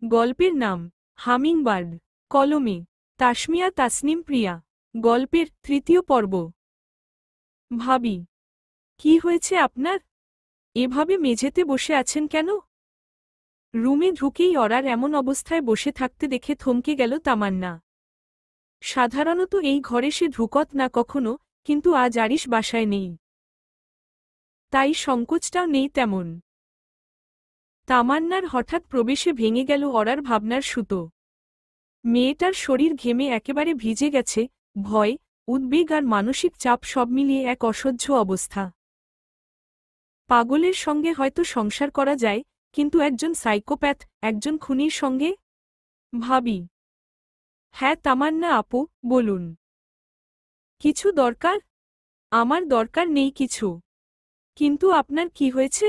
গল্পের নাম হামিংবার্ড। কলমে তাসমিয়া তাসনিম প্রিয়া। গল্পের তৃতীয় পর্ব। ভাবি, কি হয়েছে আপনার? এভাবে মেঝেতে বসে আছেন কেন? রুমে ঢুকেই অরার এমন অবস্থায় বসে থাকতে দেখে থমকে গেল তামান্না। সাধারণত এই ঘরে সে ঢুকত না কখনো, কিন্তু আজ আরিশ বাসায় নেই, তাই সংকোচটাও নেই তেমন। তামান্নার হঠাৎ প্রবেশে ভেঙে গেল অরার ভাবনার সুতো। মেয়েটার শরীর ঘেমে একেবারে ভিজে গেছে, ভয়, উদ্বেগ আর মানসিক চাপ সব মিলিয়ে এক অসহ্য অবস্থা। পাগলের সঙ্গে হয়তো সংসার করা যায়, কিন্তু একজন সাইকোপ্যাথ, একজন খুনির সঙ্গে? ভাবি। হ্যাঁ তামান্না আপু, বলুন। কিছু দরকার? আমার দরকার নেই কিছু। কিন্তু আপনার কি হয়েছে?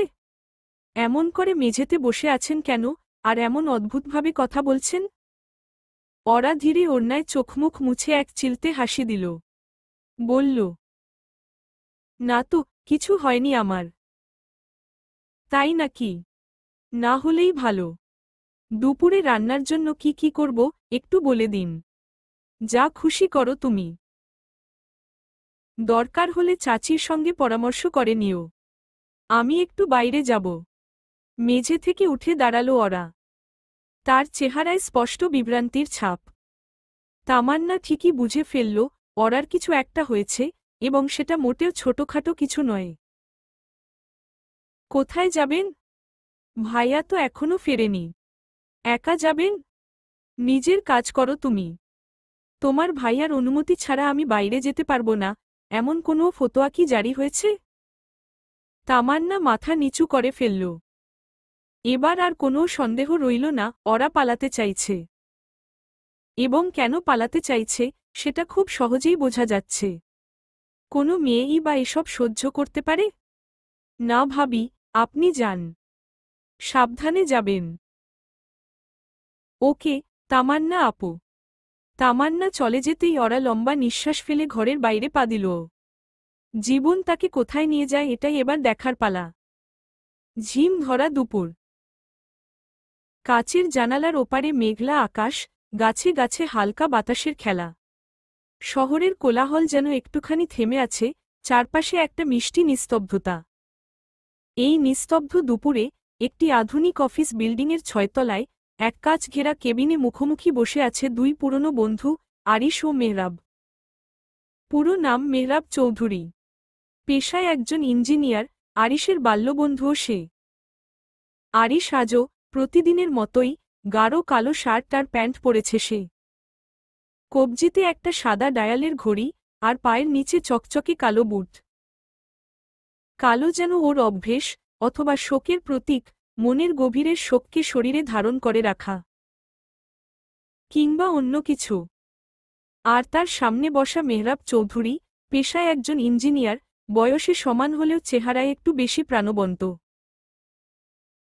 এমন করে মেঝেতে বসে আছেন কেন, আর এমন অদ্ভুতভাবে কথা বলছেন? অরা ধীরে ওড়নায় চোখমুখ মুছে এক চিলতে হাসি দিল। বলল, না তো, কিছু হয়নি আমার। তাই নাকি? না হলেই ভালো। দুপুরে রান্নার জন্য কি কি করব, একটু বলে দিন। যা খুশি করো তুমি। দরকার হলে চাচির সঙ্গে পরামর্শ করে নিও। আমি একটু বাইরে যাব। মেঝে থেকে উঠে দাঁড়ালো অরা। তার চেহারায় স্পষ্ট বিভ্রান্তির ছাপ। তামান্না ঠিকই বুঝে ফেলল, অরার কিছু একটা হয়েছে, এবং সেটা মোটেও ছোটখাটো কিছু নয়। কোথায় যাবেন? ভাইয়া তো এখনো ফেরেনি। একা যাবেন? নিজের কাজ করো তুমি। তোমার ভাইয়ার অনুমতি ছাড়া আমি বাইরে যেতে পারবো না, এমন কোনো ফতোয়া কি জারি হয়েছে? তামান্না মাথা নিচু করে ফেলল। এবার আর কোনো সন্দেহ রইল না, ওরা পালাতে চাইছে। এবং কেন পালাতে চাইছে, সেটা খুব সহজেই বোঝা যাচ্ছে। কোনো মেয়েই বা এসব সহ্য করতে পারে? না ভাবি, আপনি যান। সাবধানে যাবেন। ওকে, তামান্না আপু। তামান্না চলে যেতেই ওরা লম্বা নিঃশ্বাস ফেলে ঘরের বাইরে পা দিল। জীবন তাকে কোথায় নিয়ে যায় এটাই এবার দেখার পালা। ঝিম ধরা দুপুর। কাচের জানালার ওপারে মেঘলা আকাশ, গাছে গাছে হালকা বাতাসের খেলা। শহরের কোলাহল যেন একটুখানি থেমে আছে, চারপাশে একটা মিষ্টি নিস্তব্ধতা। এই নিস্তব্ধ দুপুরে একটি আধুনিক অফিস বিল্ডিংয়ের ছয়তলায় এক কাচ ঘেরা কেবিনে মুখোমুখি বসে আছে দুই পুরনো বন্ধু, আরিশ ও মেহরাব। পুরো নাম মেহরাব চৌধুরী। পেশায় একজন ইঞ্জিনিয়ার, আরিশের বাল্যবন্ধুও সে। আরিশ আজও প্রতিদিনের মতোই গাঢ় কালো শার্ট আর প্যান্ট পরেছে সে। কবজিতে একটা সাদা ডায়ালের ঘড়ি, আর পায়ের নিচে চকচকে কালো বুট। কালো যেন ওর অভ্যেস, অথবা শোকের প্রতীক, মনের গভীরের শোককে শরীরে ধারণ করে রাখা। কিংবা অন্য কিছু। আর তার সামনে বসা মেহরাব চৌধুরী, পেশায় একজন ইঞ্জিনিয়ার, বয়সে সমান হলেও চেহারায় একটু বেশি প্রাণবন্ত।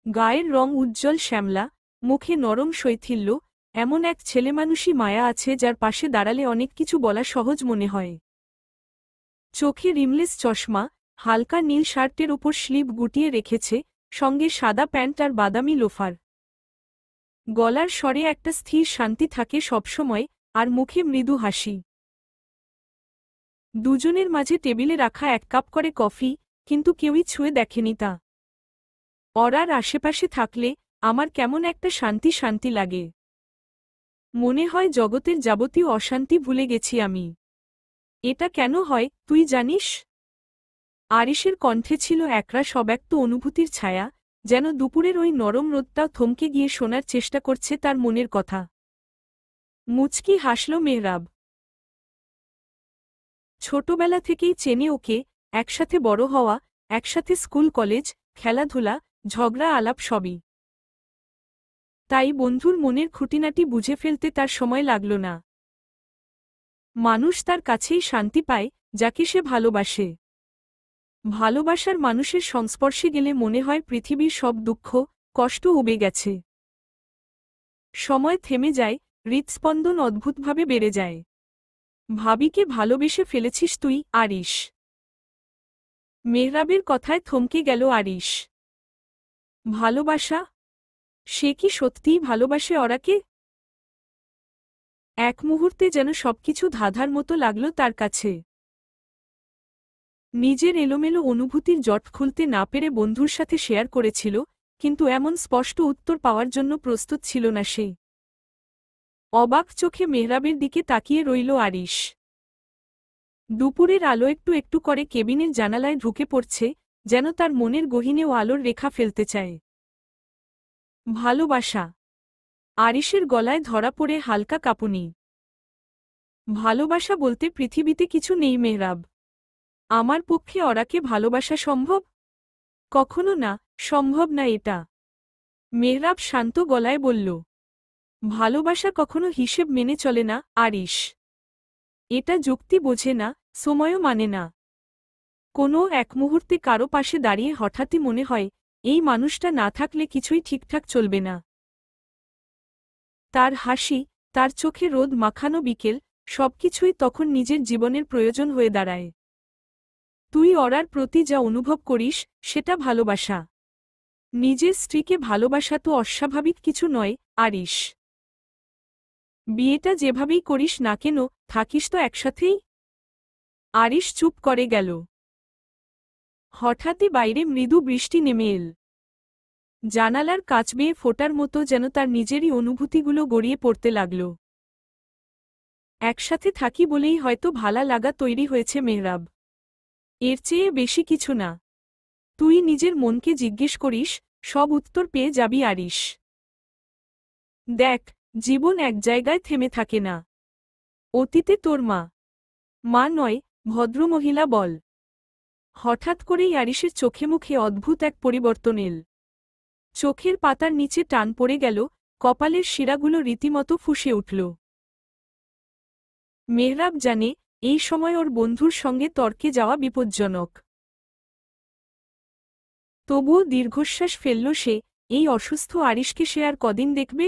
গায়ের রং উজ্জ্বল শ্যামলা, মুখে নরম শৈথিল্য, এমন এক ছেলেমানুষী মায়া আছে যার পাশে দাঁড়ালে অনেক কিছু বলা সহজ মনে হয়। চোখে রিমলেস চশমা, হালকা নীল শার্টের ওপর স্লিভ গুটিয়ে রেখেছে, সঙ্গে সাদা প্যান্ট আর বাদামি লোফার। গলার স্বরে একটা স্থির শান্তি থাকে সবসময়, আর মুখে মৃদু হাসি। দুজনের মাঝে টেবিলে রাখা এক কাপ করে কফি, কিন্তু কেউই ছুঁয়ে দেখেনি তা। অরার আশেপাশে থাকলে আমার কেমন একটা শান্তি শান্তি লাগে। মনে হয় জগতের যাবতীয় অশান্তি ভুলে গেছি আমি। এটা কেন হয়, তুই জানিস? আরিশের কণ্ঠে ছিল একরা সব্যক্ত অনুভূতির ছায়া, যেন দুপুরের ওই নরম রোদটাও থমকে গিয়ে শোনার চেষ্টা করছে তার মনের কথা। মুচকি হাসল মেহরাব। ছোটবেলা থেকেই চেনে ওকে, একসাথে বড় হওয়া, একসাথে স্কুল কলেজ, খেলাধুলা, ঝগড়া আলাপ সবই। তাই বন্ধুর মনের খুঁটিনাটি বুঝে ফেলতে তার সময় লাগল না। মানুষ তার কাছেই শান্তি পায়, যাকে সে ভালোবাসে। ভালোবাসার মানুষের সংস্পর্শে গেলে মনে হয় পৃথিবীর সব দুঃখ, কষ্ট উবে গেছে। সময় থেমে যায়, হৃৎস্পন্দন অদ্ভুতভাবে বেড়ে যায়। ভাবিকে ভালোবেসে ফেলেছিস তুই, আরিশ? মেহরাবের কথায় থমকে গেল আরিশ। ভালোবাসা? সে কি সত্যিই ভালোবাসে অরাকে? এক মুহূর্তে যেন সবকিছু ধাঁধার মতো লাগল তার কাছে। নিজের এলোমেলো অনুভূতির জট খুলতে না পেরে বন্ধুর সাথে শেয়ার করেছিল, কিন্তু এমন স্পষ্ট উত্তর পাওয়ার জন্য প্রস্তুত ছিল না সে। অবাক চোখে মেহরাবের দিকে তাকিয়ে রইল আরিশ। দুপুরের আলো একটু একটু করে কেবিনের জানালায় ঢুকে পড়ছে, যেন তার মনের গহীনেও আলোর রেখা ফেলতে চায়। ভালোবাসা। আরিশের গলায় ধরা পড়ে হালকা কাঁপুনি। ভালোবাসা বলতে পৃথিবীতে কিছু নেই মেহরাব। আমার পক্ষে অরাকে ভালোবাসা সম্ভব? কখনো না, সম্ভব না এটা। মেহরাব শান্ত গলায় বলল। ভালোবাসা কখনো হিসেব মেনে চলে না আরিশ। এটা যুক্তি বোঝে না, সময়ও মানে না। কোনো এক মুহূর্তে কারো পাশে দাঁড়িয়ে হঠাৎই মনে হয়, এই মানুষটা না থাকলে কিছুই ঠিকঠাক চলবে না। তার হাসি, তার চোখে রোদ মাখানো বিকেল, সবকিছুই তখন নিজের জীবনের প্রয়োজন হয়ে দাঁড়ায়। তুই অরার প্রতি যা অনুভব করিস, সেটা ভালোবাসা। নিজের স্ত্রীকে ভালোবাসা তো অস্বাভাবিক কিছু নয় আরিশ। বিয়েটা যেভাবেই করিস না কেন, থাকিস তো একসাথেই। আরিশ চুপ করে গেল। হঠাৎই বাইরে মৃদু বৃষ্টি নেমে এল। জানালার কাচ বেয়ে ফোটার মতো যেন তার নিজেরই অনুভূতিগুলো গড়িয়ে পড়তে লাগল। একসাথে থাকি বলেই হয়তো ভালা লাগা তৈরি হয়েছে মেহরাব। এর চেয়ে বেশি কিছু না। তুই নিজের মনকে জিজ্ঞেস করিস, সব উত্তর পেয়ে যাবি আরিশ। দেখ, জীবন এক জায়গায় থেমে থাকে না। অতীতে তোর মা নয়, ভদ্রমহিলা বল। হঠাৎ করেই আরিশের চোখে মুখে অদ্ভুত এক পরিবর্তন এল। চোখের পাতার নিচে টান পড়ে গেল, কপালের শিরাগুলো রীতিমতো ফুঁসে উঠল। মেহরাব জানে, এই সময় ওর বন্ধুর সঙ্গে তর্কে যাওয়া বিপজ্জনক। তবুও দীর্ঘশ্বাস ফেলল সে, এই অসুস্থ আরিশকে সে আর কদিন দেখবে?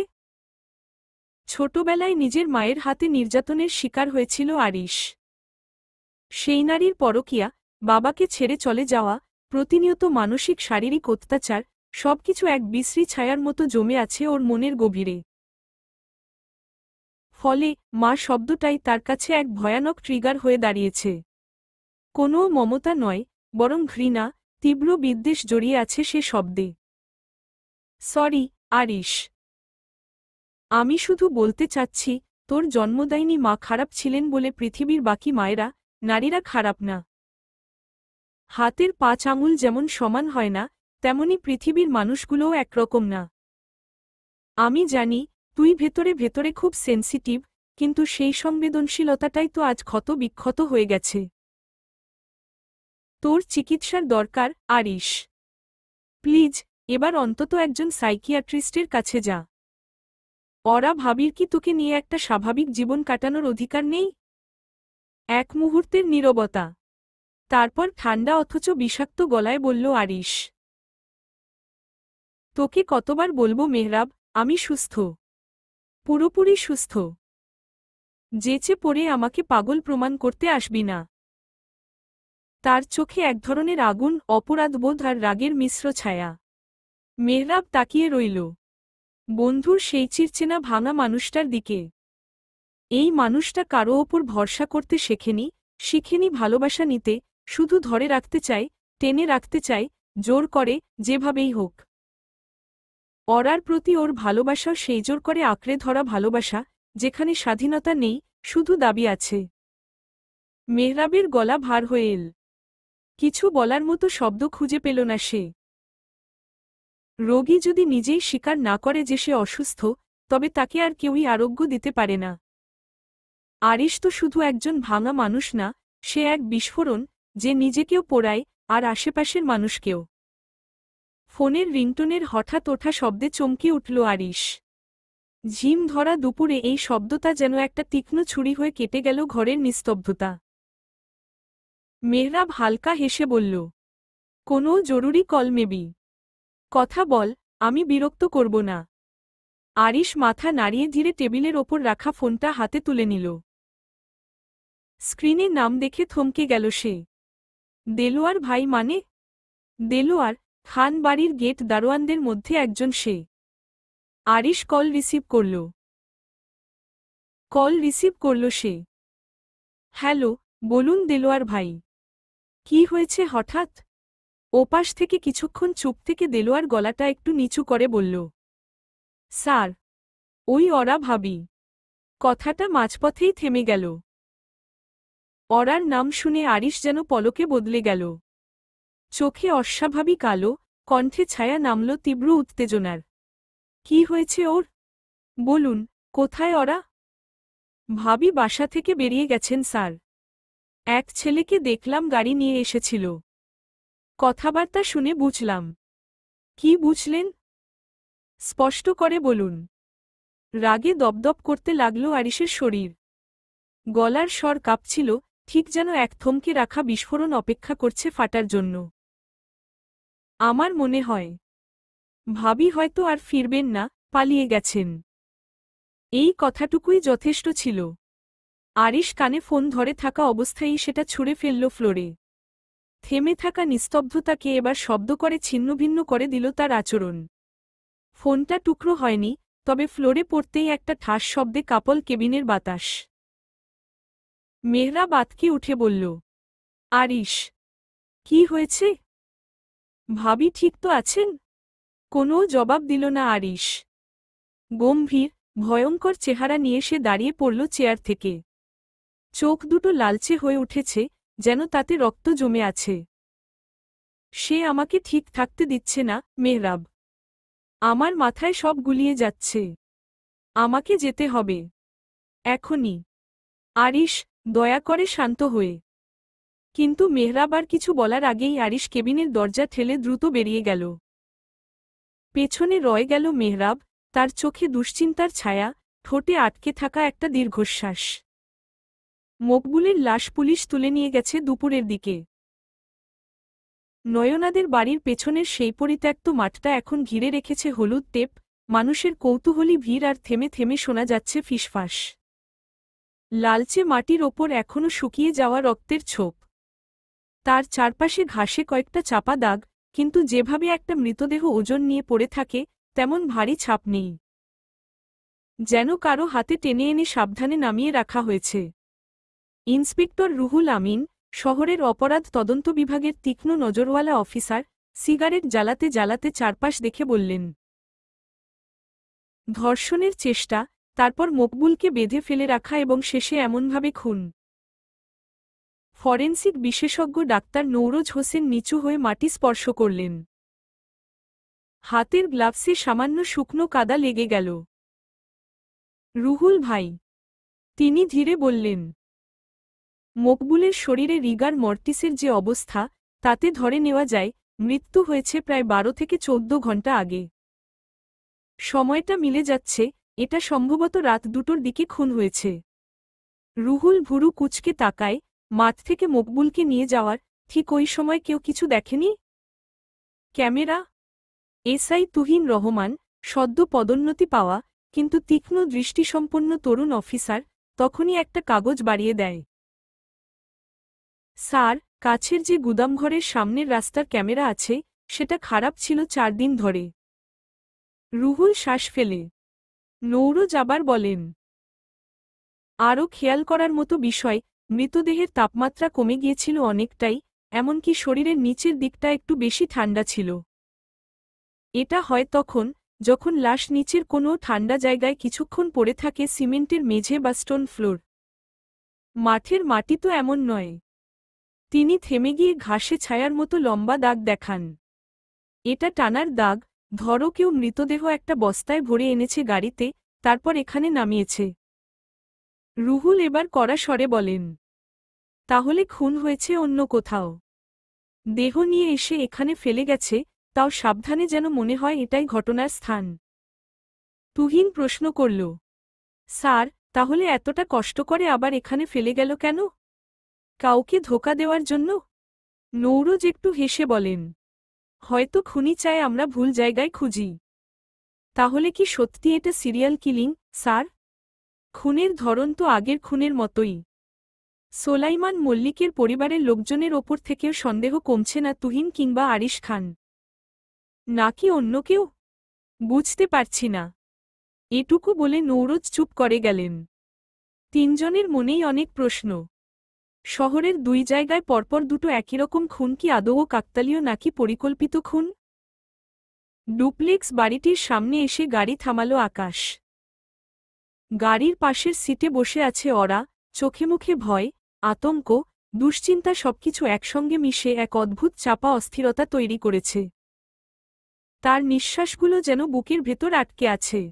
ছোটবেলায় নিজের মায়ের হাতে নির্যাতনের শিকার হয়েছিল আরিশ। সেই নারীর পরকীয়া, বাবাকে ছেড়ে চলে যাওয়া, প্রতিনিয়ত মানসিক শারীরিক অত্যাচার, সবকিছু এক বিশ্রী ছায়ার মতো জমে আছে ওর মনের গভীরে। ফলে মা শব্দটাই তার কাছে এক ভয়ানক ট্রিগার হয়ে দাঁড়িয়েছে। কোনো মমতা নয়, বরং ঘৃণা, তীব্র বিদ্বেষ জড়িয়ে আছে সে শব্দে। সরি, আরিশ। আমি শুধু বলতে চাচ্ছি, তোর জন্মদায়িনী মা খারাপ ছিলেন বলে পৃথিবীর বাকি মায়েরা, নারীরা খারাপ না। হাতের 5 আঙুল যেমন সমান হয় না, তেমনি পৃথিবীর মানুষগুলোও একরকম না। আমি জানি, তুই ভেতরে ভেতরে খুব সেন্সিটিভ, কিন্তু সেই সংবেদনশীলতাটাই তো আজ ক্ষত বিক্ষত হয়ে গেছে। তোর চিকিৎসার দরকার আরিশ। প্লিজ, এবার অন্তত একজন সাইকিয়াট্রিস্টের কাছে যা। ওরা ভাবির কি তোকে নিয়ে একটা স্বাভাবিক জীবন কাটানোর অধিকার নেই? এক মুহূর্তের নীরবতা। তারপর ঠান্ডা অথচ বিষাক্ত গলায় বলল আরিশ। তোকে কতবার বলবো মেহরাব, আমি সুস্থ। পুরোপুরি সুস্থ। যেচে পড়ে আমাকে পাগল প্রমাণ করতে আসবি না। তার চোখে এক ধরনের আগুন, অপরাধবোধ আর রাগের মিশ্র ছায়া। মেহরাব তাকিয়ে রইল বন্ধুর সেই চিরচেনা ভাঙা মানুষটার দিকে। এই মানুষটা কারো ওপর ভরসা করতে শিখেনি ভালোবাসা নিতে, শুধু ধরে রাখতে চায়, টেনে রাখতে চায়, জোর করে, যেভাবেই হোক। অরার প্রতি ওর ভালোবাসাও সেই জোর করে আঁকড়ে ধরা ভালোবাসা, যেখানে স্বাধীনতা নেই, শুধু দাবি আছে। মেহরাবের গলা ভার হয়ে এল। কিছু বলার মতো শব্দ খুঁজে পেল না সে। রোগী যদি নিজেই স্বীকার না করে যে সে অসুস্থ, তবে তাকে আর কেউই আরোগ্য দিতে পারে না। আরিশ তো শুধু একজন ভাঙা মানুষ না, সে এক বিস্ফোরণ, যে নিজেকেও পোড়ায়, আর আশেপাশের মানুষকেও। ফোনের রিংটোনের হঠাৎ ওঠা শব্দে চমকে উঠল আরিশ। ঝিম ধরা দুপুরে এই শব্দটা যেন একটা তীক্ষ্ণ ছুরি হয়ে কেটে গেল ঘরের নিস্তব্ধতা। মেহরাব হালকা হেসে বলল, কোনো জরুরি কল মেবি? কথা বল, আমি বিরক্ত করব না। আরিশ মাথা নাড়িয়ে ধীরে টেবিলের ওপর রাখা ফোনটা হাতে তুলে নিল। স্ক্রিনে নাম দেখে থমকে গেল সে। দেলোয়ার ভাই মানে? দেলোয়ার খান বাড়ির গেট দারোয়ানদের মধ্যে একজন সে। আরিশ কল রিসিভ করল সে। হ্যালো, বলুন দেলোয়ার ভাই। কি হয়েছে হঠাৎ? ওপাশ থেকে কিছুক্ষণ চুপ থেকে দেলোয়ার গলাটা একটু নিচু করে বলল, স্যার, ওই ওরা ভাবি। কথাটা মাঝপথেই থেমে গেল। ওরার নাম শুনে আরিশ যেন পলকে বদলে গেল। চোখে অস্বাভাবিক আলো, কণ্ঠে ছায়া নামল তীব্র উত্তেজনার। কি হয়েছে ওর? বলুন, কোথায় ওরা? ভাবি বাসা থেকে বেরিয়ে গেছেন স্যার। এক ছেলেকে দেখলাম গাড়ি নিয়ে এসেছিল। কথাবার্তা শুনে বুঝলাম। কি বুঝলেন? স্পষ্ট করে বলুন। রাগে দপদপ করতে লাগল আরিশের শরীর। গলার স্বর কাঁপছিল, ঠিক যেন এক থমকে রাখা বিস্ফোরণ অপেক্ষা করছে ফাটার জন্য। আমার মনে হয় ভাবি হয়তো আর ফিরবেন না, পালিয়ে গেছেন। এই কথাটুকুই যথেষ্ট ছিল। আরিশ কানে ফোন ধরে থাকা অবস্থায়ই সেটা ছুঁড়ে ফেলল ফ্লোরে। থেমে থাকা নিস্তব্ধতাকে এবার শব্দ করে ছিন্নভিন্ন করে দিল তার আচরণ। ফোনটা টুকরো হয়নি, তবে ফ্লোরে পড়তেই একটা ঠাস শব্দে কাপল কেবিনের বাতাস। মেহরাব আতকে উঠে বলল, আরিশ, কি হয়েছে? ভাবি ঠিক তো আছেন? কোনো জবাব দিল না আরিশ। গম্ভীর, ভয়ঙ্কর চেহারা নিয়ে সে দাঁড়িয়ে পড়ল চেয়ার থেকে। চোখ দুটো লালচে হয়ে উঠেছে, যেন তাতে রক্ত জমে আছে। সে আমাকে ঠিক থাকতে দিচ্ছে না, মেহরাব। আমার মাথায় সব গুলিয়ে যাচ্ছে। আমাকে যেতে হবে। এখনই। আরিশ, দয়া করে শান্ত হয়ে। কিন্তু মেহরাব আর কিছু বলার আগেই আরিশ কেবিনের দরজা ঠেলে দ্রুত বেরিয়ে গেল। পেছনে রয়ে গেল মেহরাব, তার চোখে দুশ্চিন্তার ছায়া, ঠোঁটে আটকে থাকা একটা দীর্ঘশ্বাস। মকবুলের লাশ পুলিশ তুলে নিয়ে গেছে দুপুরের দিকে। নয়নাদের বাড়ির পেছনের সেই পরিত্যক্ত মাঠটা এখন ঘিরে রেখেছে হলুদ টেপ, মানুষের কৌতূহলী ভিড় আর থেমে থেমে শোনা যাচ্ছে ফিসফাস। লালচে মাটির ওপর এখনো শুকিয়ে যাওয়া রক্তের ছোপ। তার চারপাশে ঘাসে কয়েকটা চাপা দাগ, কিন্তু যেভাবে একটা মৃতদেহ ওজন নিয়ে পড়ে থাকে, তেমন ভারী ছাপ নেই। যেন কারো হাতে টেনে এনে সাবধানে নামিয়ে রাখা হয়েছে। ইন্সপেক্টর রুহুল আমিন, শহরের অপরাধ তদন্ত বিভাগের তীক্ষ্ণ নজরওয়ালা অফিসার, সিগারেট জ্বালাতে জ্বালাতে চারপাশ দেখে বললেন, ধর্ষণের চেষ্টা, তারপর মকবুলকে বেঁধে ফেলে রাখা এবং শেষে এমনভাবে খুন। ফরেনসিক বিশেষজ্ঞ ডাক্তার নৌরোজ হোসেন নিচু হয়ে মাটি স্পর্শ করলেন। হাতের গ্লাভসে সামান্য শুকনো কাদা লেগে গেল। রুহুল ভাই, তিনি ধীরে বললেন। মকবুলের শরীরে রিগার মর্টিসের যে অবস্থা, তাতে ধরে নেওয়া যায় মৃত্যু হয়েছে প্রায় 12 থেকে 14 ঘণ্টা আগে। সময়টা মিলে যাচ্ছে, এটা সম্ভবত রাত 2টোর দিকে খুন হয়েছে। রুহুল ভুরু কুঁচকে তাকায়, মাঠ থেকে মকবুলকে নিয়ে যাওয়ার ঠিক ওই সময় কেউ কিছু দেখেনি? ক্যামেরা? এসআই তুহিন রহমান, সদ্য পদোন্নতি পাওয়া, কিন্তু তীক্ষ্ণ দৃষ্টিসম্পন্ন তরুণ অফিসার, তখনই একটা কাগজ বাড়িয়ে দেয়। স্যার, কাছের যে গুদামঘরের সামনের রাস্তার ক্যামেরা আছে, সেটা খারাপ ছিল 4 দিন ধরে। রুহুল শ্বাস ফেলে। নৌরোজ আবার বলেন, আরও খেয়াল করার মতো বিষয়, মৃতদেহের তাপমাত্রা কমে গিয়েছিল অনেকটাই, এমনকি শরীরের নিচের দিকটা একটু বেশি ঠান্ডা ছিল। এটা হয় তখন, যখন লাশ নিচের কোনো ঠান্ডা জায়গায় কিছুক্ষণ পড়ে থাকে সিমেন্টের মেঝে বা স্টোন ফ্লোর। মাঠের মাটি তো এমন নয়। তিনি থেমে গিয়ে ঘাসে ছায়ার মতো লম্বা দাগ দেখান। এটা টানার দাগ, ধরো কেউ মৃতদেহ একটা বস্তায় ভরে এনেছে গাড়িতে, তারপর এখানে নামিয়েছে। রুহুল এবার কড়া স্বরে বলেন, তাহলে খুন হয়েছে অন্য কোথাও। দেহ নিয়ে এসে এখানে ফেলে গেছে, তাও সাবধানে যেন মনে হয় এটাই ঘটনার স্থান। তুহিন প্রশ্ন করল, স্যার, তাহলে এতটা কষ্ট করে আবার এখানে ফেলে গেল কেন? কাউকে ধোঁকা দেওয়ার জন্য? নৌরোজ একটু হেসে বলেন, হয়তো খুনি চায় আমরা ভুল জায়গায় খুঁজি। তাহলে কি সত্যি এটা সিরিয়াল কিলিং, স্যার? খুনের ধরন তো আগের খুনের মতোই। সোলাইমান মল্লিকের পরিবারের লোকজনের ওপর থেকেও সন্দেহ কমছে না তুহিন কিংবা আরিশ খান। নাকি অন্য কেউ? বুঝতে পারছি না। এটুকু বলে নৌরোজ চুপ করে গেলেন। তিনজনের মনেই অনেক প্রশ্ন। শহরের দুই জায়গায় পরপর দুটো একই রকম খুন কি আদৌ কাকতালীয় নাকি পরিকল্পিত খুন? ডুপ্লেক্স বাড়িটির সামনে এসে গাড়ি থামালো আকাশ। গাড়ির পাশের সিটে বসে আছে ওরা, চোখে মুখে ভয়, আতঙ্ক, দুশ্চিন্তা সবকিছু একসঙ্গে মিশে এক অদ্ভুত চাপা অস্থিরতা তৈরি করেছে। তার নিঃশ্বাসগুলো যেন বুকের ভেতর আটকে আছে।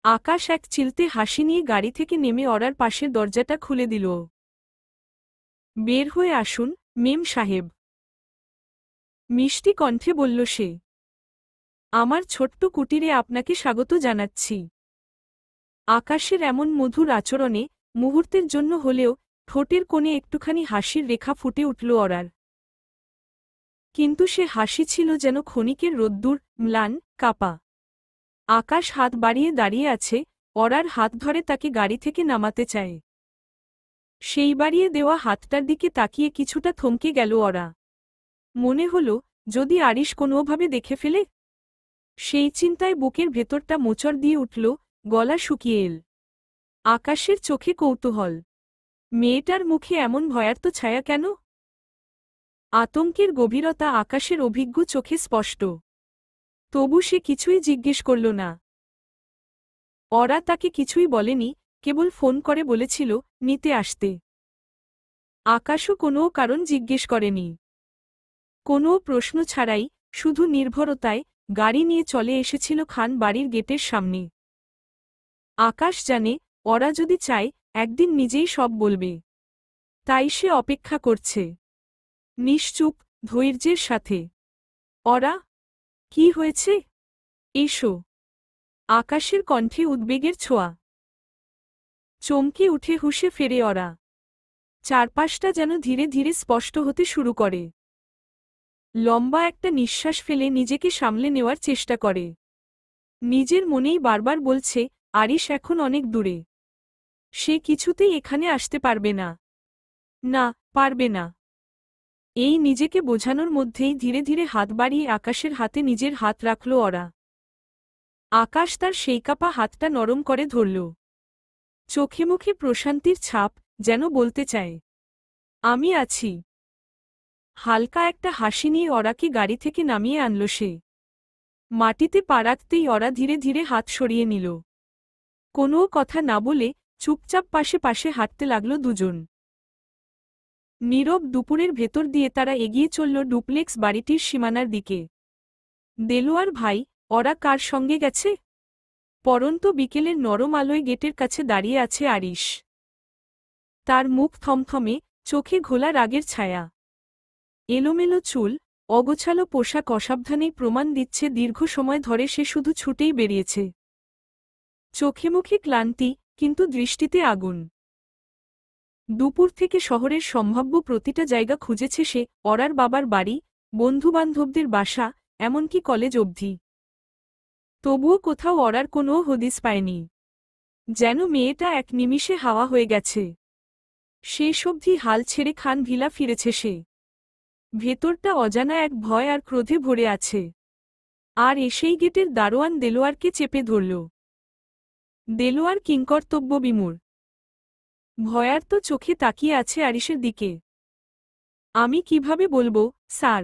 আকাশ এক চিলতে হাসি নিয়ে গাড়ি থেকে নেমে ওরার পাশের দরজাটা খুলে দিল। বের হয়ে আসুন, মেম সাহেব, মিষ্টি কণ্ঠে বলল সে। আমার ছোট্ট কুটিরে আপনাকে স্বাগত জানাচ্ছি। আকাশের এমন মধুর আচরণে মুহূর্তের জন্য হলেও ঠোঁটের কোণে একটুখানি হাসির রেখা ফুটে উঠল ওরার। কিন্তু সে হাসি ছিল যেন ক্ষণিকের রোদ্দুর, ম্লান, কাপা। আকাশ হাত বাড়িয়ে দাঁড়িয়ে আছে, ওরার হাত ধরে তাকে গাড়ি থেকে নামাতে চায়। সেই বাড়িয়ে দেওয়া হাতটার দিকে তাকিয়ে কিছুটা থমকে গেল ওরা। মনে হল, যদি আরিশ কোনোভাবে দেখে ফেলে। সেই চিন্তায় বুকের ভেতরটা মোচড় দিয়ে উঠল, গলা শুকিয়ে এল। আকাশের চোখে কৌতূহল। মেয়েটার মুখে এমন ভয়ার্ত ছায়া কেন? আতঙ্কের গভীরতা আকাশের অভিজ্ঞ চোখে স্পষ্ট। তবু সে কিছুই জিজ্ঞেস করল না। ওরা তাকে কিছুই বলেনি, কেবল ফোন করে বলেছিল নিতে আসতে। আকাশও কোনো কারণ জিজ্ঞেস করেনি। কোনো প্রশ্ন ছাড়াই, শুধু নির্ভরতায়, গাড়ি নিয়ে চলে এসেছিল খান বাড়ির গেটের সামনে। আকাশ জানে, ওরা যদি চায়, একদিন নিজেই সব বলবে। তাই সে অপেক্ষা করছে, নিশ্চুপ, ধৈর্যের সাথে। ওরা, কি হয়েছে? এসো। আকাশের কণ্ঠে উদ্বেগের ছোঁয়া। চমকে উঠে হুঁশে ফেরে ওরা। চারপাশটা যেন ধীরে ধীরে স্পষ্ট হতে শুরু করে। লম্বা একটা নিঃশ্বাস ফেলে নিজেকে সামলে নেওয়ার চেষ্টা করে। নিজের মনেই বারবার বলছে, আরিশ এখন অনেক দূরে। সে কিছুতেই এখানে আসতে পারবে না। না, পারবে না। এই নিজেকে বোঝানোর মধ্যেই ধীরে ধীরে হাত বাড়িয়ে আকাশের হাতে নিজের হাত রাখল ওরা। আকাশ তার সেই কাপা হাতটা নরম করে ধরল। চোখে মুখে প্রশান্তির ছাপ, যেন বলতে চায়, আমি আছি। হালকা একটা হাসি নিয়ে ওরাকে গাড়ি থেকে নামিয়ে আনল সে। মাটিতে পা রাখতেই ওরা ধীরে ধীরে হাত সরিয়ে নিল। কোনো কথা না বলে চুপচাপ পাশে পাশে হাঁটতে লাগল দুজন। নীরব দুপুরের ভেতর দিয়ে তারা এগিয়ে চলল ডুপ্লেক্স বাড়িটির সীমানার দিকে। দেলোয়ার ভাই, ওরা কার সঙ্গে গেছে? পরন্ত বিকেলের নরম আলোয় গেটের কাছে দাঁড়িয়ে আছে আরিশ। তার মুখ থমথমে, চোখে ঘোলা রাগের ছায়া। এলোমেলো চুল, অগোছালো পোশাক অসাবধানেই প্রমাণ দিচ্ছে দীর্ঘ সময় ধরে সে শুধু ছুটেই বেরিয়েছে। চোখে মুখে ক্লান্তি, কিন্তু দৃষ্টিতে আগুন। দুপুর থেকে শহরের সম্ভাব্য প্রতিটা জায়গা খুঁজেছে সে, ওরার বাবার বাড়ি, বন্ধুবান্ধবদের বাসা, এমনকি কলেজ অবধি। তবুও কোথাও ওরার কোনো হদিস পায়নি। যেন মেয়েটা এক নিমিষে হাওয়া হয়ে গেছে। শেষ অবধি হাল ছেড়ে খান ভিলা ফিরেছে সে। ভেতরটা অজানা এক ভয় আর ক্রোধে ভরে আছে। আর এসেই গেটের দারোয়ান দেলোয়ারকে চেপে ধরল। দেলোয়ার কিংকর্তব্য বিমূঢ়, ভয়ার্ত চোখে তাকিয়ে আছে আরিশের দিকে। আমি কিভাবে বলবো, স্যার?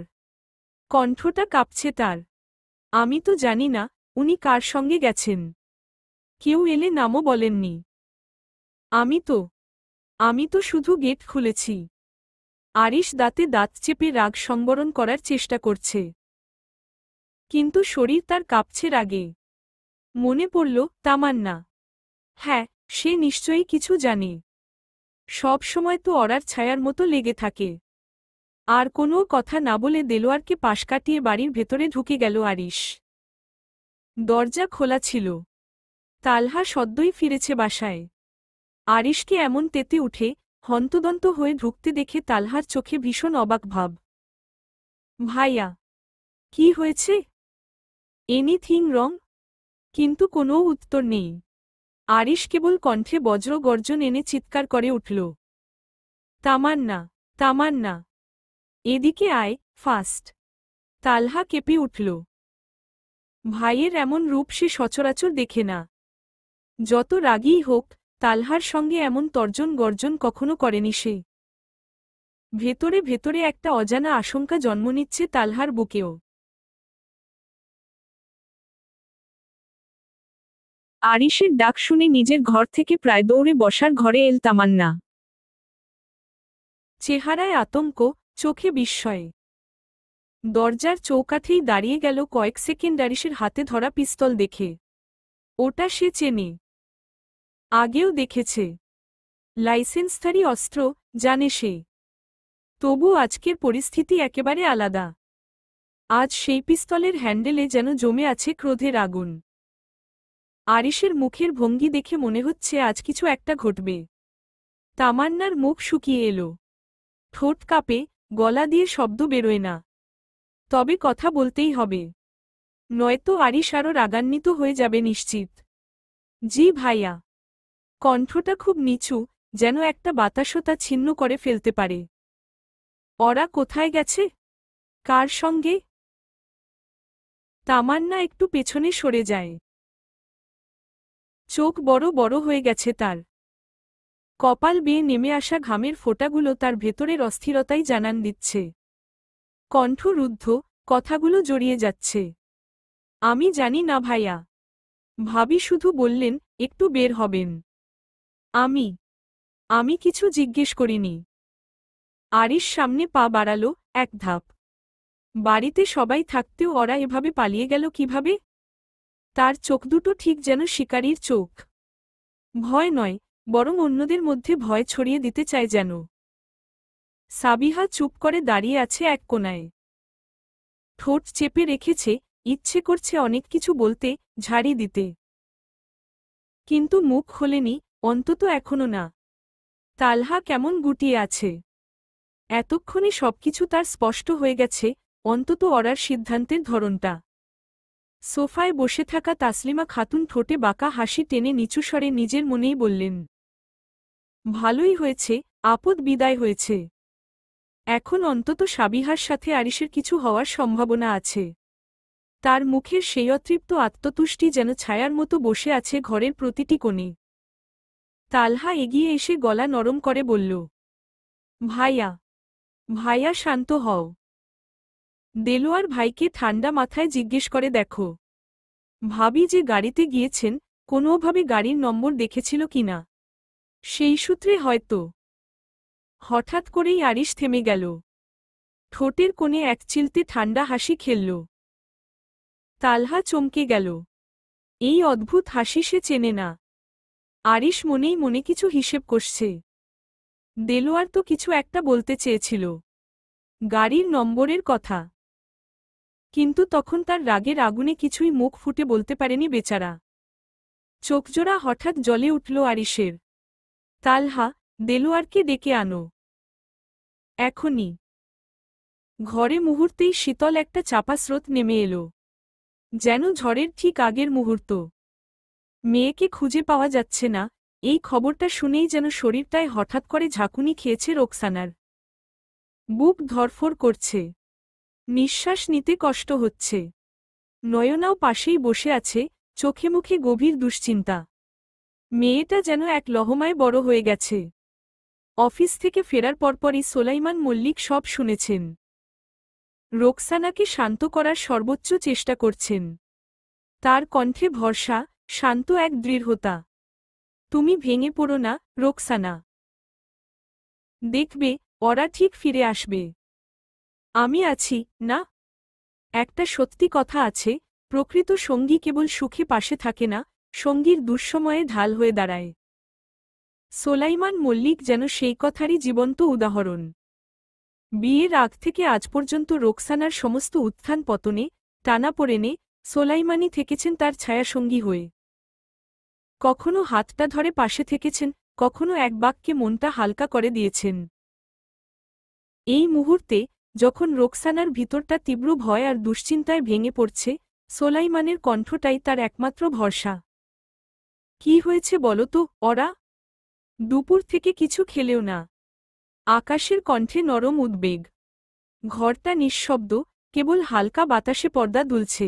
কণ্ঠটা কাঁপছে তার। আমি তো জানি না, উনি কার সঙ্গে গেছেন। কেউ এলে নামও বলেননি। আমি তো শুধু গেট খুলেছি। আরিশ দাঁতে দাঁত চেপে রাগ সংবরণ করার চেষ্টা করছে। কিন্তু শরীর তার কাঁপছে রাগে। মনে পড়ল, তামান্না। হ্যাঁ, সে নিশ্চয়ই কিছু জানে। সব সময় তো ওরার ছায়ার মতো লেগে থাকে। আর কোনো কথা না বলে দেলোয়ারকে পাশ কাটিয়ে বাড়ির ভেতরে ঢুকে গেল আরিশ। দরজা খোলা ছিল। তালহা সদ্যই ফিরেছে বাসায়। আরিশকে এমন তেতে উঠে, হন্তদন্ত হয়ে ঢুকতে দেখে তালহার চোখে ভীষণ অবাক ভাব। ভাইয়া, কি হয়েছে? Anything wrong? কিন্তু কোনো উত্তর নেই। আরিশ কেবল কণ্ঠে বজ্র গর্জন এনে চিৎকার করে উঠল, তামান্না, তামান্না, এদিকে আয়, ফাস্ট। তালহা কেঁপে উঠল। ভাইয়ের এমন রূপ সে সচরাচর দেখে না। যত রাগীই হোক, তালহার সঙ্গে এমন তর্জন গর্জন কখনো করেনি সে। ভেতরে ভেতরে একটা অজানা আশঙ্কা জন্ম নিচ্ছে তালহার বুকেও। আরিশের ডাক শুনে নিজের ঘর থেকে প্রায় দৌড়ে বসার ঘরে এল তামান্না। চেহারায় আতঙ্ক, চোখে বিস্ময়ে। দরজার চৌকাঠেই দাঁড়িয়ে গেল কয়েক সেকেন্ড আরিশের হাতে ধরা পিস্তল দেখে। ওটা সে চেনে, আগেও দেখেছে। লাইসেন্সধারী অস্ত্র, জানে সে। তবু আজকের পরিস্থিতি একেবারে আলাদা। আজ সেই পিস্তলের হ্যান্ডেলে যেন জমে আছে ক্রোধের আগুন। আরিশের মুখের ভঙ্গি দেখে মনে হচ্ছে আজ কিছু একটা ঘটবে। তামান্নার মুখ শুকিয়ে এলো, ঠোঁট কাঁপে, গলা দিয়ে শব্দ বেরোয় না। তবে কথা বলতেই হবে, নয়তো আরিশ আরও রাগান্বিত হয়ে যাবে নিশ্চিত। জি ভাইয়া। কণ্ঠটা খুব নিচু, যেন একটা বাতাসও তা ছিন্ন করে ফেলতে পারে। ওরা কোথায় গেছে? কার সঙ্গে? তামান্না একটু পেছনে সরে যায়। চোখ বড় বড় হয়ে গেছে তার। কপাল বেয়ে নেমে আসা ঘামের ফোঁটাগুলো তার ভেতরের অস্থিরতাই জানান দিচ্ছে। কণ্ঠ রুদ্ধ, কথাগুলো জড়িয়ে যাচ্ছে। আমি জানি না ভাইয়া। ভাবি শুধু বললেন একটু বের হবেন। আমি কিছু জিজ্ঞেস করিনি। আরিশ সামনে পা বাড়ালো, এক ধাপ। বাড়িতে সবাই থাকতেও ওরা এভাবে পালিয়ে গেল কিভাবে? তার চোখ দুটো ঠিক যেন শিকারীর চোখ। ভয় নয়, বরং অন্যদের মধ্যে ভয় ছড়িয়ে দিতে চায় যেন। সাবিহা চুপ করে দাঁড়িয়ে আছে এক কোণায়। ঠোঁট চেপে রেখেছে, ইচ্ছে করছে অনেক কিছু বলতে, ঝাড়ি দিতে। কিন্তু মুখ খোলেনি, অন্তত এখনো না। তালহা কেমন গুটিয়ে আছে। এতক্ষণে সবকিছু তার স্পষ্ট হয়ে গেছে, অন্তত ওরার সিদ্ধান্তের ধরনটা। সোফায় বসে থাকা তাসলিমা খাতুন ঠোঁটে বাঁকা হাসি টেনে নিচু স্বরে নিজের মনেই বললেন, ভালোই হয়েছে, আপদ বিদায় হয়েছে। এখন অন্তত সাবিহার সাথে আরিশের কিছু হওয়ার সম্ভাবনা আছে। তার মুখের সেই অতৃপ্ত আত্মতুষ্টি যেন ছায়ার মতো বসে আছে ঘরের প্রতিটি কোণে। তালহা এগিয়ে এসে গলা নরম করে বলল, ভাইয়া, ভাইয়া শান্ত হও। দেলোয়ার ভাইকে ঠান্ডা মাথায় জিজ্ঞেস করে দেখো। ভাবি যে গাড়িতে গিয়েছেন, কোনোভাবে গাড়ির নম্বর দেখেছিল কিনা। সেই সূত্রে হয়তো। হঠাৎ করেই আরিশ থেমে গেল। ঠোঁটের কোণে এক চিলতে ঠান্ডা হাসি খেলল। তালহা চমকে গেল। এই অদ্ভুত হাসি সে চেনে না। আরিশ মনেই মনে কিছু হিসেব কষছে। দেলোয়ার তো কিছু একটা বলতে চেয়েছিল, গাড়ির নম্বরের কথা। কিন্তু তখন তার রাগের আগুনে কিছুই মুখ ফুটে বলতে পারেনি বেচারা। চোখজোড়া হঠাৎ জ্বলে উঠল আরিশের। তালহা, দেলোয়ারকে ডেকে আনো এখনই। ঘরে মুহূর্তেই শীতল একটা চাপা স্রোত নেমে এলো, যেন ঝড়ের ঠিক আগের মুহূর্ত। মেয়েকে খুঁজে পাওয়া যাচ্ছে না, এই খবরটা শুনেই যেন শরীরটায় হঠাৎ করে ঝাঁকুনি খেয়েছে রোকসানার। বুক ধরফর করছে, নিঃশ্বাস নিতে কষ্ট হচ্ছে। নয়নাও পাশেই বসে আছে, চোখে মুখে গভীর দুশ্চিন্তা। মেয়েটা যেন এক লহমায় বড় হয়ে গেছে। অফিস থেকে ফেরার পরপরই সোলাইমান মল্লিক সব শুনেছেন। রোকসানাকে শান্ত করার সর্বোচ্চ চেষ্টা করছেন। তার কণ্ঠে ভরসা, শান্ত এক দৃঢ়তা। তুমি ভেঙে পড়ো না, রোকসানা। দেখবে, ওরা ঠিক ফিরে আসবে। আমি আছি না। একটা সত্যি কথা আছে, প্রকৃত সঙ্গী কেবল সুখে পাশে থাকে না, সঙ্গীর দুঃসময়ে ঢাল হয়ে দাঁড়ায়। সোলাইমান মল্লিক যেন সেই কথারই জীবন্ত উদাহরণ। বিয়ের আগ থেকে আজ পর্যন্ত রোকসানার সমস্ত উত্থান পতনে, টানাপোড়েনে, সোলাইমানই থেকেছেন তার ছায়াসঙ্গী হয়ে। কখনো হাতটা ধরে পাশে থেকেছেন, কখনো এক বাক্যে মনটা হালকা করে দিয়েছেন। এই মুহূর্তে, যখন রোকসানার ভিতরটা তীব্র ভয় আর দুশ্চিন্তায় ভেঙে পড়ছে, সোলাইমানের কণ্ঠটাই তার একমাত্র ভরসা। কি হয়েছে বলো তো, ওরা? দুপুর থেকে কিছু খেলেও না। আকাশের কণ্ঠে নরম উদ্বেগ। ঘরটা নিঃশব্দ, কেবল হালকা বাতাসে পর্দা দুলছে।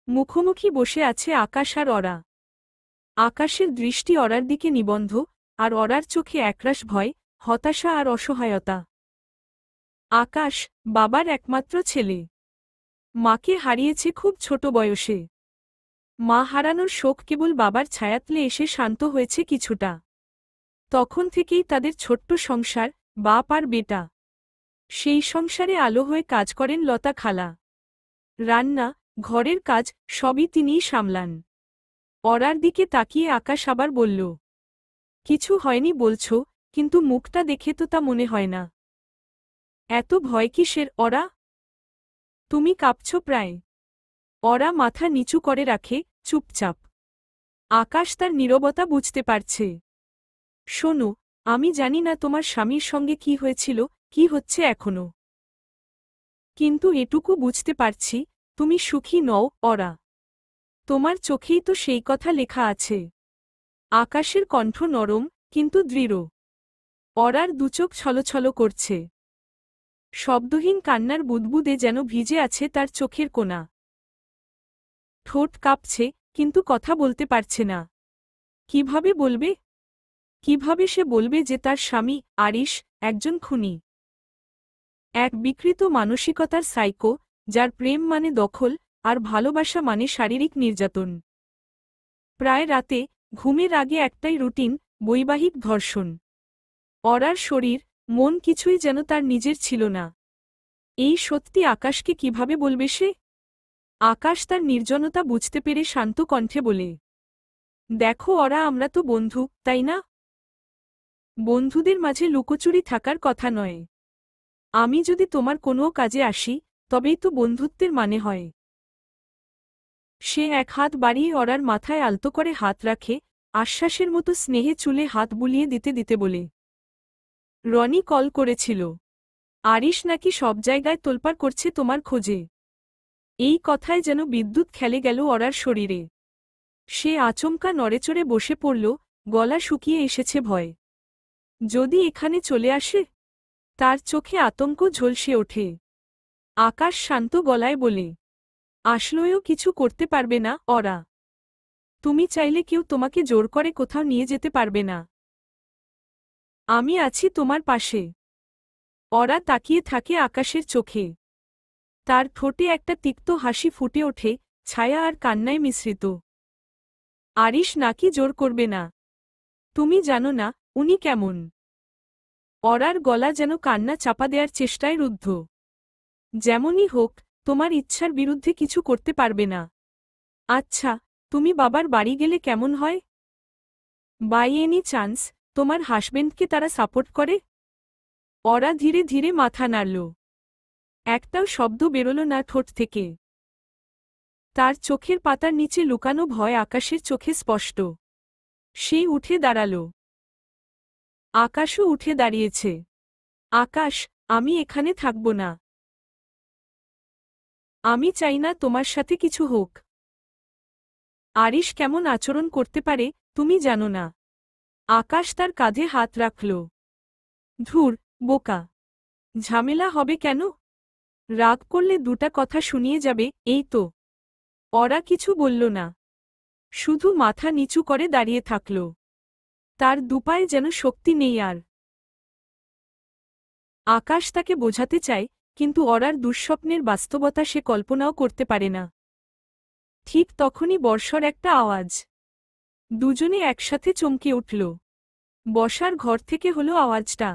মুখোমুখি বসে আছে আকাশ আর ওরা। আকাশের দৃষ্টি অরার দিকে নিবন্ধ, আর অরার চোখে একরাশ ভয়, হতাশা আর অসহায়তা। আকাশ, বাবার একমাত্র ছেলে। মাকে হারিয়েছে খুব ছোট বয়সে। মা হারানোর শোক কেবল বাবার ছায়াতলে এসে শান্ত হয়েছে কিছুটা। তখন থেকেই তাদের ছোট্ট সংসার, বাপ আর বেটা। সেই সংসারে আলো হয়ে কাজ করেন লতা খালা। রান্না, ঘরের কাজ, সবই তিনিই সামলান। অরার দিকে তাকিয়ে আকাশ আবার বলল, কিছু হয়নি বলছ, কিন্তু মুখটা দেখে তো তা মনে হয় না। এত ভয় কিসের অরা? তুমি কাঁপছ প্রায়। অরা মাথা নিচু করে রাখে, চুপচাপ। আকাশ তার নীরবতা বুঝতে পারছে। শোনো, আমি জানি না তোমার স্বামীর সঙ্গে কি হয়েছিল, কি হচ্ছে এখনো। কিন্তু এটুকু বুঝতে পারছি, তুমি সুখী নও, অরা। তোমার চোখেই তো সেই কথা লেখা আছে। আকাশের কণ্ঠ নরম, কিন্তু দৃঢ়। অরার দুচোখ ছলছল করছে। শব্দহীন কান্নার বুদবুদে যেন ভিজে আছে তার চোখের কোণা। ঠোঁট কাঁপছে, কিন্তু কথা বলতে পারছে না। কিভাবে বলবে? কিভাবে সে বলবে যে তার স্বামী, আরিশ, একজন খুনি? এক বিকৃত মানসিকতার সাইকো, যার প্রেম মানে দখল, আর ভালোবাসা মানে শারীরিক নির্যাতন। প্রায় রাতে, ঘুমের আগে একটাই রুটিন, বৈবাহিক ধর্ষণ। অরার শরীর, মন কিছুই যেন তার নিজের ছিল না। এই সত্যি আকাশকে কিভাবে বলবে সে? আকাশ তার নির্জনতা বুঝতে পেরে শান্ত কণ্ঠে বলে, দেখো অরা, আমরা তো বন্ধু, তাই না? বন্ধুদের মাঝে লুকোচুরি থাকার কথা নয়। আমি যদি তোমার কোনো কাজে আসি, তবেই তো বন্ধুত্বের মানে হয়। সে এক হাত বাড়িয়ে অরার মাথায় আলতো করে হাত রাখে, আশ্বাসের মতো স্নেহে চুলে হাত বুলিয়ে দিতে দিতে বলে, রনি কল করেছিল। আরিশ নাকি সব জায়গায় তোলপাড় করছে তোমার খোঁজে। এই কথায় যেন বিদ্যুৎ খেলে গেল অরার শরীরে। সে আচমকা নড়েচড়ে বসে পড়ল, গলা শুকিয়ে এসেছে ভয়। যদি এখানে চলে আসে? তার চোখে আতঙ্ক ঝলসে ওঠে। আকাশ শান্ত গলায় বলে, আসলেও কিছু করতে পারবে না, অরা। তুমি চাইলে কেউ তোমাকে জোর করে কোথাও নিয়ে যেতে পারবে না। আমি আছি তোমার পাশে। অরা তাকিয়ে থাকে আকাশের চোখে। তার ঠোঁটে একটা তিক্ত হাসি ফুটে ওঠে, ছায়া আর কান্নায় মিশ্রিত। আরিশ নাকি জোর করবে না। তুমি জানো না, উনি কেমন। অরার গলা যেন কান্না চাপা দেওয়ার চেষ্টায় রুদ্ধ। যেমনই হোক, তোমার ইচ্ছার বিরুদ্ধে কিছু করতে পারবে না। আচ্ছা, তুমি বাবার বাড়ি গেলে কেমন হয়? বাই এনি চান্স, তোমার হাসবেন্ডকে তারা সাপোর্ট করে? অরা ধীরে ধীরে মাথা নাড়ল। একটাও শব্দ বেরোল না ঠোঁট থেকে। তার চোখের পাতার নিচে লুকানো ভয় আকাশের চোখে স্পষ্ট। সে উঠে দাঁড়াল। আকাশও উঠে দাঁড়িয়েছে। আকাশ, আমি এখানে থাকব না। আমি চাই না তোমার সাথে কিছু হোক। আরিশ কেমন আচরণ করতে পারে, তুমি জানো না। আকাশ তার কাঁধে হাত রাখল। ধুর, বোকা। ঝামেলা হবে কেন? রাগ করলে দুটা কথা শুনিয়ে যাবে, এই তো। অরা কিছু বলল না। শুধু মাথা নিচু করে দাঁড়িয়ে থাকল। তার দুপায়ে যেন শক্তি নেই আর। আকাশ তাকে বোঝাতে চায়, কিন্তু অরার দুঃস্বপ্নের বাস্তবতা সে কল্পনাও করতে পারে না। ঠিক তখনই বর্ষর একটা আওয়াজ। দুজনে একসাথে চমকে উঠল। বসার ঘর থেকে হলো আওয়াজটা।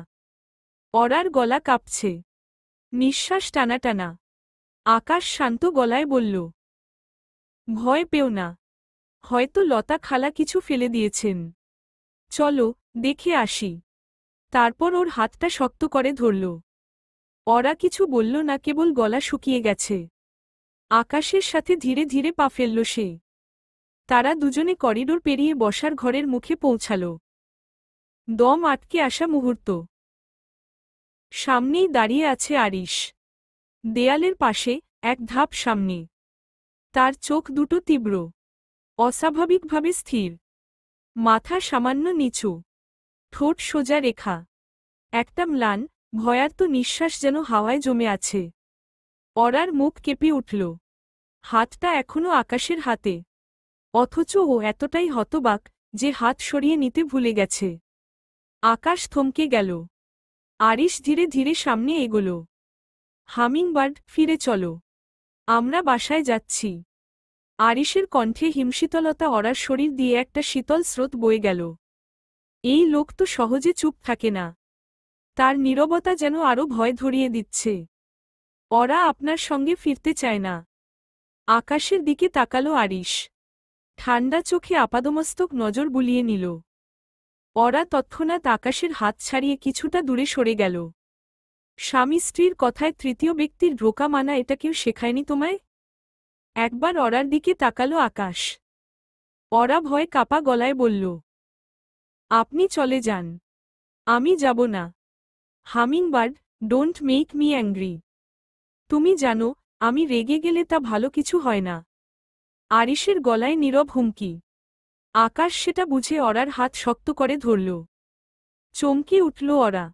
অরার গলা কাঁপছে। নিঃশ্বাস টানা টানা। আকাশ শান্ত গলায় বলল, ভয় পেও না। হয়তো লতা খালা কিছু ফেলে দিয়েছেন। চলো, দেখে আসি। তারপর ওর হাতটা শক্ত করে ধরল। অরা কিছু বলল না, কেবল গলা শুকিয়ে গেছে। আকাশের সাথে ধীরে ধীরে পা ফেলল সে। তারা দুজনে করিডোর পেরিয়ে বসার ঘরের মুখে পৌঁছাল। দম আটকে আসা মুহূর্ত। সামনেই দাঁড়িয়ে আছে আরিশ। দেয়ালের পাশে, এক ধাপ সামনে। তার চোখ দুটো তীব্র, অস্বাভাবিকভাবে স্থির। মাথা সামান্য নিচু। ঠোঁট সোজা রেখা। একটা ম্লান, ভয়ার্ত নিঃশ্বাস যেন হাওয়ায় জমে আছে। অরার মুখ কেঁপে উঠল। হাতটা এখনো আকাশের হাতে। অথচ ও এতটাই হতবাক যে হাত সরিয়ে নিতে ভুলে গেছে। আকাশ থমকে গেল। আরিশ ধীরে ধীরে সামনে এগোল। হামিংবার্ড, ফিরে চলো, আমরা বাসায় যাচ্ছি। আরিশের কণ্ঠে হিমশীতলতা, অরার শরীর দিয়ে একটা শীতল স্রোত বয়ে গেল। এই লোক তো সহজে চুপ থাকে না। তার নীরবতা যেন আরও ভয় ধরিয়ে দিচ্ছে। ওরা আপনার সঙ্গে ফিরতে চায় না। আকাশের দিকে তাকালো আরিশ। ঠান্ডা চোখে আপাদমস্তক নজর বুলিয়ে নিল। ওরা তৎক্ষণাৎ আকাশের হাত ছাড়িয়ে কিছুটা দূরে সরে গেল। স্বামী স্ত্রীর কথায় তৃতীয় ব্যক্তির রোকা মানা, এটা কেউ শেখায়নি তোমায়? একবার ওরার দিকে তাকালো আকাশ। ওরা ভয়ে কাপা গলায় বলল, আপনি চলে যান, আমি যাব না। Hummingbird, don't make me angry. তুমি জানো, আমি রেগে গেলে তা ভালো কিছু হয় না। আরিশের গলায় নীরব হুমকি। আকাশ সেটা বুঝে ওরার হাত শক্ত করে ধরল। চমকে উঠল ওরা।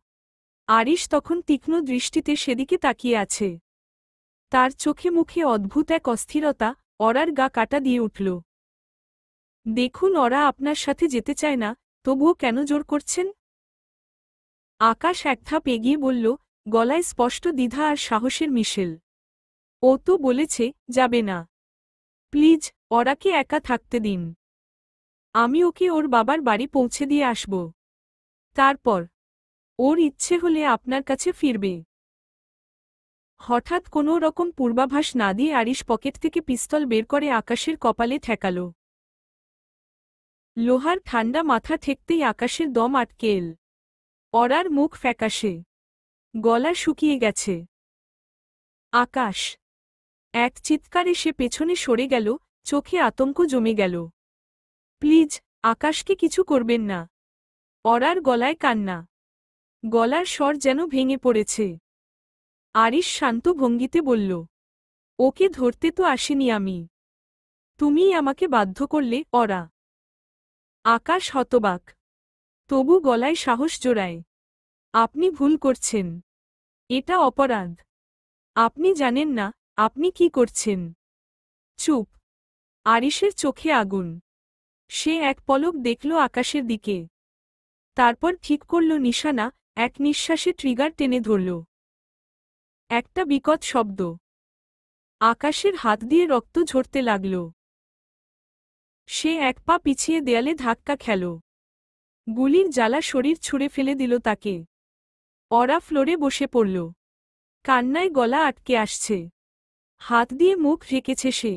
আরিশ তখন তীক্ষ্ণ দৃষ্টিতে সেদিকে তাকিয়ে আছে। তার চোখে মুখে অদ্ভুত এক অস্থিরতা। ওরার গা কাটা দিয়ে উঠল। দেখুন, ওরা আপনার সাথে যেতে চায় না, তবুও কেন জোর করছেন? আকাশ এক ধাপ এগিয়ে বলল, গলায় স্পষ্ট দ্বিধা আর সাহসের মিশেল। ও তো বলেছে যাবে না। প্লিজ, ওরাকে একা থাকতে দিন। আমি ওকে ওর বাবার বাড়ি পৌঁছে দিয়ে আসব। তারপর ওর ইচ্ছে হলে আপনার কাছে ফিরবে। হঠাৎ কোনো রকম পূর্বাভাস না দিয়ে আরিশ পকেট থেকে পিস্তল বের করে আকাশের কপালে ঠেকাল। লোহার ঠান্ডা মাথা ঠেকতেই আকাশের দম আটকে এল। ওরার মুখ ফ্যাকাশে, গলা শুকিয়ে গেছে। আকাশ এক চিৎকারে সে পেছনে সরে গেল, চোখে আতঙ্ক জমে গেল। প্লিজ, আকাশকে কিছু করবেন না। ওরার গলায় কান্না, গলার স্বর যেন ভেঙে পড়েছে। আরিশ শান্ত ভঙ্গিতে বলল, ওকে ধরতে তো আসেনি আমি, তুমিই আমাকে বাধ্য করলে। ওরা। আকাশ হতবাক, তবু গলায় সাহস জোড়ায়। আপনি ভুল করছেন, এটা অপরাধ। আপনি জানেন না আপনি কি করছেন। চুপ। আরিশের চোখে আগুন। সে এক পলক দেখল আকাশের দিকে। তারপর ঠিক করল নিশানা, এক নিঃশ্বাসে ট্রিগার টেনে ধরল। একটা বিকট শব্দ। আকাশের হাত দিয়ে রক্ত ঝরতে লাগল। সে এক পা পিছিয়ে দেয়ালে ধাক্কা খেল। গুলির জ্বালা শরীর ছুঁড়ে ফেলে দিল তাকে। ওরা ফ্লোরে বসে পড়ল। কান্নায় গলা আটকে আসছে। হাত দিয়ে মুখ ঢেকেছে সে।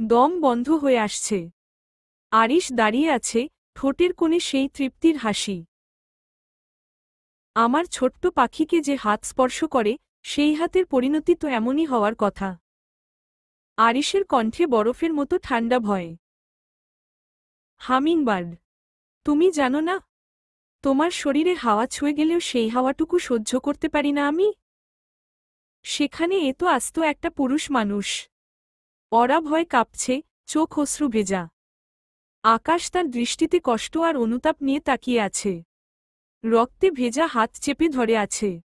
দম বন্ধ হয়ে আসছে। আরিশ দাঁড়িয়ে আছে, ঠোঁটের কোণে সেই তৃপ্তির হাসি। আমার ছোট্ট পাখিকে যে হাত স্পর্শ করে, সেই হাতের পরিণতি তো এমনই হওয়ার কথা। আরিশের কণ্ঠে বরফের মতো ঠান্ডা ভয়। হামিংবার্ড, তুমি জানো না, তোমার শরীরে হাওয়া ছুঁয়ে গেলেও সেই হাওয়াটুকু সহ্য করতে পারি না আমি। সেখানে এ তো আস্ত একটা পুরুষ মানুষ। ওরা ভয় কাঁপছে, চোখ অশ্রু ভেজা। আকাশ তার দৃষ্টিতে কষ্ট আর অনুতাপ নিয়ে তাকিয়ে আছে। রক্তে ভেজা হাত চেপে ধরে আছে।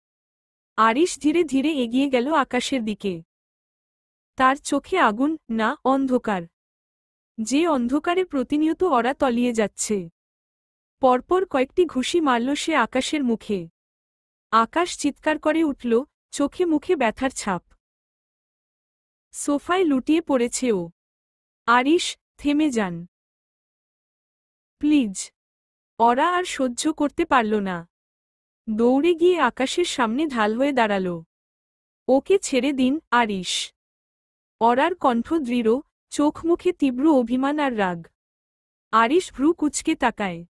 আরিশ ধীরে ধীরে এগিয়ে গেল আকাশের দিকে। তার চোখে আগুন না, অন্ধকার। যে অন্ধকারে প্রতিনিয়ত ওরা তলিয়ে যাচ্ছে। পরপর কয়েকটি ঘুষি মারল সে আকাশের মুখে। আকাশ চিৎকার করে উঠল, চোখে মুখে ব্যথার ছাপ। সোফায় লুটিয়ে পড়েছে ও। আরিশ, থেমে যান, প্লিজ। ওরা আর সহ্য করতে পারল না। দৌড়ে গিয়ে আকাশের সামনে ঢাল হয়ে দাঁড়াল। ওকে ছেড়ে দিন, আরিশ। ওরার কণ্ঠ দৃঢ়, চোখ মুখে তীব্র অভিমান আর রাগ। আরিশ ভ্রু কুঁচকে তাকায়।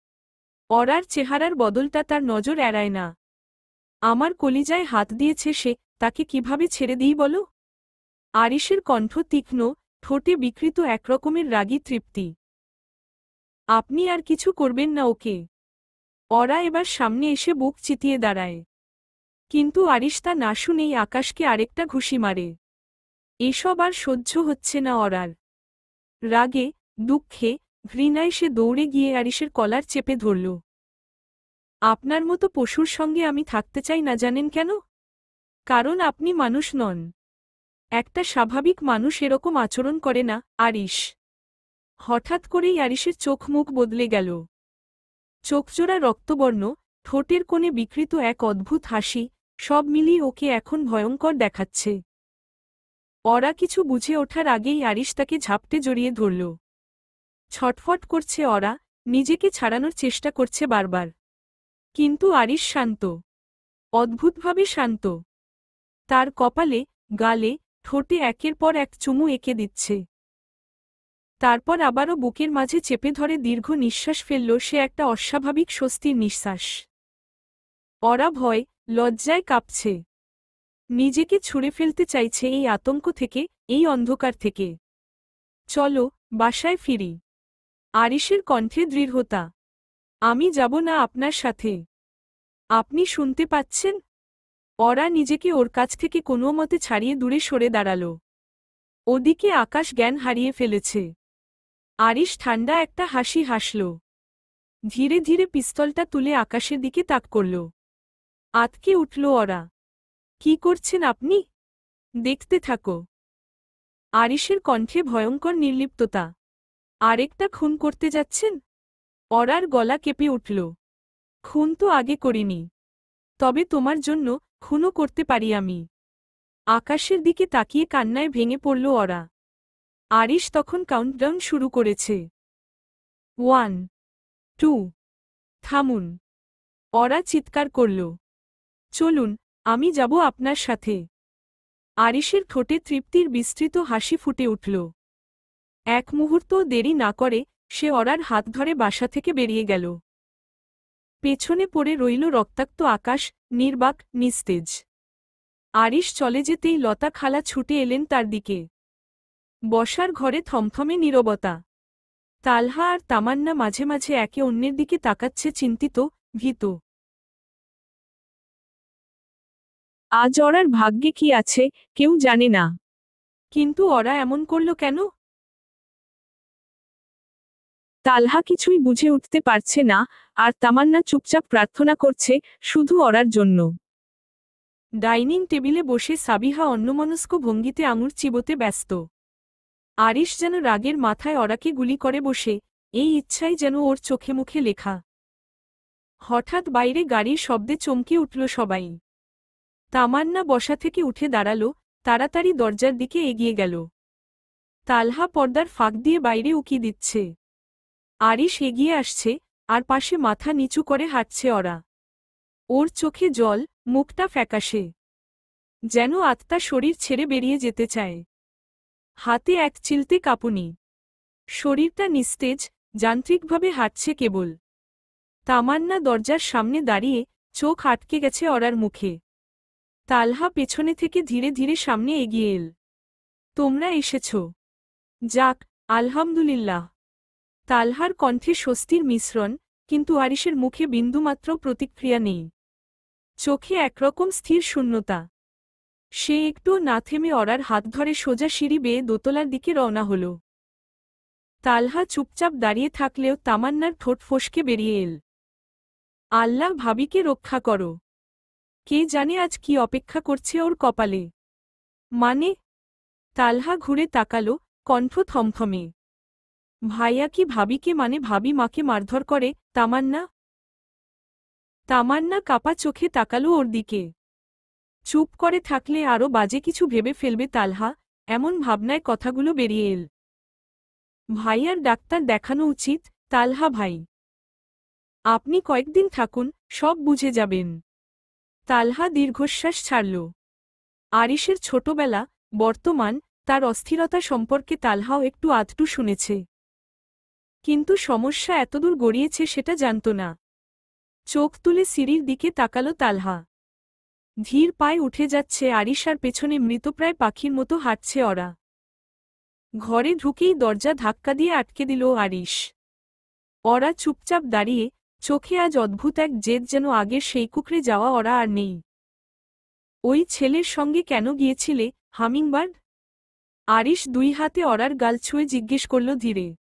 ওরার চেহারার বদলটা তার নজর এড়ায় না। আমার কলিজায় হাত দিয়েছে সে, তাকে কিভাবে ছেড়ে দিই বলো? আরিশের কণ্ঠ তীক্ষ্ণ, ঠোঁটে বিকৃত একরকমের রাগী তৃপ্তি। আপনি আর কিছু করবেন না ওকে। ওরা এবার সামনে এসে বুক চিতিয়ে দাঁড়ায়। কিন্তু আরিশ তা না শুনেই আকাশকে আরেকটা ঘুষি মারে। এসব আর সহ্য হচ্ছে না ওরার। রাগে, দুঃখে, ঘৃণায় সে দৌড়ে গিয়ে আরিশের কলার চেপে ধরল। আপনার মতো পশুর সঙ্গে আমি থাকতে চাই না, জানেন কেন? কারণ আপনি মানুষ নন। একটা স্বাভাবিক মানুষ এরকম আচরণ করে না, আরিশ। হঠাৎ করেই আরিশের চোখ মুখ বদলে গেল। চোখজোড়া রক্তবর্ণ, ঠোঁটের কোণে বিকৃত এক অদ্ভুত হাসি, সব মিলিয়ে ওকে এখন ভয়ঙ্কর দেখাচ্ছে। ওরা কিছু বুঝে ওঠার আগেই আরিশ তাকে ঝাপটে জড়িয়ে ধরল। ছটফট করছে ওরা, নিজেকে ছাড়ানোর চেষ্টা করছে বারবার। কিন্তু আরিশ শান্ত, অদ্ভুতভাবে শান্ত। তার কপালে, গালে, ঠোঁটে একের পর এক চুমু এঁকে দিচ্ছে। তারপর আবারও বুকের মাঝে চেপে ধরে দীর্ঘ নিঃশ্বাস ফেলল সে, একটা অস্বাভাবিক স্বস্তির নিঃশ্বাস। ওরা ভয়, লজ্জায় কাঁপছে। নিজেকে ছুঁড়ে ফেলতে চাইছে এই আতঙ্ক থেকে, এই অন্ধকার থেকে। চলো, বাসায় ফিরি। আরিশের কণ্ঠে দৃঢ়তা। আমি যাব না আপনার সাথে। আপনি শুনতে পাচ্ছেন? ওরা নিজেকে ওর কাছ থেকে কোনোমতে ছাড়িয়ে দূরে সরে দাঁড়াল। ওদিকে আকাশ জ্ঞান হারিয়ে ফেলেছে। আরিশ ঠান্ডা একটা হাসি হাসল। ধীরে ধীরে পিস্তলটা তুলে আকাশের দিকে তাক করল। আতকে উঠল ওরা। কি করছেন আপনি? দেখতে থাকো। আরিশের কণ্ঠে ভয়ঙ্কর নির্লিপ্ততা। আরেকটা খুন করতে যাচ্ছেন? ওরার গলা কেঁপে উঠল। খুন তো আগে করিনি। তবে তোমার জন্য খুনও করতে পারি আমি। আকাশের দিকে তাকিয়ে কান্নায় ভেঙে পড়ল ওরা। আরিশ তখন কাউন্টডাউন শুরু করেছে। 1, 2। থামুন। ওরা চিৎকার করল। চলুন, আমি যাব আপনার সাথে। আরিশের ঠোঁটে তৃপ্তির বিস্তৃত হাসি ফুটে উঠল। এক মুহূর্তও দেরি না করে সে ওরার হাত ধরে বাসা থেকে বেরিয়ে গেল। পেছনে পড়ে রইল রক্তাক্ত আকাশ, নির্বাক, নিস্তেজ। আরিশ চলে যেতেই লতা খালা ছুটে এলেন তার দিকে। বসার ঘরে থমথমে নীরবতা। তালহা আর তামান্না মাঝে মাঝে একে অন্যের দিকে তাকাচ্ছে, চিন্তিত, ভীত। আজ ওরার ভাগ্যে কি আছে কেউ জানে না। কিন্তু ওরা এমন করল কেন? তালহা কিছুই বুঝে উঠতে পারছে না, আর তামান্না চুপচাপ প্রার্থনা করছে, শুধু ওরার জন্য। ডাইনিং টেবিলে বসে সাবিহা অন্যমনস্ক ভঙ্গিতে আঙুর চিবোতে ব্যস্ত। আরিশ যেন রাগের মাথায় ওরাকে গুলি করে বসে, এই ইচ্ছাই যেন ওর চোখে মুখে লেখা। হঠাৎ বাইরে গাড়ির শব্দে চমকে উঠল সবাই। তামান্না বসা থেকে উঠে দাঁড়াল, তাড়াতাড়ি দরজার দিকে এগিয়ে গেল। তালহা পর্দার ফাঁক দিয়ে বাইরে উকি দিচ্ছে। আরিশ এগিয়ে আসছে, আর পাশে মাথা নিচু করে হাঁটছে ওরা। ওর চোখে জল, মুখটা ফ্যাকাশে। যেন আত্মা শরীর ছেড়ে বেরিয়ে যেতে চায়। হাতে এক চিলতে কাঁপুনি। শরীরটা নিস্তেজ, যান্ত্রিকভাবে হাঁটছে কেবল। তামান্না দরজার সামনে দাঁড়িয়ে, চোখ আটকে গেছে ওরার মুখে। তালহা পেছনে থেকে ধীরে ধীরে সামনে এগিয়ে এল। তোমরা এসেছ? যাক, আলহামদুলিল্লাহ। তালহার কণ্ঠে স্বস্তির মিশ্রণ, কিন্তু আরিশের মুখে বিন্দুমাত্র প্রতিক্রিয়া নেই। চোখে একরকম স্থির শূন্যতা। সে একটুও না থেমে ওরার হাত ধরে সোজা সিঁড়ি বেয়ে দোতলার দিকে রওনা হল। তালহা চুপচাপ দাঁড়িয়ে থাকলেও তামান্নার ঠোঁট ফসকে বেরিয়ে এল। আল্লাহ ভাবিকে রক্ষা করো। কে জানে আজ কি অপেক্ষা করছে ওর কপালে। মানে? তালহা ঘুরে তাকালো, কণ্ঠ থমথমে। ভাইয়া কি ভাবিকে মানে ভাবি মাকে মারধর করে? তামান্না? তামান্না কাপা চোখে তাকালো ওর দিকে। চুপ করে থাকলে আরও বাজে কিছু ভেবে ফেলবে তালহা, এমন ভাবনায় কথাগুলো বেরিয়ে এল। ভাইয়ার ডাক্তার দেখানো উচিত, তালহা ভাই। আপনি কয়েকদিন থাকুন, সব বুঝে যাবেন। তালহা দীর্ঘশ্বাস ছাড়ল। আরিশের ছোটবেলা, বর্তমান, তার অস্থিরতা সম্পর্কে তালহাও একটু আধটু শুনেছে। কিন্তু সমস্যা এতদূর গড়িয়েছে সেটা জানত না। চোখ তুলে সিঁড়ির দিকে তাকালো তালহা। ধীর পায়ে উঠে যাচ্ছে আরিশ, আর পেছনে মৃতপ্রায় পাখির মতো হাঁটছে ওরা। ঘরে ঢুকেই দরজা ধাক্কা দিয়ে আটকে দিল আরিশ। ওরা চুপচাপ দাঁড়িয়ে, চোখে আজ অদ্ভুত এক জেদ, যেন আগের সেই কুকড়ে যাওয়া ওরা আর নেই। ওই ছেলের সঙ্গে কেন গিয়েছিলে, হামিংবার্ড? আরিশ দুই হাতে ওরার গাল ছুঁয়ে জিজ্ঞেস করল ধীরে।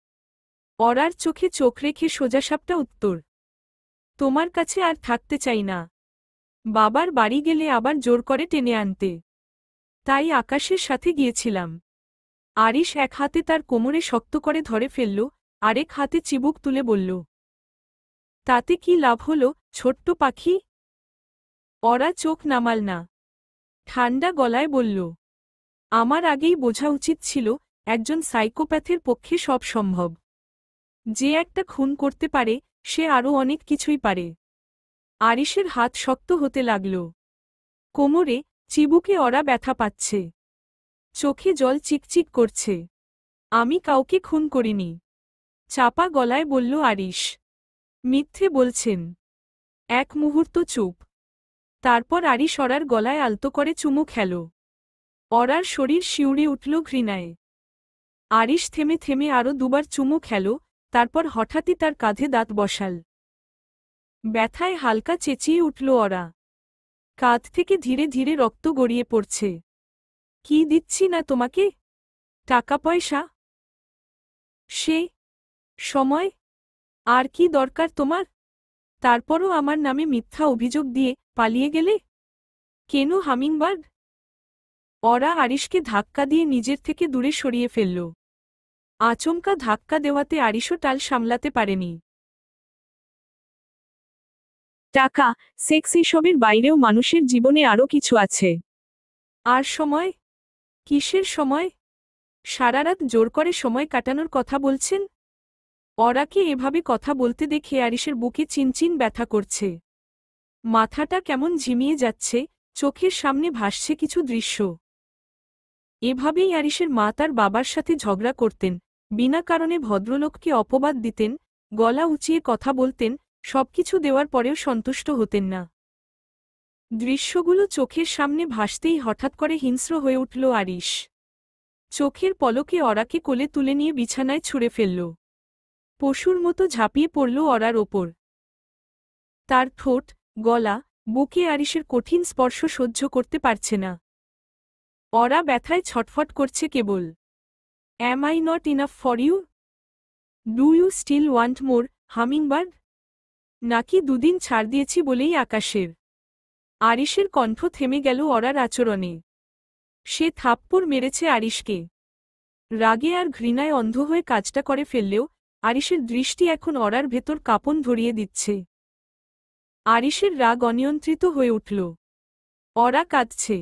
ওরার চোখে চোখ রেখে সোজাসাপটা উত্তর। তোমার কাছে আর থাকতে চাই না। বাবার বাড়ি গেলে আবার জোর করে টেনে আনতে। তাই আকাশের সাথে গিয়েছিলাম। আরিশ এক হাতে তার কোমরে শক্ত করে ধরে ফেলল, আরেক হাতে চিবুক তুলে বলল, তাতে কি লাভ হলো, ছোট্ট পাখি? ওরা চোখ নামাল না। ঠান্ডা গলায় বলল, আমার আগেই বোঝা উচিত ছিল, একজন সাইকোপ্যাথের পক্ষে সব সম্ভব। যে একটা খুন করতে পারে, সে আরও অনেক কিছুই পারে। আরিশের হাত শক্ত হতে লাগল। কোমরে, চিবুকে ওরা ব্যথা পাচ্ছে। চোখে জল চিকচিক করছে। আমি কাউকে খুন করিনি, চাপা গলায় বলল আরিশ। মিথ্যে বলছেন। এক মুহূর্ত চুপ। তারপর আরিশ ওরার গলায় আলতো করে চুমু খেল। ওরার শরীর শিউরে উঠল ঘৃণায়। আরিশ থেমে থেমে আরও দুবার চুমু খেল, তারপর হঠাৎই তার কাঁধে দাঁত বসাল। ব্যথায় হালকা চেঁচিয়ে উঠল ওরা। কাঁধ থেকে ধীরে ধীরে রক্ত গড়িয়ে পড়ছে। কি দিচ্ছি না তোমাকে? টাকা পয়সা? সে সময়? আর কি দরকার তোমার? তারপরও আমার নামে মিথ্যা অভিযোগ দিয়ে পালিয়ে গেলে কেন, হামিংবার্ড? ওরা আরিশকে ধাক্কা দিয়ে নিজের থেকে দূরে সরিয়ে ফেলল। আচমকা ধাক্কা দেওয়াতে আরিশও টাল সামলাতে পারেনি। টাকা, সেক্স এসবের বাইরেও মানুষের জীবনে আরও কিছু আছে। আর সময়? কিসের সময়? সারারাত জোর করে সময় কাটানোর কথা বলছেন? ওরাকে এভাবে কথা বলতে দেখে আরিশের বুকে চিনচিন ব্যথা করছে। মাথাটা কেমন ঝিমিয়ে যাচ্ছে, চোখের সামনে ভাসছে কিছু দৃশ্য। এভাবেই আরিশের মা তার বাবার সাথে ঝগড়া করতেন, বিনা কারণে ভদ্রলোককে অপবাদ দিতেন, গলা উঁচিয়ে কথা বলতেন, সবকিছু দেওয়ার পরেও সন্তুষ্ট হতেন না। দৃশ্যগুলো চোখের সামনে ভাসতেই হঠাৎ করে হিংস্র হয়ে উঠল আরিশ। চোখের পলকে ওরাকে কোলে তুলে নিয়ে বিছানায় ছুঁড়ে ফেলল। পশুর মতো ঝাঁপিয়ে পড়ল ওরার ওপর। তার ঠোঁট, গলা, বুকে আরিশের কঠিন স্পর্শ সহ্য করতে পারছে না। ওরা ব্যথায় ছটফট করছে কেবল। Am I not enough for you? Do you still want more, hummingbird? নাকি দুদিন ছাড় দিয়েছি বলেই আকাশের? আরিশের কণ্ঠ থেমে গেল ওরার আচরণে। সে থাপ্পড় মেরেছে আরিশকে। রাগে আর ঘৃণায় অন্ধ হয়ে কাজটা করে ফেললেও আরিশের দৃষ্টি এখন ওরার ভেতর কাঁপন ধরিয়ে দিচ্ছে। আরিশের রাগ অনিয়ন্ত্রিত হয়ে উঠল। ওরা কাঁদছে।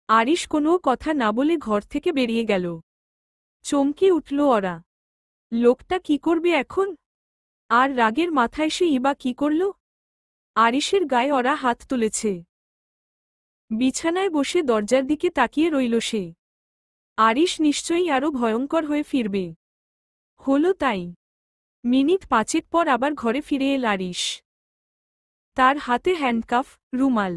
আরিশ কোনো কথা না বলে ঘর থেকে বেরিয়ে গেল। চমকে উঠল ওরা। লোকটা কি করবে এখন? আর রাগের মাথায় সে ইবা কি করল? আরিশের গায়ে ওরা হাত তুলেছে। বিছানায় বসে দরজার দিকে তাকিয়ে রইল সে। আরিশ নিশ্চয়ই আরও ভয়ঙ্কর হয়ে ফিরবে। হলো তাই। মিনিট পাঁচেক পর আবার ঘরে ফিরে এল আরিশ। তার হাতে হ্যান্ডকাফ, রুমাল।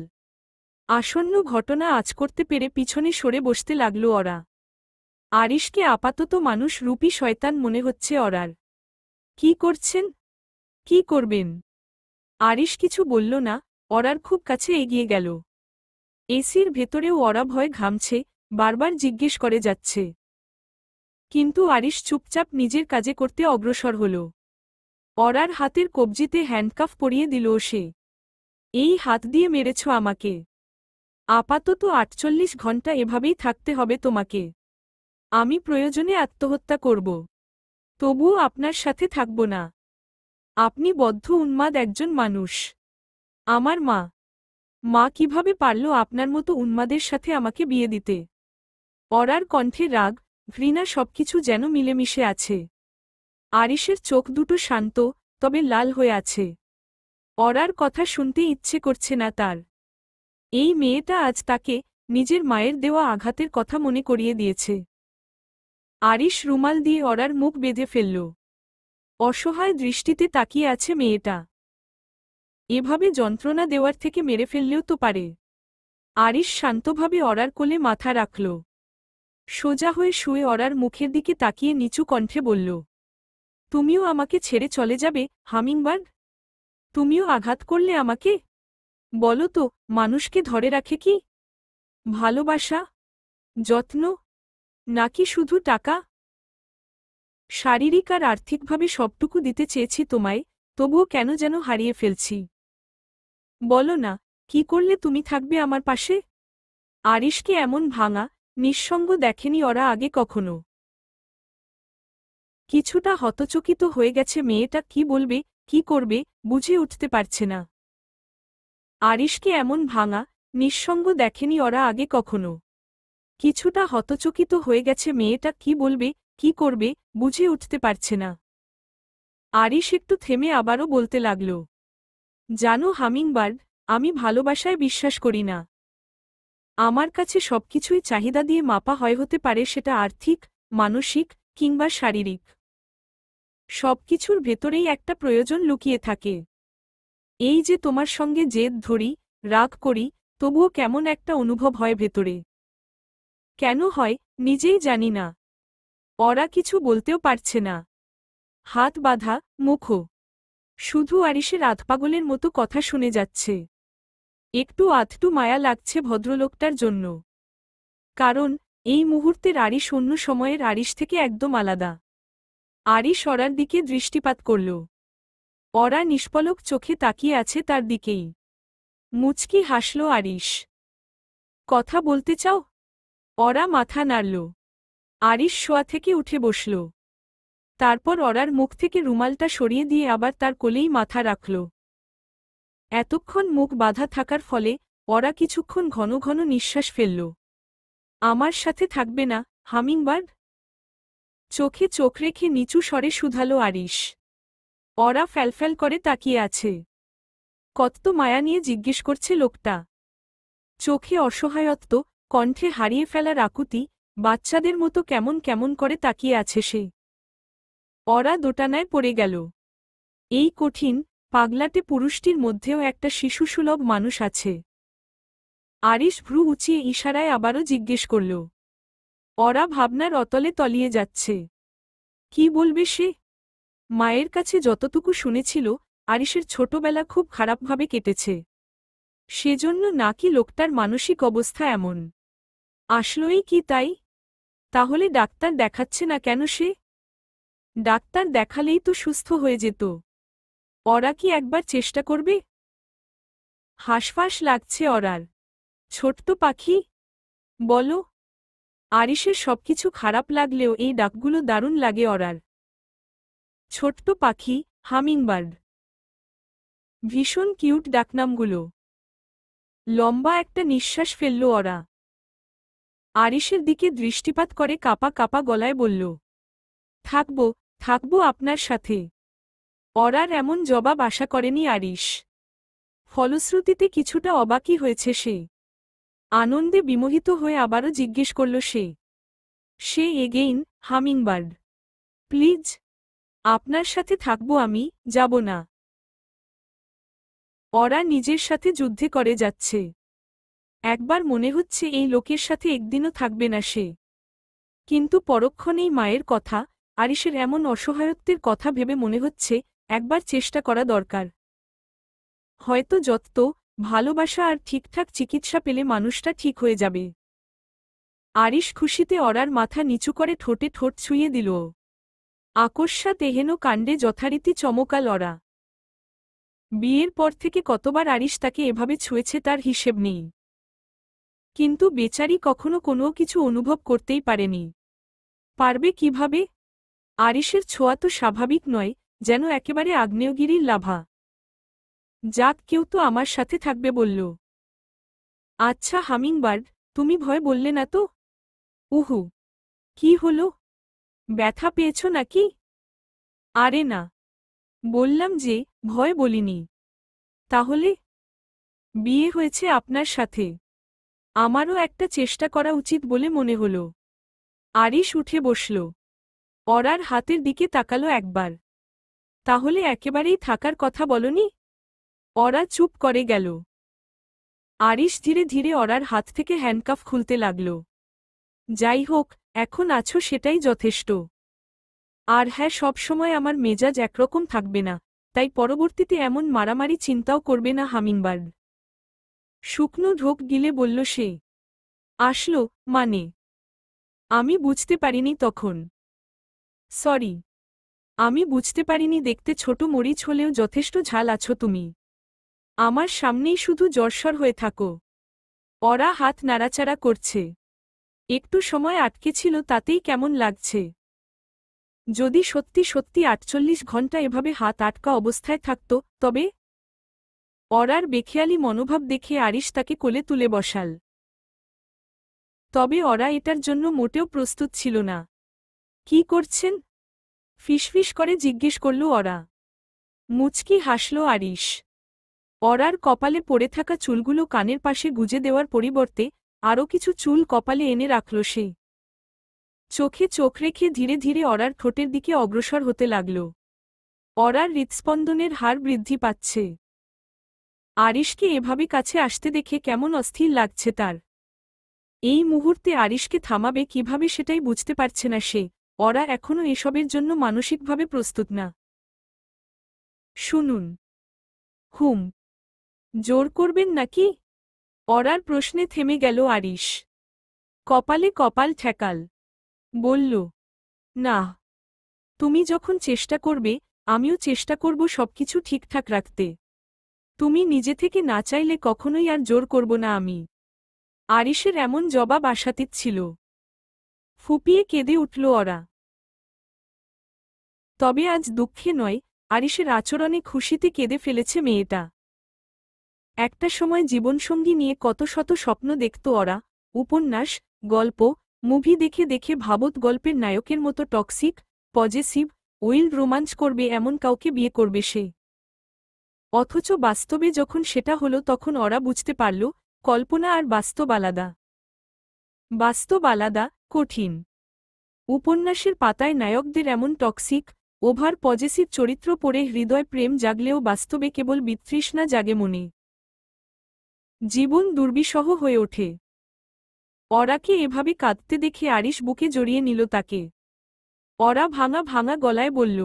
আসন্ন ঘটনা আঁচ করতে পেরে পিছনে সরে বসতে লাগল ওরা। আরিশকে আপাতত মানুষ রূপী শয়তান মনে হচ্ছে ওরার। কি করছেন? কি করবেন? আরিশ কিছু বলল না, ওরার খুব কাছে এগিয়ে গেল। এসির ভেতরেও ওরা ভয় ঘামছে, বারবার জিজ্ঞেস করে যাচ্ছে। কিন্তু আরিশ চুপচাপ নিজের কাজে করতে অগ্রসর হল। ওরার হাতের কবজিতে হ্যান্ডকাফ পরিয়ে দিল সে। এই হাত দিয়ে মেরেছ আমাকে। আপাতত ৪৮ ঘণ্টা এভাবেই থাকতে হবে তোমাকে। আমি প্রয়োজনে আত্মহত্যা করব। তবুও আপনার সাথে থাকব না। আপনি বদ্ধ উন্মাদ একজন মানুষ। আমার মা। মা কিভাবে পারল আপনার মতো উন্মাদের সাথে আমাকে বিয়ে দিতে? ওরার কণ্ঠে রাগ, ঘৃণা সবকিছু যেন মিলেমিশে আছে। আরিশের চোখ দুটো শান্ত, তবে লাল হয়ে আছে। ওরার কথা শুনতে ইচ্ছে করছে না তার। এই মেয়েটা আজ তাকে নিজের মায়ের দেওয়া আঘাতের কথা মনে করিয়ে দিয়েছে। আরিশ রুমাল দিয়ে ওরার মুখ বেঁধে ফেলল। অসহায় দৃষ্টিতে তাকিয়ে আছে মেয়েটা। এভাবে যন্ত্রণা দেওয়ার থেকে মেরে ফেললেও তো পারে। আরিশ শান্তভাবে ওরার কোলে মাথা রাখল। সোজা হয়ে শুয়ে ওরার মুখের দিকে তাকিয়ে নিচু কণ্ঠে বলল, তুমিও আমাকে ছেড়ে চলে যাবে, হামিংবার্ড? তুমিও আঘাত করলে আমাকে? বলো তো, মানুষকে ধরে রাখে কি? ভালোবাসা? যত্ন? নাকি শুধু টাকা? শারীরিক আর আর্থিকভাবে সবটুকু দিতে চেয়েছি তোমায়, তবুও কেন যেন হারিয়ে ফেলছি। বলো না, কি করলে তুমি থাকবে আমার পাশে? আরিশকে এমন ভাঙা, নিঃসঙ্গ দেখেনি ওরা আগে কখনো। কিছুটা হতচকিত হয়ে গেছে মেয়েটা, কি বলবে কি করবে বুঝে উঠতে পারছে না। আরিশকে এমন ভাঙা নিঃসঙ্গ দেখেনি ওরা আগে কখনো। কিছুটা হতচকিত হয়ে গেছে মেয়েটা, কি বলবে কি করবে বুঝে উঠতে পারছে না। আরিশ একটু থেমে আবারও বলতে লাগল, জানো হামিংবার্ড, আমি ভালোবাসায় বিশ্বাস করি না। আমার কাছে সবকিছুই চাহিদা দিয়ে মাপা হয়, হতে পারে সেটা আর্থিক, মানসিক কিংবা শারীরিক। সবকিছুর ভেতরেই একটা প্রয়োজন লুকিয়ে থাকে। এই যে তোমার সঙ্গে জেদ ধরি, রাগ করি, তবুও কেমন একটা অনুভব হয় ভেতরে। কেন হয় নিজেই জানি না। ওরা কিছু বলতেও পারছে না। হাত বাঁধা, মুখও। শুধু আরিশের আধপাগলের মতো কথা শুনে যাচ্ছে। একটু আধটু মায়া লাগছে ভদ্রলোকটার জন্য। কারণ এই মুহূর্তের আরিশ অন্য সময়ের আরিশ থেকে একদম আলাদা। আরিশ ওরার দিকে দৃষ্টিপাত করল। ওরা নিষ্পলক চোখে তাকিয়ে আছে তার দিকেই। মুচকি হাসল আরিশ। কথা বলতে চাও? ওরা মাথা নাড়ল। আরিশ শোয়া থেকে উঠে বসল। তারপর ওরার মুখ থেকে রুমালটা সরিয়ে দিয়ে আবার তার কোলেই মাথা রাখল। এতক্ষণ মুখ বাঁধা থাকার ফলে ওরা কিছুক্ষণ ঘন ঘন নিঃশ্বাস ফেলল। আমার সাথে থাকবে না হামিংবার্ড? চোখে চোখ রেখে নিচু স্বরে শুধালো আরিশ। ওরা ফ্যালফ্যাল করে তাকিয়ে আছে। কত মায়া নিয়ে জিজ্ঞেস করছে লোকটা। চোখে অসহায়ত্ব, কণ্ঠে হারিয়ে ফেলার আকুতি, বাচ্চাদের মতো কেমন কেমন করে তাকিয়ে আছে সে। ওরা দোটানায় পড়ে গেল। এই কঠিন, পাগলাটে পুরুষটির মধ্যেও একটা শিশুসুলভ মানুষ আছে। আরিশ ভ্রু উঁচিয়ে ইশারায় আবারও জিজ্ঞেস করল। ওরা ভাবনার অতলে তলিয়ে যাচ্ছে। কি বলবে সে? মায়ের কাছে যতটুকু শুনেছিল, আরিশের ছোটবেলা খুব খারাপভাবে কেটেছে। সেজন্য নাকি লোকটার মানসিক অবস্থা এমন। আসলেই কি তাই? তাহলে ডাক্তার দেখাচ্ছে না কেন সে? ডাক্তার দেখালেই তো সুস্থ হয়ে যেত। ওরা কি একবার চেষ্টা করবে? হাঁসফাঁস লাগছে ওরার। ছোট্ট পাখি, বলো। আরিশের সবকিছু খারাপ লাগলেও এই ডাকগুলো দারুণ লাগে ওরার। ছোট্ট পাখি, হামিংবার্ড। ভীষণ কিউট ডাকনামগুলো। লম্বা একটা নিঃশ্বাস ফেলল ওরা। আরিশের দিকে দৃষ্টিপাত করে কাপা কাপা গলায় বলল, থাকব, থাকব আপনার সাথে। ওরার এমন জবাব আশা করেনি আরিশ। ফলশ্রুতিতে কিছুটা অবাকই হয়েছে সে। আনন্দে বিমোহিত হয়ে আবারও জিজ্ঞেস করল সে এগেইন, হামিংবার্ড, প্লিজ, আপনার সাথে থাকব আমি, যাব না। ওরা নিজের সাথে যুদ্ধে করে যাচ্ছে। একবার মনে হচ্ছে এই লোকের সাথে একদিনও থাকবে না সে। কিন্তু পরক্ষণেই মায়ের কথা, আরিশের এমন অসহায়ত্বের কথা ভেবে মনে হচ্ছে একবার চেষ্টা করা দরকার। হয়তো যত্ন, ভালোবাসা আর ঠিকঠাক চিকিৎসা পেলে মানুষটা ঠিক হয়ে যাবে। আরিশ খুশিতে ওরার মাথা নিচু করে ঠোঁটে ঠোঁট ছুঁয়ে দিল। আকস্মাৎ এহেন কাণ্ডে যথারীতি চমকাল ওরা। বিয়ের পর থেকে কতবার আরিশ তাকে এভাবে ছুঁয়েছে তার হিসেব নেই। কিন্তু বেচারি কখনো কোনো কিছু অনুভব করতেই পারেনি। পারবে কিভাবে? আরিশের ছোঁয়া তো স্বাভাবিক নয়, যেন একেবারে আগ্নেয়গিরির লাভা। যাক, কেউ তো আমার সাথে থাকবে বলল। আচ্ছা হামিংবার্ড, তুমি ভয় বললে না তো? উহু, কি হলো? ব্যথা পেয়েছ নাকি? আরে না, বললাম যে ভয় বলিনি। তাহলে? বিয়ে হয়েছে আপনার সাথে। আমারও একটা চেষ্টা করা উচিত বলে মনে হল। আরিশ উঠে বসল। ওরার হাতের দিকে তাকালো একবার। তাহলে একেবারেই থাকার কথা বলনি? ওরা চুপ করে গেল। আরিশ ধীরে ধীরে ওরার হাত থেকে হ্যান্ডকাফ খুলতে লাগল। যাই হোক, এখন আছো সেটাই যথেষ্ট। আর হ্যাঁ, সব সময় আমার মেজাজ একরকম থাকবে না, তাই পরবর্তীতে এমন মারামারি চিন্তাও করবে না হামিংবার্ড। শুকনো ঢোক গিলে বলল সে। আসলো মানে? আমি বুঝতে পারিনি তখন। সরি। আমি বুঝতে পারিনি। দেখতে ছোট মরিচ হলেও যথেষ্ট ঝাল আছো তুমি। আমার সামনেই শুধু জ্বরসর হয়ে থাকো। ওরা হাত নাড়াচাড়া করছে। একটু সময় আটকে ছিল, তাতেই কেমন লাগছে। যদি সত্যি সত্যি ৪৮ ঘণ্টা এভাবে হাত আটকা অবস্থায় থাকত তবে। অরার বেখেয়ালি মনোভাব দেখে আরিশ তাকে কোলে তুলে বসাল। তবে অরা এটার জন্য মোটেও প্রস্তুত ছিল না। কি করছেন? ফিসফিস করে জিজ্ঞেস করল অরা। মুচকি হাসল আরিশ। অরার কপালে পড়ে থাকা চুলগুলো কানের পাশে গুজে দেওয়ার পরিবর্তে আরও কিছু চুল কপালে এনে রাখল সে। চোখে চোখ রেখে ধীরে ধীরে অরার ঠোঁটের দিকে অগ্রসর হতে লাগল। অরার হৃৎস্পন্দনের হার বৃদ্ধি পাচ্ছে। আরিশকে এভাবে কাছে আসতে দেখে কেমন অস্থির লাগছে তার। এই মুহূর্তে আরিশকে থামাবে কিভাবে সেটাই বুঝতে পারছে না সে। অরা এখনও এসবের জন্য মানসিকভাবে প্রস্তুত না। শুনুন। হুম। জোর করবেন নাকি? অরার প্রশ্নে থেমে গেল আরিশ। কপালে কপাল ঠেকাল। বলল, না। তুমি যখন চেষ্টা করবে আমিও চেষ্টা করব সবকিছু ঠিকঠাক রাখতে। তুমি নিজে থেকে না চাইলে কখনোই আর জোর করব না আমি। আরিশের এমন জবাব আশাতীত ছিল। ফুপিয়ে কেঁদে উঠল অরা। তবে আজ দুঃখে নয়, আরিশের আচরণে খুশিতে কেঁদে ফেলেছে মেয়েটা। একটা সময় জীবনসঙ্গী নিয়ে কত শত স্বপ্ন দেখত অরা। উপন্যাস, গল্প, মুভি দেখে দেখে ভাবত গল্পের নায়কের মতো টক্সিক, পজেসিভ, উইল্ড রোমাঞ্চ করবে এমন কাউকে বিয়ে করবে সে। অথচ বাস্তবে যখন সেটা হলো তখন অরা বুঝতে পারল কল্পনা আর বাস্তব আলাদা। বাস্তব আলাদা, কঠিন। উপন্যাসের পাতায় নায়কদের এমন টক্সিক, ওভার পজেসিভ চরিত্র পড়ে হৃদয় প্রেম জাগলেও বাস্তবে কেবল বিতৃষ্ণা জাগে মনে। জীবন দুর্বিষহ হয়ে ওঠে। অরাকে এভাবে কাঁদতে দেখে আরিশ বুকে জড়িয়ে নিল তাকে। অরা ভাঙা ভাঙা গলায় বলল,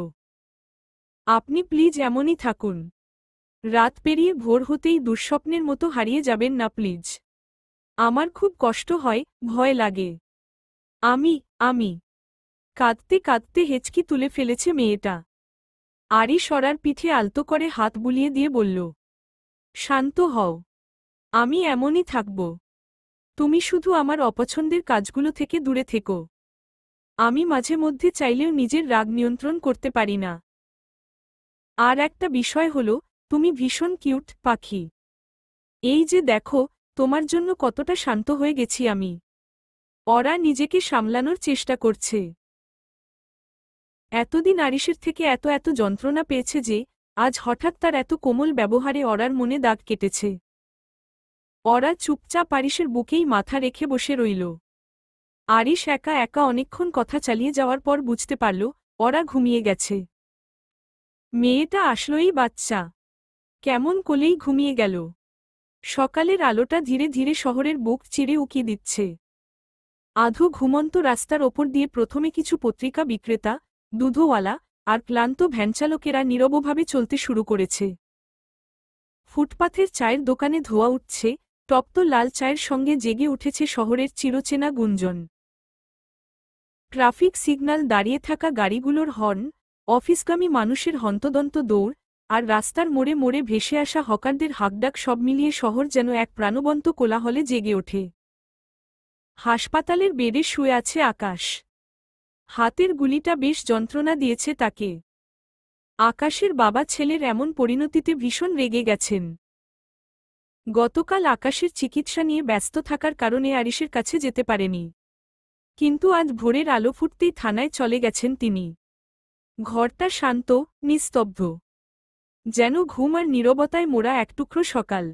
আপনি প্লিজ এমনই থাকুন। রাত পেরিয়ে ভোর হতেই দুঃস্বপ্নের মতো হারিয়ে যাবেন না প্লিজ। আমার খুব কষ্ট হয়, ভয় লাগে। আমি কাঁদতে কাঁদতে হেঁচকি তুলে ফেলেছে মেয়েটা। আরিশ অরার পিঠে আলতো করে হাত বুলিয়ে দিয়ে বলল, শান্ত হও। আমি এমনই থাকব। তুমি শুধু আমার অপছন্দের কাজগুলো থেকে দূরে থেকো। আমি মাঝে মধ্যে চাইলেও নিজের রাগ নিয়ন্ত্রণ করতে পারি না। আর একটা বিষয় হলো, তুমি ভীষণ কিউট পাখি। এই যে দেখো, তোমার জন্য কতটা শান্ত হয়ে গেছি আমি। অরা নিজেকে সামলানোর চেষ্টা করছে। এতদিন আরিশের থেকে এত এত যন্ত্রণা পেয়েছে যে আজ হঠাৎ তার এত কোমল ব্যবহারে অরার মনে দাগ কেটেছে। অরা চুপচাপ আরিশের বুকেই মাথা রেখে বসে রইল। আরিশ একা একা অনেকক্ষণ কথা চালিয়ে যাওয়ার পর বুঝতে পারল অরা ঘুমিয়ে গেছে। মেয়েটা আসলোই বাচ্চা। কেমন কোলেই ঘুমিয়ে গেল। সকালের আলোটা ধীরে ধীরে শহরের বুক চিরে উকি দিচ্ছে। আধো ঘুমন্ত রাস্তার ওপর দিয়ে প্রথমে কিছু পত্রিকা বিক্রেতা, দুধওয়ালা আর ক্লান্ত ভ্যানচালকেরা নীরবভাবে চলতে শুরু করেছে। ফুটপাথের চায়ের দোকানে ধোঁয়া উঠছে, তপ্ত লাল চায়ের সঙ্গে জেগে উঠেছে শহরের চিরচেনা গুঞ্জন। ট্রাফিক সিগন্যাল, দাঁড়িয়ে থাকা গাড়িগুলোর হর্ন, অফিসগামী মানুষের হন্তদন্ত দৌড় আর রাস্তার মোড়ে মোড়ে ভেসে আসা হকারদের হাঁকডাক সব মিলিয়ে শহর যেন এক প্রাণবন্ত কোলাহলে জেগে ওঠে। হাসপাতালের বেডে শুয়ে আছে আকাশ। হাতের গুলিটা বেশ যন্ত্রণা দিয়েছে তাকে। আকাশের বাবা ছেলের এমন পরিণতিতে ভীষণ রেগে গেছেন। গতকাল আকাশের চিকিৎসা নিয়ে ব্যস্ত থাকার কারণে আরিশের কাছে যেতে পারেনি। কিন্তু আজ ভোরের আলো ফুটতেই থানায় চলে গেছেন তিনি। ঘরটা শান্ত, নিস্তব্ধ। যেন ঘুম আর নীরবতায় মোড়া একটুকরো সকাল।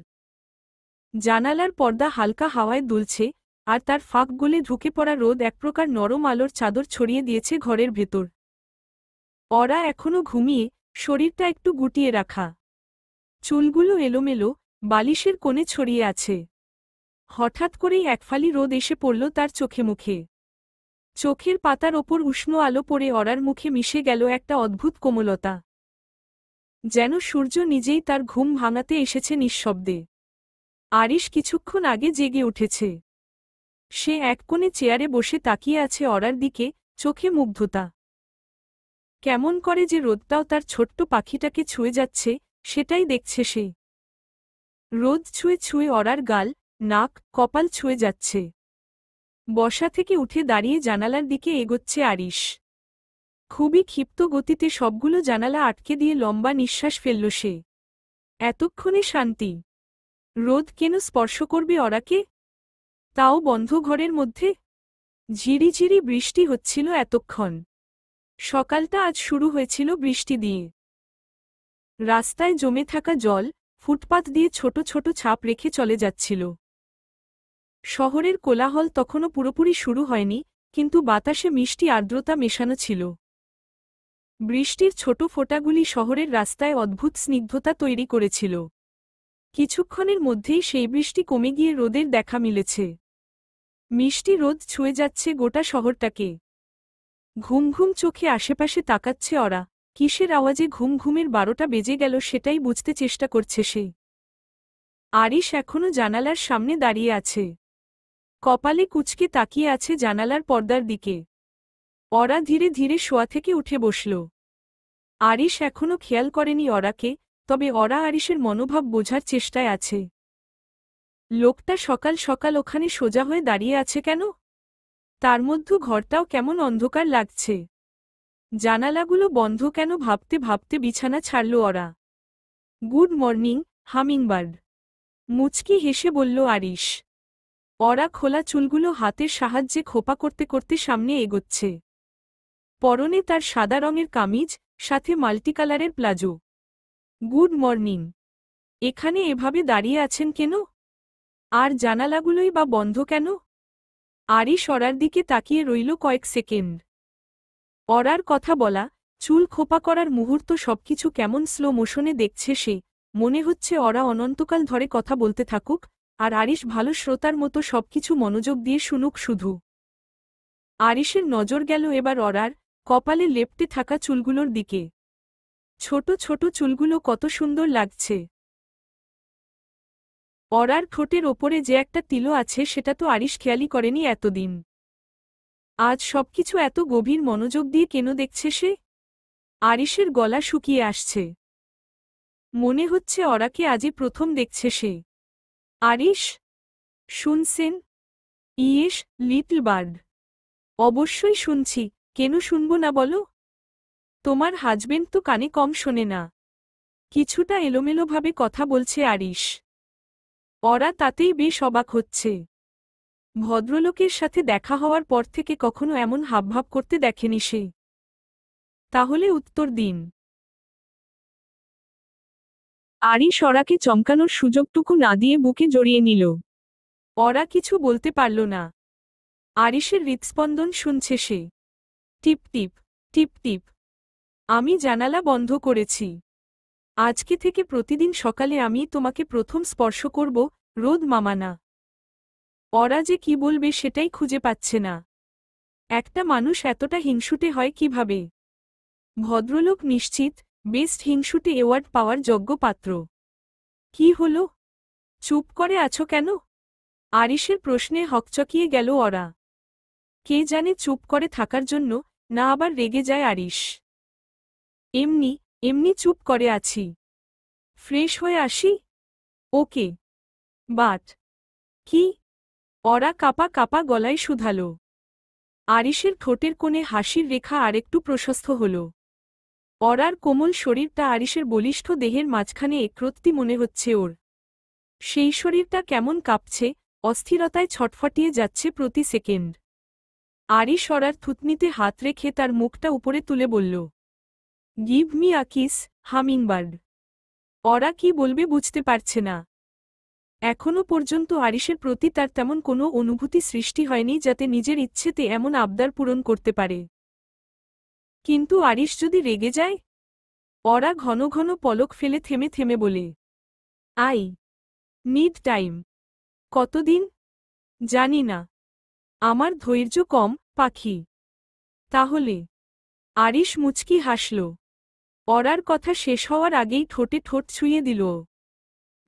জানালার পর্দা হালকা হাওয়ায় দুলছে, আর তার ফাঁক গলে ঢুকে পড়া রোদ একপ্রকার নরম আলোর চাদর ছড়িয়ে দিয়েছে ঘরের ভেতর। অরা এখনো ঘুমিয়ে, শরীরটা একটু গুটিয়ে রাখা। চুলগুলো এলোমেলো, বালিশের কোণে ছড়িয়ে আছে। হঠাৎ করেই একফালি রোদ এসে পড়ল তার চোখে মুখে। চোখের পাতার ওপর উষ্ণ আলো পড়ে অরার মুখে মিশে গেল একটা অদ্ভুত কোমলতা। যেন সূর্য নিজেই তার ঘুম ভাঙাতে এসেছে নিঃশব্দে। আরিশ কিছুক্ষণ আগে জেগে উঠেছে। সে এক কোণে চেয়ারে বসে তাকিয়ে আছে অরার দিকে, চোখে মুগ্ধতা। কেমন করে যে রোদটাও তার ছোট্ট পাখিটাকে ছুঁয়ে যাচ্ছে, সেটাই দেখছে সে। রোদ ছুঁয়ে ছুঁয়ে অরার গাল, নাক, কপাল ছুঁয়ে যাচ্ছে। বসা থেকে উঠে দাঁড়িয়ে জানালার দিকে এগোচ্ছে আরিশ। খুবই ক্ষিপ্ত গতিতে সবগুলো জানালা আটকে দিয়ে লম্বা নিঃশ্বাস ফেলল সে। এতক্ষণে শান্তি। রোদ কেন স্পর্শ করবে ওরাকে? তাও বন্ধ ঘরের মধ্যে। ঝিরিঝিরি বৃষ্টি হচ্ছিল এতক্ষণ। সকালটা আজ শুরু হয়েছিল বৃষ্টি দিয়ে। রাস্তায় জমে থাকা জল ফুটপাত দিয়ে ছোট ছোট ছাপ রেখে চলে যাচ্ছিল। শহরের কোলাহল তখনও পুরোপুরি শুরু হয়নি, কিন্তু বাতাসে মিষ্টি আর্দ্রতা মেশানো ছিল। বৃষ্টির ছোট ফোঁটাগুলি শহরের রাস্তায় অদ্ভুত স্নিগ্ধতা তৈরি করেছিল। কিছুক্ষণের মধ্যেই সেই বৃষ্টি কমে গিয়ে রোদের দেখা মিলেছে। মিষ্টি রোদ ছুঁয়ে যাচ্ছে গোটা শহরটাকে। ঘুম ঘুম চোখে আশেপাশে তাকাচ্ছে ওরা। কিসের আওয়াজে ঘুম ঘুমের 12টা বেজে গেল সেটাই বুঝতে চেষ্টা করছে সে। আরিশ এখনো জানালার সামনে দাঁড়িয়ে আছে। কপালে কুঁচকে তাকিয়ে আছে জানালার পর্দার দিকে। ওরা ধীরে ধীরে শোয়া থেকে উঠে বসল। আরিশ এখনো খেয়াল করেনি ওরাকে, তবে ওরা আরিশের মনোভাব বোঝার চেষ্টায় আছে। লোকটা সকাল সকাল ওখানে সোজা হয়ে দাঁড়িয়ে আছে কেন? তার মধ্যে ঘরটাও কেমন অন্ধকার লাগছে। জানালাগুলো বন্ধ কেন ভাবতে ভাবতে বিছানা ছাড়ল ওরা। Good morning, hummingbird. মুচকি হেসে বলল আরিশ। ওরা খোলা চুলগুলো হাতের সাহায্যে খোপা করতে করতে সামনে এগোচ্ছে। পরনে তার সাদা রঙের কামিজ, সাথে মাল্টিকালারের প্লাজো। Good morning. এখানে এভাবে দাঁড়িয়ে আছেন কেন? আর জানালাগুলোই বা বন্ধ কেন? আরিশ ওরার দিকে তাকিয়ে রইল কয়েক সেকেন্ড। ওরার কথা বলা, চুল খোপা করার মুহূর্ত সবকিছু কেমন স্লো মোশনে দেখছে সে। মনে হচ্ছে ওরা অনন্তকাল ধরে কথা বলতে থাকুক, আর আরিশ ভালো শ্রোতার মতো সবকিছু মনোযোগ দিয়ে শুনুক শুধু। আরিশের নজর গেল এবার ওরার কপালে লেপ্টে থাকা চুলগুলোর দিকে। ছোট ছোট চুলগুলো কত সুন্দর লাগছে। ওরার ঠোঁটের ওপরে যে একটা তিলো আছে সেটা তো আরিশ খেয়ালই করেনি এতদিন। আজ সবকিছু এত গভীর মনোযোগ দিয়ে কেন দেখছে সে? আরিশের গলা শুকিয়ে আসছে। মনে হচ্ছে ওরাকে আজই প্রথম দেখছে সে। আরিশ, শুনছেন? Yes, little bird. অবশ্যই শুনছি, কেন শুনব না বলো? তোমার হাজবেন্ড তো কানে কম শোনে না। কিছুটা এলোমেলোভাবে কথা বলছে আরিশ। ওরা তাতেই বেশ অবাক হচ্ছে। ভদ্রলোকের সাথে দেখা হওয়ার পর থেকে কখনো এমন হাবভাব করতে দেখেনি সে। তাহলে উত্তর দিন। আরিশ ওরাকে চমকানোর সুযোগটুকু না দিয়ে বুকে জড়িয়ে নিল। ওরা কিছু বলতে পারল না। আরিশের হৃৎস্পন্দন শুনছে সে। টিপ টিপ, টিপ টিপ। আমি জানালা বন্ধ করেছি। আজকে থেকে প্রতিদিন সকালে আমি তোমাকে প্রথম স্পর্শ করব, রোদ মামানা। ওরা যে কি বলবে সেটাই খুঁজে পাচ্ছে না। একটা মানুষ এতটা হিংসুটে হয় কিভাবে? ভদ্রলোক নিশ্চিত বেস্ট হিংসুটে অ্যাওয়ার্ড পাওয়ার যোগ্য পাত্র। কি হলো? চুপ করে আছো কেন? আরিশের প্রশ্নে হকচকিয়ে গেল ওরা। কে জানে চুপ করে থাকার জন্য, না আবার রেগে যায় আরিশ। এমনি এমনি চুপ করে আছি। ফ্রেশ হয়ে আসি। ওকে। বাট কি? ওরা কাপা কাপা গলায় শুধাল। আরিশের ঠোঁটের কোণে হাসির রেখা আরেকটু প্রশস্ত হল। ওরার কোমল শরীরটা আরিশের বলিষ্ঠ দেহের মাঝখানে একরত্তি মনে হচ্ছে ওর। সেই শরীরটা কেমন কাঁপছে, অস্থিরতায় ছটফটিয়ে যাচ্ছে প্রতি সেকেন্ড। আরিশ ওরার থুতনিতে হাত রেখে তার মুখটা উপরে তুলে বলল, give me a kiss, hummingbird. ওরা কি বলবে বুঝতে পারছে না। এখনও পর্যন্ত আরিশের প্রতি তার তেমন কোনো অনুভূতি সৃষ্টি হয়নি যাতে নিজের ইচ্ছেতে এমন আবদার পূরণ করতে পারে। কিন্তু আরিশ যদি রেগে যায়? ওরা ঘন ঘন পলক ফেলে থেমে থেমে বলে, আই নিড টাইম। কতদিন? জানি না। আমার ধৈর্য কম, পাখি। তাহলে? আরিশ মুচকি হাসল। ওরার কথা শেষ হওয়ার আগেই ঠোঁটে ঠোঁট ছুঁয়ে দিল।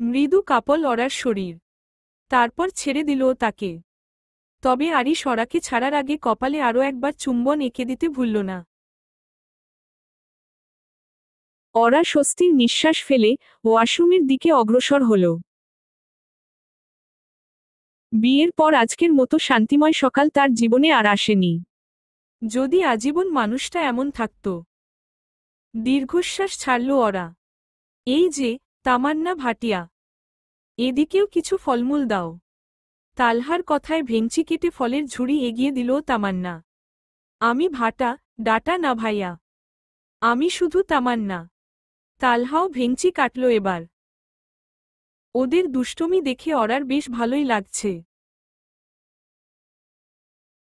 মৃদু কাপল ওরার শরীর। তারপর ছেড়ে দিল তাকে। তবে আরিশ ওরাকে ছাড়ার আগে কপালে আরও একবার চুম্বন এঁকে দিতে ভুলল না। ওরা স্বস্তির নিঃশ্বাস ফেলে ওয়াশরুমের দিকে অগ্রসর হল। বিয়ের পর আজকের মতো শান্তিময় সকাল তার জীবনে আর আসেনি। যদি আজীবন মানুষটা এমন থাকত। দীর্ঘশ্বাস ছাড়ল ওরা। এই যে, তামান্না ভাটিয়া, এদিকেও কিছু ফলমূল দাও। তালহার কথায় ভেঙচি কেটে ফলের ঝুড়ি এগিয়ে দিল তামান্না। আমি ভাটা, ডাটা না ভাইয়া। আমি শুধু তামান্না। তালহাও ভেঙচি কাটল এবার। ওদের দুষ্টুমি দেখে ওরার বেশ ভালোই লাগছে।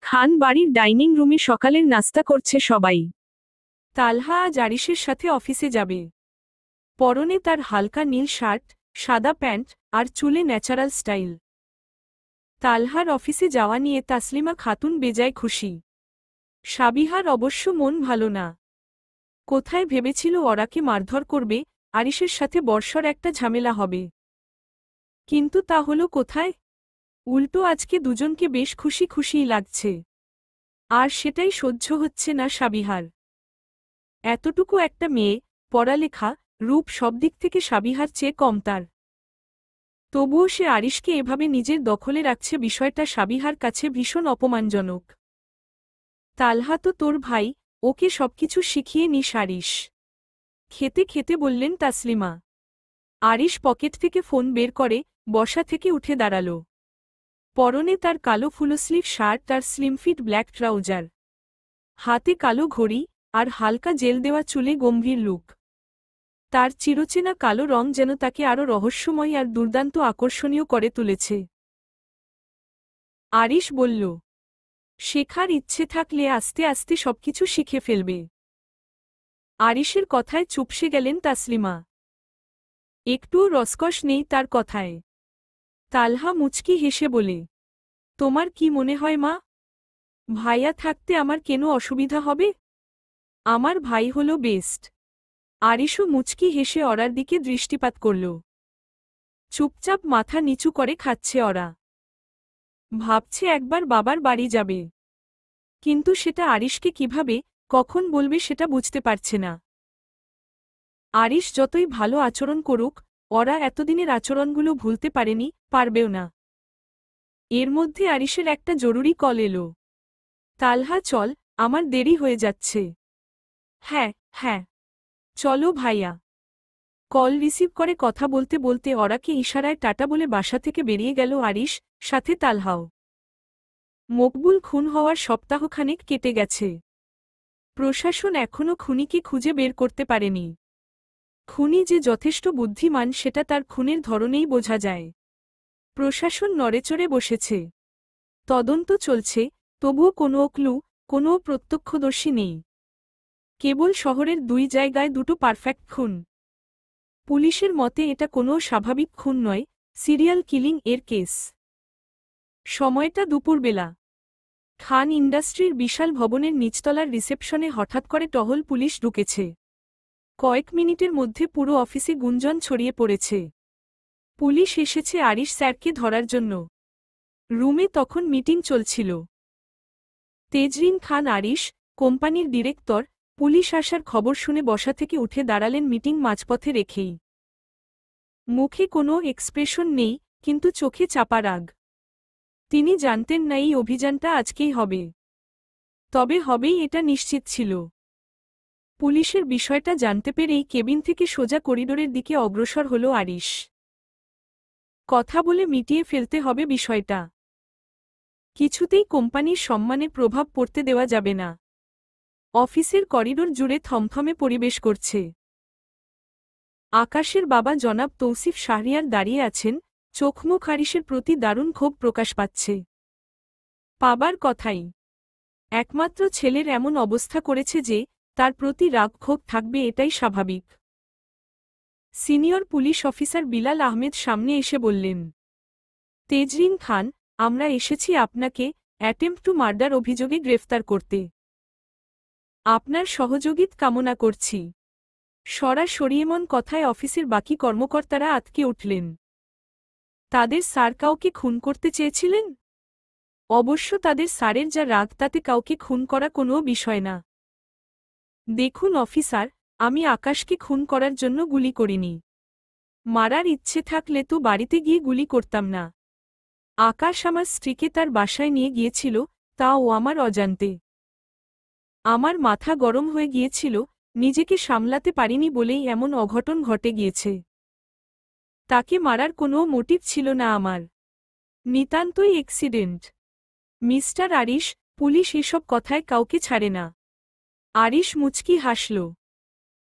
খান বাড়ির ডাইনিং রুমে সকালের নাস্তা করছে সবাই। তালহা আজ আরিশের সাথে অফিসে যাবে। পরনে তার হালকা নীল শার্ট, সাদা প্যান্ট আর চুলে ন্যাচারাল স্টাইল। তালহার অফিসে যাওয়া নিয়ে তাসলিমা খাতুন বেজায় খুশি। সাবিহার অবশ্য মন ভালো না। কোথায় ভেবেছিল ওরাকে মারধর করবে, আরিশের সাথে বর্ষর একটা ঝামেলা হবে। কিন্তু তা হলো কোথায়? উল্টো আজকে দুজনকে বেশ খুশি খুশিই লাগছে। আর সেটাই সহ্য হচ্ছে না সাবিহার। এতটুকু একটা মেয়ে, পড়ালেখা, রূপ সব দিক থেকে সাবিহার চেয়ে কম তার। তবুও সে আরিশকে এভাবে নিজের দখলে রাখছে, বিষয়টা সাবিহার কাছে ভীষণ অপমানজনক। তালহা তো তোর ভাই, ওকে সবকিছু শিখিয়ে নিস আরিশ। খেতে খেতে বললেন তাসলিমা। আরিশ পকেট থেকে ফোন বের করে বসা থেকে উঠে দাঁড়াল। পরনে তার কালো ফুলস্লিভ শার্ট আর স্লিমফিট ব্ল্যাক ট্রাউজার। হাতে কালো ঘড়ি আর হালকা জেল দেওয়া চুলে গম্ভীর লুক। তার চিরচেনা কালো রং যেন তাকে আরও রহস্যময় আর দুর্দান্ত আকর্ষণীয় করে তুলেছে। আরিশ বলল, শেখার ইচ্ছে থাকলে আস্তে আস্তে সবকিছু শিখে ফেলবে। আরিশের কথায় চুপসে গেলেন তাসলিমা। একটুও রসকস নেই তার কথায়। তালহা মুচকি হেসে বলে, তোমার কি মনে হয় মা? ভাইয়া থাকতে আমার কেন অসুবিধা হবে? আমার ভাই হলো বেস্ট। আরিশও মুচকি হেসে ওরার দিকে দৃষ্টিপাত করল। চুপচাপ মাথা নিচু করে খাচ্ছে ওরা। ভাবছে একবার বাবার বাড়ি যাবে। কিন্তু সেটা আরিশকে কিভাবে, কখন বলবে সেটা বুঝতে পারছে না। আরিশ যতই ভালো আচরণ করুক, ওরা এতদিনের আচরণগুলো ভুলতে পারেনি, পারবেও না। এর মধ্যে আরিশের একটা জরুরি কল এলো। তালহা চল, আমার দেরি হয়ে যাচ্ছে। হ্যাঁ হ্যাঁ, চলো ভাইয়া। কল রিসিভ করে কথা বলতে বলতে ওরাকে ইশারায় টাটা বলে বাসা থেকে বেরিয়ে গেল আরিশ, সাথে তালহাও। মকবুল খুন হওয়ার সপ্তাহখানেক কেটে গেছে। প্রশাসন এখনও খুনিকে খুঁজে বের করতে পারেনি। খুনি যে যথেষ্ট বুদ্ধিমান সেটা তার খুনের ধরনেই বোঝা যায়। প্রশাসন নড়েচড়ে বসেছে। তদন্ত চলছে, তবুও কোনো ক্লু, কোনো প্রত্যক্ষদর্শী নেই। কেবল শহরের 2 জায়গায় 2টো পারফেক্ট খুন। পুলিশের মতে এটা কোনো স্বাভাবিক খুন নয়, সিরিয়াল কিলিং এর কেস। সময়টা দুপুরবেলা। খান ইন্ডাস্ট্রির বিশাল ভবনের নিচতলার রিসেপশনে হঠাৎ করে টহল পুলিশ ঢুকেছে। কয়েক মিনিটের মধ্যে পুরো অফিসে গুঞ্জন ছড়িয়ে পড়েছে। পুলিশ এসেছে আরিশ স্যারকে ধরার জন্য। রুমে তখন মিটিং চলছিল। তেজরিন খান আরিশ, কোম্পানির ডিরেক্টর, পুলিশ আসার খবর শুনে বসা থেকে উঠে দাঁড়ালেন মিটিং মাঝপথে রেখেই। মুখে কোনো এক্সপ্রেশন নেই, কিন্তু চোখে চাপা রাগ। তিনি জানতেন না এই অভিযানটা আজকেই হবে। তবে হবেই এটা নিশ্চিত ছিল। পুলিশের বিষয়টা জানতে পেরেই কেবিন থেকে সোজা করিডোরের দিকে অগ্রসর হল আরিশ। কথা বলে মিটিয়ে ফেলতে হবে বিষয়টা। কিছুতেই কোম্পানির সম্মানে প্রভাব পড়তে দেওয়া যাবে না। অফিসের করিডোর জুড়ে থমথমে পরিবেশ করছে। আকাশের বাবা জনাব তৌসিফ শাহরিয়ার দাঁড়িয়ে আছেন, চোখমুখ আরিশের প্রতি দারুণ ক্ষোভ প্রকাশ পাচ্ছে। পাবার কথাই। একমাত্র ছেলের এমন অবস্থা করেছে যে, তার প্রতি রাগ ক্ষোভ থাকবে এটাই স্বাভাবিক। Senior police officer Bilal Ahmed সামনে এসে বললেন, তেজরিন খান, আমরা এসেছি আপনাকে অ্যাটেম্প্ট টু মার্ডার অভিযোগে গ্রেফতার করতে। আপনার সহযোগিত কামনা করছি। সরাসরি এমন কথায় অফিসের বাকি কর্মকর্তারা আঁতকে উঠলেন। তাদের স্যার কাউকে খুন করতে চেয়েছিলেন? অবশ্য তাদের স্যারের যা রাগ তাতে কাউকে খুন করা কোনো বিষয় না। দেখুন অফিসার, আমি আকাশকে খুন করার জন্য গুলি করিনি। মারার ইচ্ছে থাকলে তো বাড়িতে গিয়ে গুলি করতাম না। আকাশ আমার স্ত্রীকে তার বাসায় নিয়ে গিয়েছিল, তাও আমার অজান্তে। আমার মাথা গরম হয়ে গিয়েছিল, নিজেকে সামলাতে পারিনি বলেই এমন অঘটন ঘটে গিয়েছে। তাকে মারার কোনো মোটিভ ছিল না আমার। নিতান্তই অ্যাক্সিডেন্ট। মিস্টার আরিশ, পুলিশ এসব কথায় কাউকে ছাড়ে না। আরিশ মুচকি হাসল।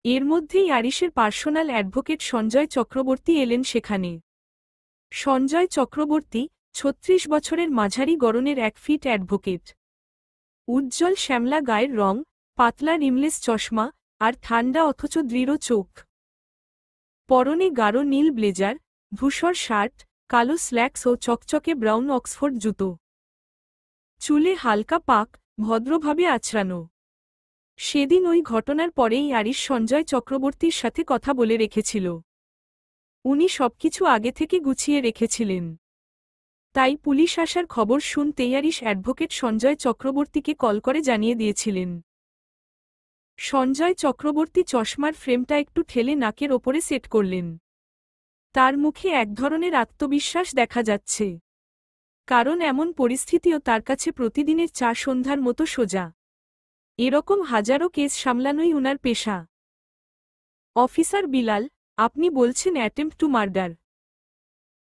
এর মধ্যেই আরিশের পার্সোনাল অ্যাডভোকেট সঞ্জয় চক্রবর্তী এলেন সেখানে। সঞ্জয় চক্রবর্তী ৩৬ বছরের মাঝারি গড়নের ১ ফিট অ্যাডভোকেট। উজ্জ্বল শ্যামলা গায়ের রং, পাতলা রিমলেস চশমা, আর ঠান্ডা অথচ দৃঢ় চোখ। পরনে গাঢ় নীল ব্লেজার, ধূসর শার্ট, কালো স্ল্যাক্স ও চকচকে ব্রাউন অক্সফোর্ড জুতো। চুলে হালকা পাক, ভদ্রভাবে আছড়ানো। সেদিন ওই ঘটনার পরেই আরিশ সঞ্জয় চক্রবর্তীর সাথে কথা বলে রেখেছিল। উনি সবকিছু আগে থেকে গুছিয়ে রেখেছিলেন। তাই পুলিশ আসার খবর শুনতেই আরিশ অ্যাডভোকেট সঞ্জয় চক্রবর্তীকে কল করে জানিয়ে দিয়েছিলেন। সঞ্জয় চক্রবর্তী চশমার ফ্রেমটা একটু ঠেলে নাকের ওপরে সেট করলেন। তার মুখে এক ধরনের আত্মবিশ্বাস দেখা যাচ্ছে। কারণ এমন পরিস্থিতিও তার কাছে প্রতিদিনের চা সন্ধ্যার মতো সোজা। এরকম হাজারো কেস সামলানোই উনার পেশা। অফিসার বিলাল, আপনি বলছেন অ্যাটেম্প্ট টু মার্ডার।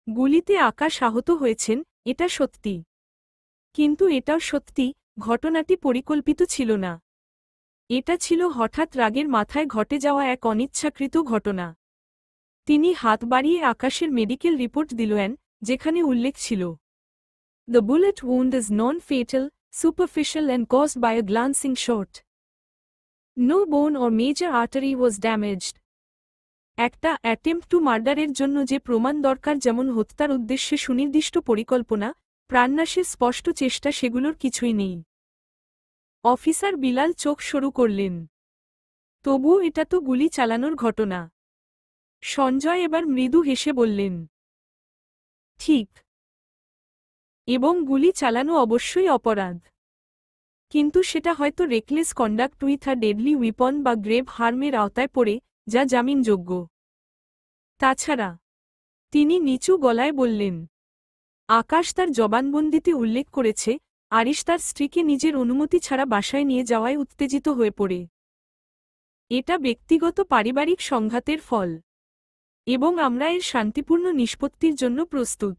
গুলিতে আকাশ আহত হয়েছেন, এটা সত্যি। কিন্তু এটাও সত্যি, ঘটনাটি পরিকল্পিত ছিল না। এটা ছিল হঠাৎ রাগের মাথায় ঘটে যাওয়া এক অনিচ্ছাকৃত ঘটনা। তিনি হাত বাড়িয়ে আকাশের মেডিকেল রিপোর্ট দিলেন, যেখানে উল্লেখ ছিল, The bullet wound is non-fatal, superficial and caused by a glancing shot. No bone or major artery was damaged. একটা অ্যাটেম্প্ট টু মার্ডারের জন্য যে প্রমাণ দরকার, যেমন হত্যার উদ্দেশ্যে সুনির্দিষ্ট পরিকল্পনা, প্রাণনাশের স্পষ্ট চেষ্টা, সেগুলোর কিছুই নেই। অফিসার বিলাল চোখ সরু করলেন। তবুও এটা তো গুলি চালানোর ঘটনা। সঞ্জয় এবার মৃদু হেসে বললেন, ঠিক। এবং গুলি চালানো অবশ্যই অপরাধ। কিন্তু সেটা হয়তো reckless conduct with a deadly weapon বা গ্রেভ হার্মের আওতায় পড়ে, যা জামিনযোগ্য। তাছাড়া, তিনি নিচু গলায় বললেন, আকাশ তার জবানবন্দিতে উল্লেখ করেছে, আরিশ তার স্ত্রীকে নিজের অনুমতি ছাড়া বাসায় নিয়ে যাওয়ায় উত্তেজিত হয়ে পড়ে। এটা ব্যক্তিগত পারিবারিক সংঘাতের ফল। এবং আমরা এর শান্তিপূর্ণ নিষ্পত্তির জন্য প্রস্তুত।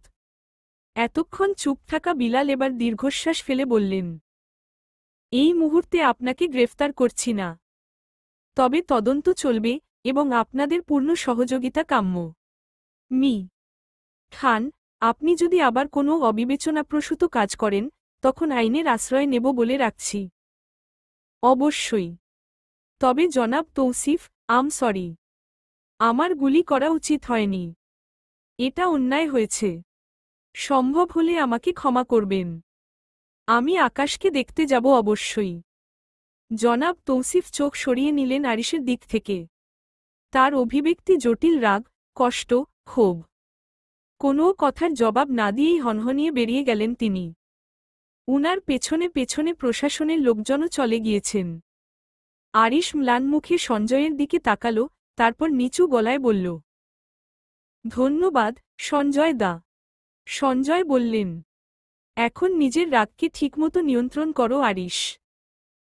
এতক্ষণ চুপ থাকা বিলাল এবার দীর্ঘশ্বাস ফেলে বললেন, এই মুহূর্তে আপনাকে গ্রেফতার করছি না। তবে তদন্ত চলবে, এবং আপনাদের পূর্ণ সহযোগিতা কাম্য। মি খান, আপনি যদি আবার কোনো অবিবেচনাপ্রসূত কাজ করেন, তখন আইনের আশ্রয় নেব বলে রাখছি। অবশ্যই। তবে জনাব তৌসিফ, সরি। আমার গুলি করা উচিত হয়নি। এটা অন্যায় হয়েছে। সম্ভব হলে আমাকে ক্ষমা করবেন। আমি আকাশকে দেখতে যাব অবশ্যই। জনাব তৌসিফ চোখ সরিয়ে নিলেন আরিশের দিক থেকে। তার অভিব্যক্তি জটিল, রাগ, কষ্ট, ক্ষোভ। কোনো কথার জবাব না দিয়েই হনহনিয়ে বেরিয়ে গেলেন তিনি। উনার পেছনে পেছনে প্রশাসনের লোকজনও চলে গিয়েছেন। আরিশ ম্লান মুখে সঞ্জয়ের দিকে তাকালো, তারপর নিচু গলায় বলল, ধন্যবাদ, সঞ্জয় দা। সঞ্জয় বললেন, এখন নিজের রাগকে ঠিকমতো নিয়ন্ত্রণ করো আরিশ।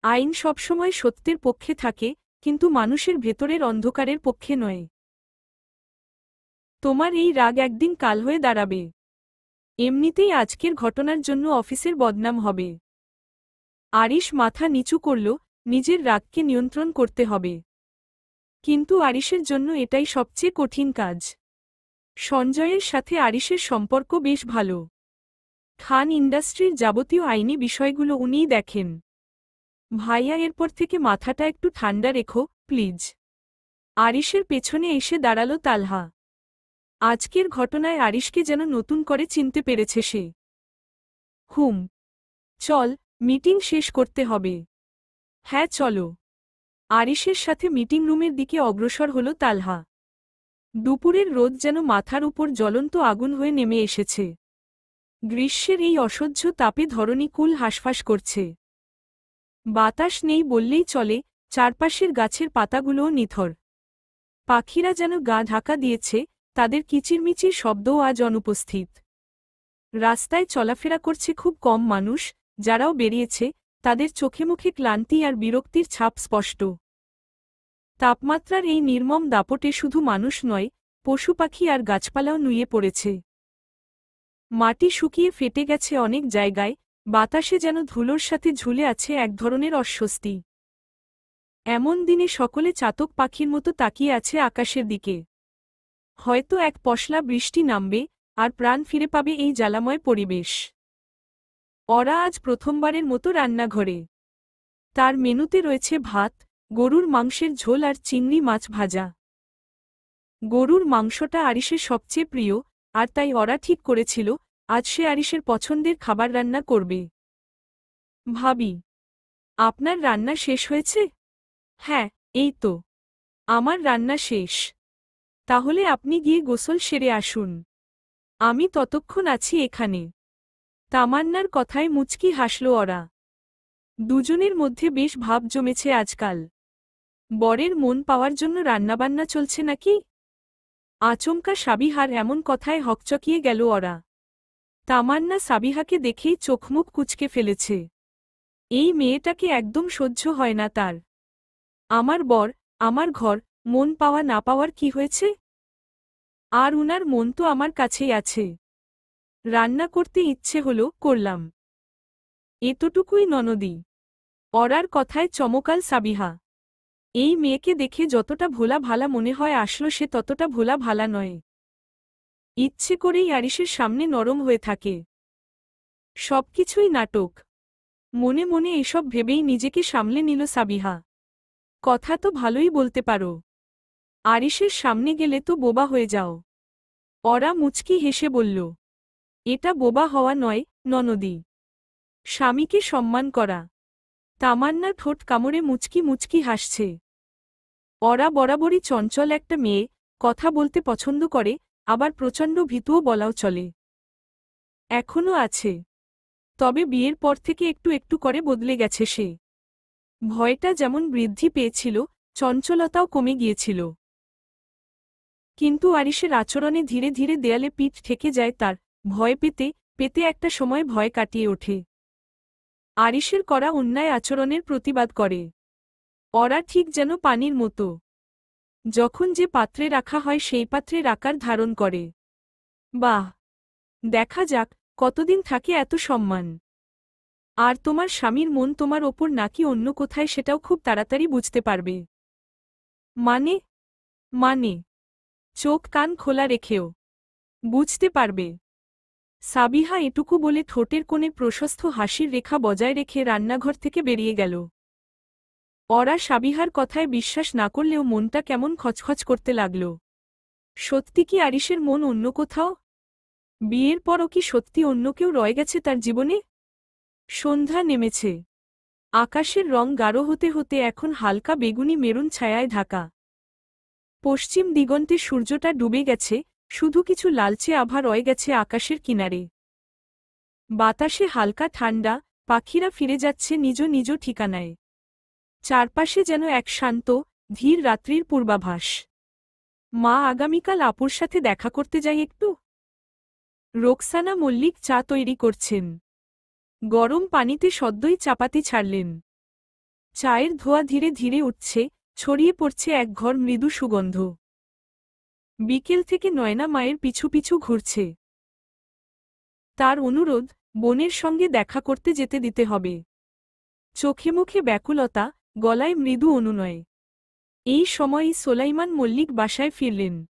আইন সবসময় সত্যের পক্ষে থাকে, কিন্তু মানুষের ভেতরের অন্ধকারের পক্ষে নয়। তোমার এই রাগ একদিন কাল হয়ে দাঁড়াবে। এমনিতেই আজকের ঘটনার জন্য অফিসের বদনাম হবে। আরিশ মাথা নিচু করল, নিজের রাগকে নিয়ন্ত্রণ করতে হবে। কিন্তু আরিশের জন্য এটাই সবচেয়ে কঠিন কাজ। সঞ্জয়ের সাথে আরিশের সম্পর্ক বেশ ভালো। খান ইন্ডাস্ট্রির যাবতীয় আইনি বিষয়গুলো উনিই দেখেন। ভাইয়া, এরপর থেকে মাথাটা একটু ঠান্ডা রেখো, প্লিজ। আরিশের পেছনে এসে দাঁড়ালো তালহা। আজকের ঘটনায় আরিশকে যেন নতুন করে চিনতে পেরেছে সে। চল, মিটিং শেষ করতে হবে। হ্যাঁ চলো। আরিশের সাথে মিটিং রুমের দিকে অগ্রসর হল তালহা। দুপুরের রোদ যেন মাথার উপর জ্বলন্ত আগুন হয়ে নেমে এসেছে। গ্রীষ্মের এই অসহ্য তাপে ধরণী কুল হাঁসফাঁস করছে। বাতাস নেই বললেই চলে, চারপাশের গাছের পাতাগুলোও নিথর। পাখিরা যেন গা ঢাকা দিয়েছে, তাদের কিচিরমিচির শব্দও আজ অনুপস্থিত। রাস্তায় চলাফেরা করছে খুব কম মানুষ, যারাও বেরিয়েছে, তাদের চোখে মুখে ক্লান্তি আর বিরক্তির ছাপ স্পষ্ট। তাপমাত্রার এই নির্মম দাপটে শুধু মানুষ নয়, পশু পাখি আর গাছপালাও নুয়ে পড়েছে। মাটি শুকিয়ে ফেটে গেছে অনেক জায়গায়, বাতাসে যেন ধুলোর সাথে ঝুলে আছে এক ধরনের অস্বস্তি। এমন দিনে সকলে চাতক পাখির মতো তাকিয়ে আছে আকাশের দিকে। হয়তো এক পশলা বৃষ্টি নামবে, আর প্রাণ ফিরে পাবে এই জ্বালাময় পরিবেশ। ওরা আজ প্রথমবারের মতো রান্নাঘরে। তার মেনুতে রয়েছে ভাত, গরুর মাংসের ঝোল আর চিংড়ি মাছ ভাজা। গরুর মাংসটা আরিশের সবচেয়ে প্রিয়, আর তাই ওরা ঠিক করেছিল আজ সে আরিশের পছন্দের খাবার রান্না করবে। ভাবি, আপনার রান্না শেষ হয়েছে? হ্যাঁ, এই তো। আমার রান্না শেষ। তাহলে আপনি গিয়ে গোসল সেরে আসুন। আমি ততক্ষণ আছি এখানে। তামান্নার কথায় মুচকি হাসল ওরা। দুজনের মধ্যে বেশ ভাব জমেছে আজকাল। বরের মন পাওয়ার জন্য রান্নাবান্না চলছে নাকি? আচমকা সাবিহার এমন কথায় হকচকিয়ে গেল ওরা। তামান্না সাবিহাকে দেখেই চোখমুখ কুঁচকে ফেলেছে। এই মেয়েটাকে একদম সহ্য হয় না তার। আমার বর, আমার ঘর, মন পাওয়া না পাওয়ার কি হয়েছে? আর উনার মন তো আমার কাছেই আছে। রান্না করতে ইচ্ছে হলো, করলাম। এতটুকুই ননদি। ওরার কথায় চমকাল সাবিহা। এই মেয়েকে দেখে যতটা ভোলা ভালা মনে হয় আসলো সে ততটা ভোলা ভালা নয়। ইচ্ছে করেই আরিশের সামনে নরম হয়ে থাকে। সবকিছুই নাটক। মনে মনে এসব ভেবেই নিজেকে সামলে নিল সাবিহা। কথা তো ভালোই বলতে পারো। আরিশের সামনে গেলে তো বোবা হয়ে যাও। ওরা মুচকি হেসে বলল, এটা বোবা হওয়া নয়, ননদি। স্বামীকে সম্মান করা। তামান্না ঠোঁট কামড়ে মুচকি মুচকি হাসছে। ওরা বরাবরই চঞ্চল একটা মেয়ে, কথা বলতে পছন্দ করে, আবার প্রচণ্ড ভীতুও বলাও চলে। এখনও আছে। তবে বিয়ের পর থেকে একটু একটু করে বদলে গেছে সে। ভয়টা যেমন বৃদ্ধি পেয়েছিল, চঞ্চলতাও কমে গিয়েছিল। কিন্তু আরিশের আচরণে ধীরে ধীরে দেয়ালে পিঠ ঠেকে যায় তার। ভয় পেতে পেতে একটা সময় ভয় কাটিয়ে ওঠে। আরিশের করা অন্যায় আচরণের প্রতিবাদ করে। ওরা ঠিক যেন পানির মতো। যখন যে পাত্রে রাখা হয় সেই পাত্রের আকার ধারণ করে। বাহ, দেখা যাক কতদিন থাকে এত সম্মান। আর তোমার স্বামীর মন তোমার ওপর নাকি অন্য কোথায় সেটাও খুব তাড়াতাড়ি বুঝতে পারবে। মানে? মানে চোখ কান খোলা রেখেও বুঝতে পারবে। সাবিহা এটুকু বলে ঠোঁটের কোণে প্রশস্ত হাসির রেখা বজায় রেখে রান্নাঘর থেকে বেরিয়ে গেল। ওরা সাবিহার কথায় বিশ্বাস না করলেও মনটা কেমন খচখচ করতে লাগল। সত্যি কি আরিশের মন অন্য কোথাও? বিয়ের পরও কি সত্যি অন্য কেউ রয়ে গেছে তার জীবনে? সন্ধ্যা নেমেছে। আকাশের রং গাঢ় হতে হতে এখন হালকা বেগুনি মেরুন ছায়ায় ঢাকা। পশ্চিম দিগন্তে সূর্যটা ডুবে গেছে, শুধু কিছু লালচে আভা রয়ে গেছে আকাশের কিনারে। বাতাসে হালকা ঠান্ডা, পাখিরা ফিরে যাচ্ছে নিজ নিজ ঠিকানায়। চারপাশে যেন এক শান্ত, ধীর রাত্রির পূর্বাভাস। মা আগামীকাল আপুর সাথে দেখা করতে যাই একটু। রোকসানা মল্লিক চা তৈরি করছেন। গরম পানিতে সদ্যই চাপাতি ছাড়লেন। চায়ের ধোঁয়া ধীরে ধীরে উঠছে, ছড়িয়ে পড়ছে এক ঘর মৃদু সুগন্ধ। বিকেল থেকে নয়না মায়ের পিছু পিছু ঘুরছে। তার অনুরোধ, বোনের সঙ্গে দেখা করতে যেতে দিতে হবে। চোখে মুখে ব্যাকুলতা, গলায় মৃদু অনুনয়। এই সময়ই সোলাইমান মল্লিক বাসায় ফিরলেন।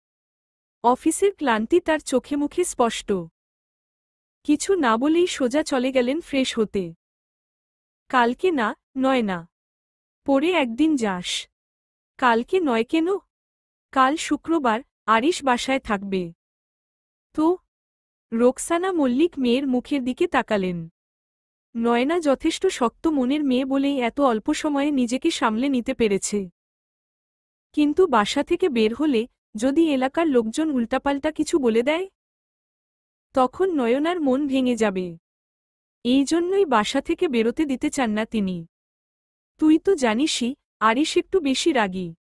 অফিসের ক্লান্তি তার চোখে মুখে স্পষ্ট। কিছু না বলেই সোজা চলে গেলেন ফ্রেশ হতে। কালকে না, নয় না। পরে একদিন যাস। কালকে নয় কেন? কাল শুক্রবার, আরিশ বাসায় থাকবে। তো? রোকসানা মল্লিক মেয়ের মুখের দিকে তাকালেন। নয়না যথেষ্ট শক্ত মনের মেয়ে বলেই এত অল্প সময়ে নিজেকে সামলে নিতে পেরেছে। কিন্তু বাসা থেকে বের হলে, যদি এলাকার লোকজন উল্টাপাল্টা কিছু বলে দেয়, তখন নয়নার মন ভেঙে যাবে। এই জন্যই বাসা থেকে বেরোতে দিতে চান না তিনি। তুই তো জানিসই, আরিশ একটু বেশি রাগী।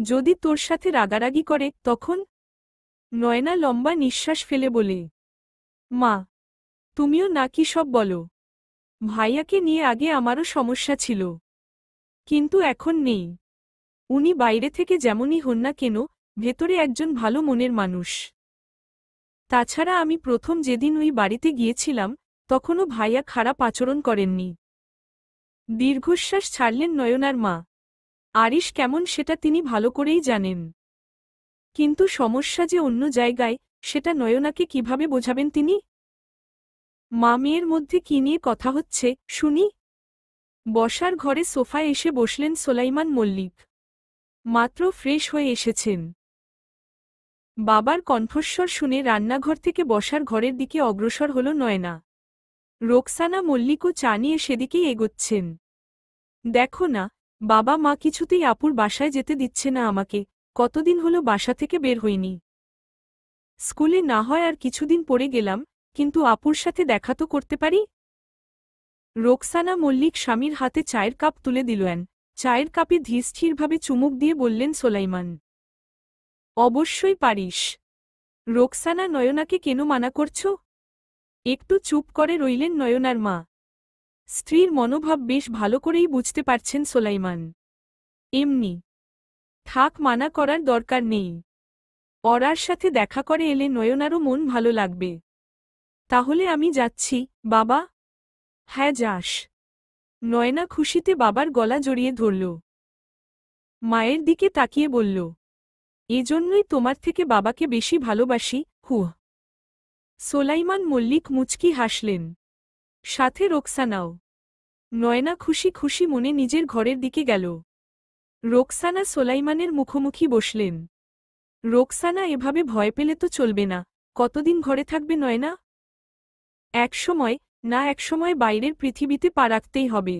যদি তোর সাথে রাগারাগি করে, তখন? নয়না লম্বা নিঃশ্বাস ফেলে বলে, মা, তুমিও না কি সব বলো। ভাইয়াকে নিয়ে আগে আমারও সমস্যা ছিল, কিন্তু এখন নেই। উনি বাইরে থেকে যেমনই হন না কেন, ভেতরে একজন ভালো মনের মানুষ। তাছাড়া আমি প্রথম যেদিন ওই বাড়িতে গিয়েছিলাম, তখনও ভাইয়া খারাপ আচরণ করেননি। দীর্ঘশ্বাস ছাড়লেন নয়নার মা। আরিশ কেমন সেটা তিনি ভালো করেই জানেন। কিন্তু সমস্যা যে অন্য জায়গায়, সেটা নয়নাকে কিভাবে বোঝাবেন তিনি? মা মেয়ের মধ্যে কি নিয়ে কথা হচ্ছে, শুনি। বসার ঘরে সোফায় এসে বসলেন সোলাইমান মল্লিক। মাত্র ফ্রেশ হয়ে এসেছেন। বাবার কণ্ঠস্বর শুনে রান্নাঘর থেকে বসার ঘরের দিকে অগ্রসর হল নয়না। রোকসানা মল্লিকও চা নিয়ে সেদিকেই এগোচ্ছেন। দেখো না, বাবা মা কিছুতেই আপুর বাসায় যেতে দিচ্ছে না আমাকে, কতদিন হলো বাসা থেকে বের হইনি। স্কুলে না হয় আর কিছুদিন পরে গেলাম, কিন্তু আপুর সাথে দেখা তো করতে পারি। রোকসানা মল্লিক স্বামীর হাতে চায়ের কাপ তুলে দিলেন। চায়ের কাপে ধীরস্থিরভাবে চুমুক দিয়ে বললেন সোলাইমান। অবশ্যই পারিস। রোকসানা নয়নাকে কেন মানা করছ? একটু চুপ করে রইলেন নয়নার মা। স্ত্রীর মনোভাব বেশ ভালো করেই বুঝতে পারছেন সোলাইমান। এমনি থাক, মানা করার দরকার নেই। অরার সাথে দেখা করে এলে নয়নারও মন ভালো লাগবে। তাহলে আমি যাচ্ছি, বাবা। হ্যাঁ যাস। নয়না খুশিতে বাবার গলা জড়িয়ে ধরল। মায়ের দিকে তাকিয়ে বলল, এজন্যই তোমার থেকে বাবাকে বেশি ভালোবাসি, হুহ। সোলাইমান মল্লিক মুচকি হাসলেন। সাথে রোকসানাও। নয়না খুশি খুশি মনে নিজের ঘরের দিকে গেল। রোকসানা সোলাইমানের মুখোমুখি বসলেন। রোকসানা এভাবে ভয় পেলে তো চলবে না, কতদিন ঘরে থাকবে নয়না? একসময় না একসময় বাইরের পৃথিবীতে পা রাখতেই হবে।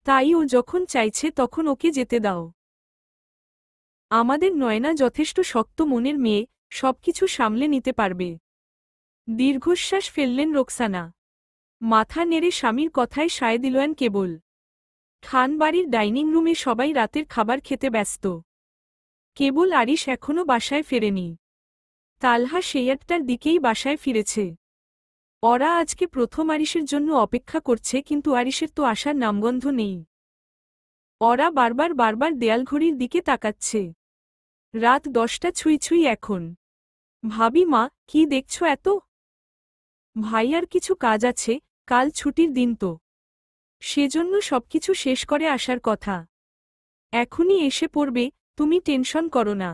তাই ও যখন চাইছে তখন ওকে যেতে দাও। আমাদের নয়না যথেষ্ট শক্ত মনের মেয়ে, সবকিছু সামলে নিতে পারবে। দীর্ঘশ্বাস ফেললেন রোকসানা। মাথা নেড়ে স্বামীর কথায় সায় দিলেন কেবল। খানবাড়ির ডাইনিং রুমে সবাই রাতের খাবার খেতে ব্যস্ত। কেবল আরিশ এখনও বাসায় ফেরেনি। তালহা সেই ৮টার দিকেই বাসায় ফিরেছে। ওরা আজকে প্রথম আরিশের জন্য অপেক্ষা করছে, কিন্তু আরিশের তো আসার নামগন্ধ নেই। ওরা বারবার বারবার দেয়ালঘড়ির দিকে তাকাচ্ছে। রাত 10টা ছুঁই ছুঁই এখন। ভাবি মা, কি দেখছ এত? ভাইয়ার কিছু কাজ আছে, কাল ছুটির দিন তো। সেজন্য সবকিছু শেষ করে আসার কথা। এখনই এসে পড়বে, তুমি টেনশন করো না।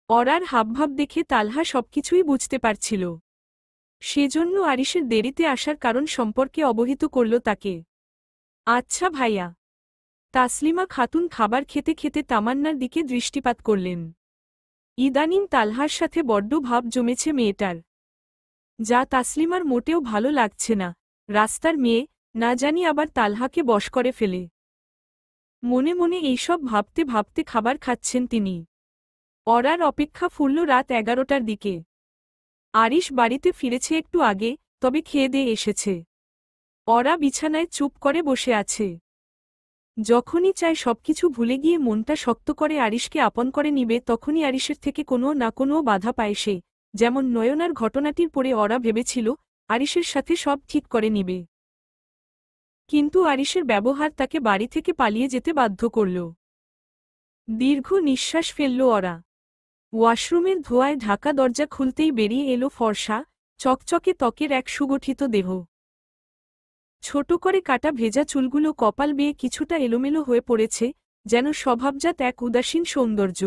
ওরার হাবভাব দেখে তালহা সবকিছুই বুঝতে পারছিল। সেজন্য আরিশের দেরিতে আসার কারণ সম্পর্কে অবহিত করল তাকে। আচ্ছা ভাইয়া। তাসলিমা খাতুন খাবার খেতে খেতে তামান্নার দিকে দৃষ্টিপাত করলেন। ইদানিং তালহার সাথে বড্ড ভাব জমেছে মেয়েটার, যা তাসলিমার মোটেও ভালো লাগছে না। রাস্তার মেয়ে, না জানি আবার তালহাকে বশ করে ফেলে। মনে মনে এইসব ভাবতে ভাবতে খাবার খাচ্ছেন তিনি। ওরার অপেক্ষা ফুরল রাত 11টার দিকে। আরিশ বাড়িতে ফিরেছে একটু আগে, তবে খেয়ে দিয়ে এসেছে। ওরা বিছানায় চুপ করে বসে আছে। যখনই চায় সবকিছু ভুলে গিয়ে মনটা শক্ত করে আরিশকে আপন করে নিবে, তখনই আরিশের থেকে কোনো না কোনো বাধা পায় সে। যেমন নয়নার ঘটনাটির পরে ওরা ভেবেছিল আরিশের সাথে সব ঠিক করে নিবে। কিন্তু আরিশের ব্যবহার তাকে বাড়ি থেকে পালিয়ে যেতে বাধ্য করল। দীর্ঘ নিঃশ্বাস ফেলল ওরা। ওয়াশরুমের ধোঁয়ায় ঢাকা দরজা খুলতেই বেরিয়ে এলো ফর্সা, চকচকে ত্বকের এক সুগঠিত দেহ। ছোট করে কাটা ভেজা চুলগুলো কপাল বেয়ে কিছুটা এলোমেলো হয়ে পড়েছে, যেন স্বভাবজাত এক উদাসীন সৌন্দর্য।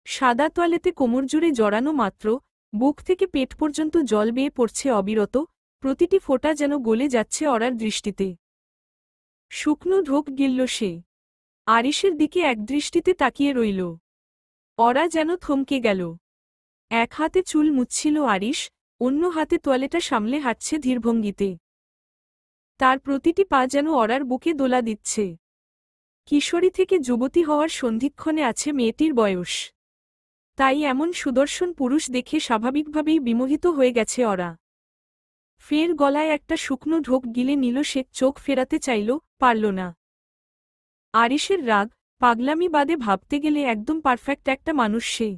সাদা তোয়ালেতে কোমর জুড়ে জড়ানো মাত্র, বুক থেকে পেট পর্যন্ত জল বেয়ে পড়ছে অবিরত, প্রতিটি ফোঁটা যেন গলে যাচ্ছে ওরার দৃষ্টিতে। শুকনো ঢোক গিলল সে। আরিশের দিকে একদৃষ্টিতে তাকিয়ে রইল। ওরা যেন থমকে গেল। এক হাতে চুল মুছছিল আরিশ, অন্য হাতে তোয়ালেটা সামলে হাঁটছে ধীরভঙ্গিতে। তার প্রতিটি পা যেন ওরার বুকে দোলা দিচ্ছে। কিশোরী থেকে যুবতী হওয়ার সন্ধিক্ষণে আছে মেয়েটির বয়স। তাই এমন সুদর্শন পুরুষ দেখে স্বাভাবিকভাবেই বিমোহিত হয়ে গেছে ওরা। ফের গলায় একটা শুকনো ঢোক গিলে নিল সে, চোখ ফেরাতে চাইল, পারল না। আরিশের রাগ, পাগলামি বাদে ভাবতে গেলে একদম পারফেক্ট একটা মানুষ সে,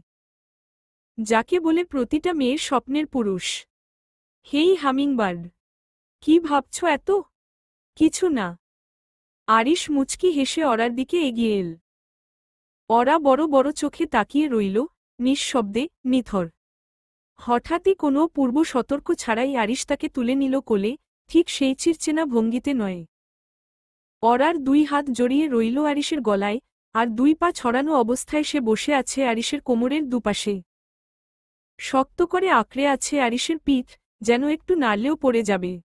যাকে বলে প্রতিটা মেয়ের স্বপ্নের পুরুষ। হেই হামিংবার্ড। কি ভাবছ এত? কিছু না। আরিশ মুচকি হেসে অরার দিকে এগিয়ে এল। অরা বড় বড় চোখে তাকিয়ে রইল, নিঃশব্দে, নিথর। হঠাৎই কোনো পূর্ব সতর্ক ছাড়াই আরিশ তাকে তুলে নিল কোলে, ঠিক সেই চিরচেনা ভঙ্গিতে নয়। অরার দুই হাত জড়িয়ে রইল আরিশের গলায়, আর দুই পা ছড়ানো অবস্থায় সে বসে আছে আরিশের কোমরের দুপাশে। শক্ত করে আঁকড়ে আছে আরিশের পিঠ, যেন একটু নাড়লেও পড়ে যাবে।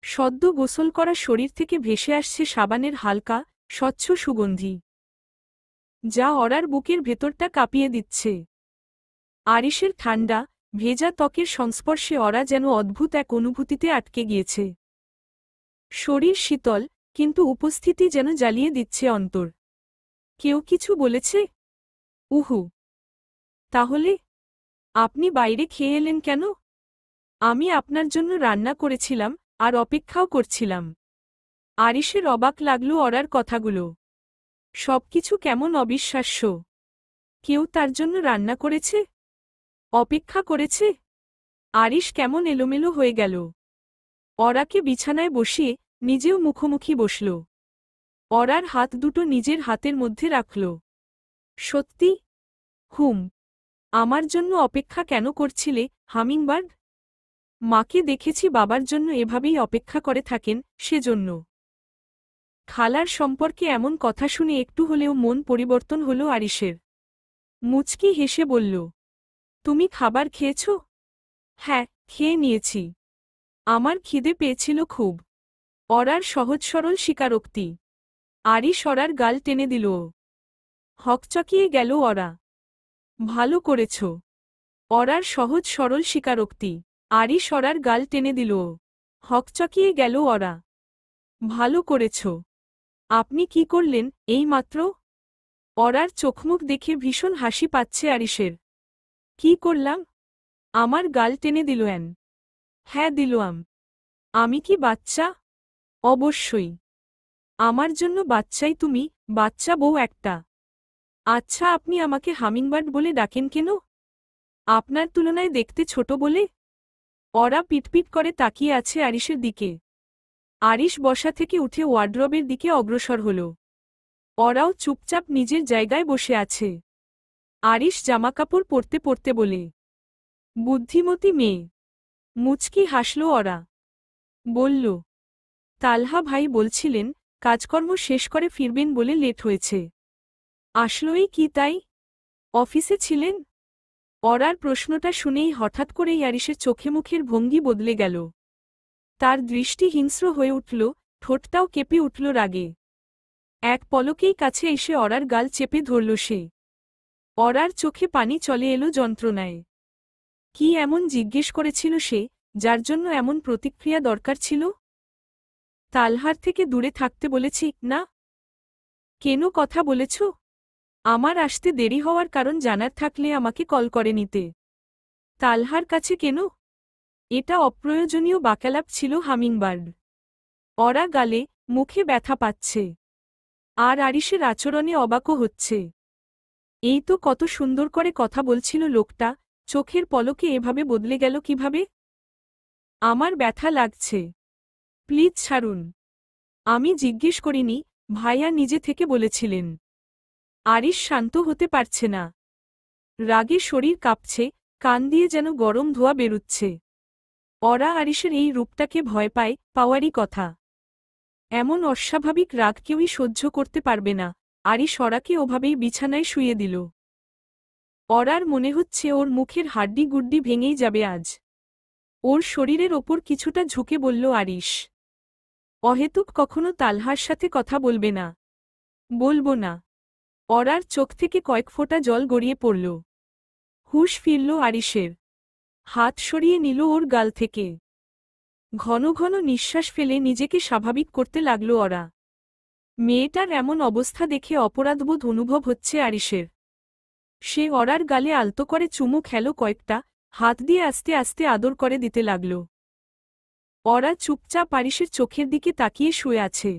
সদ্য গোসল করা শরীর থেকে ভেসে আসছে সাবানের হালকা, স্বচ্ছ সুগন্ধি, যা অরার বুকের ভেতরটা কাঁপিয়ে দিচ্ছে। আরিশের ঠান্ডা, ভেজা ত্বকের সংস্পর্শে অরা যেন অদ্ভুত এক অনুভূতিতে আটকে গিয়েছে। শরীর শীতল, কিন্তু উপস্থিতি যেন জ্বালিয়ে দিচ্ছে অন্তর। কেউ কিছু বলেছে? উহু। তাহলে আপনি বাইরে খেয়ে এলেন কেন? আমি আপনার জন্য রান্না করেছিলাম, আর অপেক্ষাও করছিলাম। আরিশের অবাক লাগল অরার কথাগুলো। সবকিছু কেমন অবিশ্বাস্য। কেউ তার জন্য রান্না করেছে? অপেক্ষা করেছে? আরিশ কেমন এলোমেলো হয়ে গেল। অরাকে বিছানায় বসিয়ে নিজেও মুখোমুখি বসল। অরার হাত দুটো নিজের হাতের মধ্যে রাখল। সত্যি? হুম। আমার জন্য অপেক্ষা কেন করছিলে, হামিংবার্ড? মাকে দেখেছি বাবার জন্য এভাবেই অপেক্ষা করে থাকেন, সেজন্য। খালার সম্পর্কে এমন কথা শুনে একটু হলেও মন পরিবর্তন হল আরিশের। মুচকি হেসে বলল, তুমি খাবার খেয়েছ? হ্যাঁ, খেয়ে নিয়েছি। আমার খিদে পেয়েছিল খুব। অরার সহজ সরল স্বীকারোক্তি। আরিশ অরার গাল টেনে দিল। হকচকিয়ে গেল অরা। ভালো করেছ। অরার সহজ সরল স্বীকারোক্তি। আরিশ অরার গাল টেনে দিল। হকচকিয়ে গেল অরা। ভালো করেছ। আপনি কি করলেন, এই মাত্র? অরার চোখমুখ দেখে ভীষণ হাসি পাচ্ছে আরিশের। কি করলাম? আমার গাল টেনে দিল। হ্যাঁ দিলাম। আমি কি বাচ্চা? অবশ্যই। আমার জন্য বাচ্চাই তুমি, বাচ্চা বউ একটা। আচ্ছা, আপনি আমাকে হামিংবার্ড বলে ডাকেন কেন? আপনার তুলনায় দেখতে ছোট বলে? অরা পিটপিট করে তাকিয়ে আছে আরিশের দিকে। আরিশ বসা থেকে উঠে ওয়ার্ড্রবের দিকে অগ্রসর হল। অরাও চুপচাপ নিজের জায়গায় বসে আছে। আরিশ জামাকাপড় পরতে পরতে বলে, বুদ্ধিমতী মেয়ে। মুচকি হাসল অরা। বলল, তালহা ভাই বলছিলেন, কাজকর্ম শেষ করে ফিরবেন বলে লেট হয়েছে। আসলোই কি তাই? অফিসে ছিলেন? অরার প্রশ্নটা শুনেই হঠাৎ করেই আরিশের চোখে মুখের ভঙ্গি বদলে গেল। তার দৃষ্টি হিংস্র হয়ে উঠল, ঠোঁটটাও কেঁপে উঠল রাগে। এক পলকেই কাছে এসে অরার গাল চেপে ধরল সে। অরার চোখে পানি চলে এলো যন্ত্রণায়। কি এমন জিজ্ঞেস করেছিল সে, যার জন্য এমন প্রতিক্রিয়া দরকার ছিল? তালহার থেকে দূরে থাকতে বলেছি, না? কেন কথা বলেছ? আমার আসতে দেরি হওয়ার কারণ জানার থাকলে আমাকে কল করে নিতে। তালহার কাছে কেন? এটা অপ্রয়োজনীয় বাকালাপ ছিল হামিংবার্ড। অরা গালে, মুখে ব্যথা পাচ্ছে। আর আরিশের আচরণে অবাকও হচ্ছে। এই তো কত সুন্দর করে কথা বলছিল লোকটা, চোখের পলকে এভাবে বদলে গেল কিভাবে? আমার ব্যথা লাগছে। প্লিজ ছাড়ুন। আমি জিজ্ঞেস করিনি, ভাইয়া নিজে থেকে বলেছিলেন। আরিশ শান্ত হতে পারছে না। রাগে শরীর কাঁপছে, কান দিয়ে যেন গরম ধোঁয়া বেরুচ্ছে। অরা আরিশের এই রূপটাকে ভয় পায়, পাওয়ারই কথা। এমন অস্বাভাবিক রাগ কেউই সহ্য করতে পারবে না। আরিশ অরাকে ওভাবেই বিছানায় শুইয়ে দিল। অরার মনে হচ্ছে ওর মুখের হাড্ডি গুড্ডি ভেঙেই যাবে আজ। ওর শরীরের ওপর কিছুটা ঝুঁকে বলল আরিশ, অহেতুক কখনো তালহার সাথে কথা বলবে না। বলবো না। অরার চোখ থেকে কয়েক ফোঁটা জল গড়িয়ে পড়ল। হুঁশ ফিরল আরিশের। হাত সরিয়ে নিল ওর গাল থেকে। ঘন ঘন নিঃশ্বাস ফেলে নিজেকে স্বাভাবিক করতে লাগল অরা। মেয়েটার এমন অবস্থা দেখে অপরাধবোধ অনুভব হচ্ছে আরিশের। সে অরার গালে আলতো করে চুমু খেল কয়েকটা, হাত দিয়ে আস্তে আস্তে আদর করে দিতে লাগল। অরা চুপচাপ আরিশের চোখের দিকে তাকিয়ে শুয়ে আছে।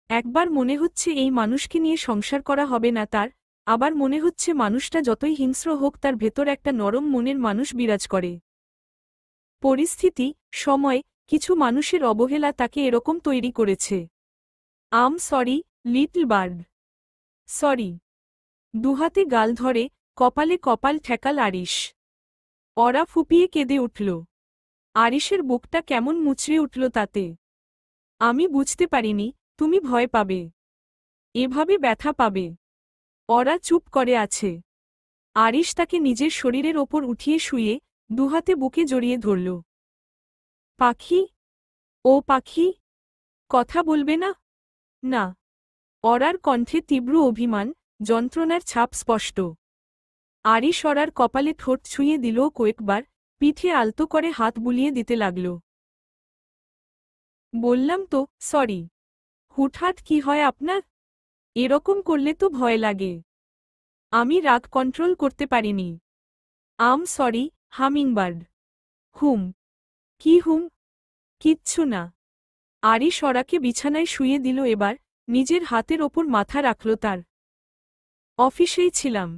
একবার মনে হচ্ছে এই মানুষকে নিয়ে সংসার করা হবে না তার, আবার মনে হচ্ছে মানুষটা যতই হিংস্র হোক তার ভেতর একটা নরম মনের মানুষ বিরাজ করে। পরিস্থিতি, সময়, কিছু মানুষের অবহেলা তাকে এরকম তৈরি করেছে। আম সরি, লিটল বার্ড। সরি। দুহাতে গাল ধরে কপালে কপাল ঠেকাল আরিশ। অরা ফুপিয়ে কেঁদে উঠল। আরিশের বুকটা কেমন মুচড়ে উঠল তাতে। আমি বুঝতে পারিনি তুমি ভয় পাবে, এভাবে ব্যথা পাবে। অরা চুপ করে আছে। আরিশ তাকে নিজের শরীরের ওপর উঠিয়ে শুয়ে দুহাতে বুকে জড়িয়ে ধরল। পাখি, ও পাখি, কথা বলবে না? না। অরার কণ্ঠে তীব্র অভিমান, যন্ত্রণার ছাপ স্পষ্ট। আরিশ অরার কপালে ঠোঁট ছুঁয়ে দিল কয়েকবার, পিঠে আলতো করে হাত বুলিয়ে দিতে লাগল। বললাম তো সরি। হুটহাট কি হয় আপনার? এরকম করলে তো ভয় লাগে। আমি রাগ কন্ট্রোল করতে পারিনি। আম সরি, হামিংবার্ড। হুম। কি হুম? কিচ্ছু না। আরিশ অরাকে বিছানায় শুয়ে দিল এবার, নিজের হাতের ওপর মাথা রাখল তার। অফিসেই ছিলাম।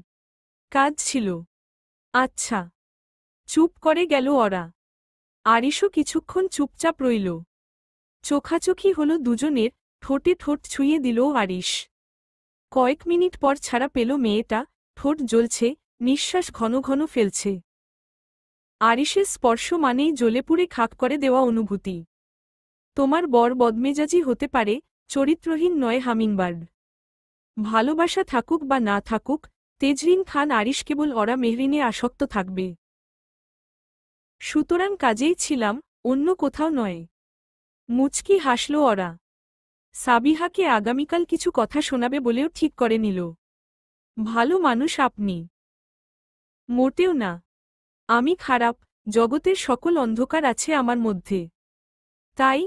কাজ ছিল। আচ্ছা। চুপ করে গেল অরা। আরিশও কিছুক্ষণ চুপচাপ রইল। চোখাচোখি হল দুজনের, ঠোঁটে ঠোঁট ছুঁয়ে দিল আরিশ। কয়েক মিনিট পর ছাড়া পেল মেয়েটা, ঠোঁট জ্বলছে, নিঃশ্বাস ঘন ঘন ফেলছে। আরিশের স্পর্শ মানেই জ্বলেপুড়ে খাক করে দেওয়া অনুভূতি। তোমার বর বদমেজাজি হতে পারে, চরিত্রহীন নয় হামিংবার্ড। ভালোবাসা থাকুক বা না থাকুক, তেজরিন খান আরিশ কেবল অরা মেহরিনে আসক্ত থাকবে। সুতরাং কাজেই ছিলাম, অন্য কোথাও নয়। মুচকি হাসল অরা। সাবিহাকে আগামীকাল কিছু কথা শোনাবে বলেও ঠিক করে নিল। ভালো মানুষ আপনি। মোটেও না। আমি খারাপ, জগতের সকল অন্ধকার আছে আমার মধ্যে। তাই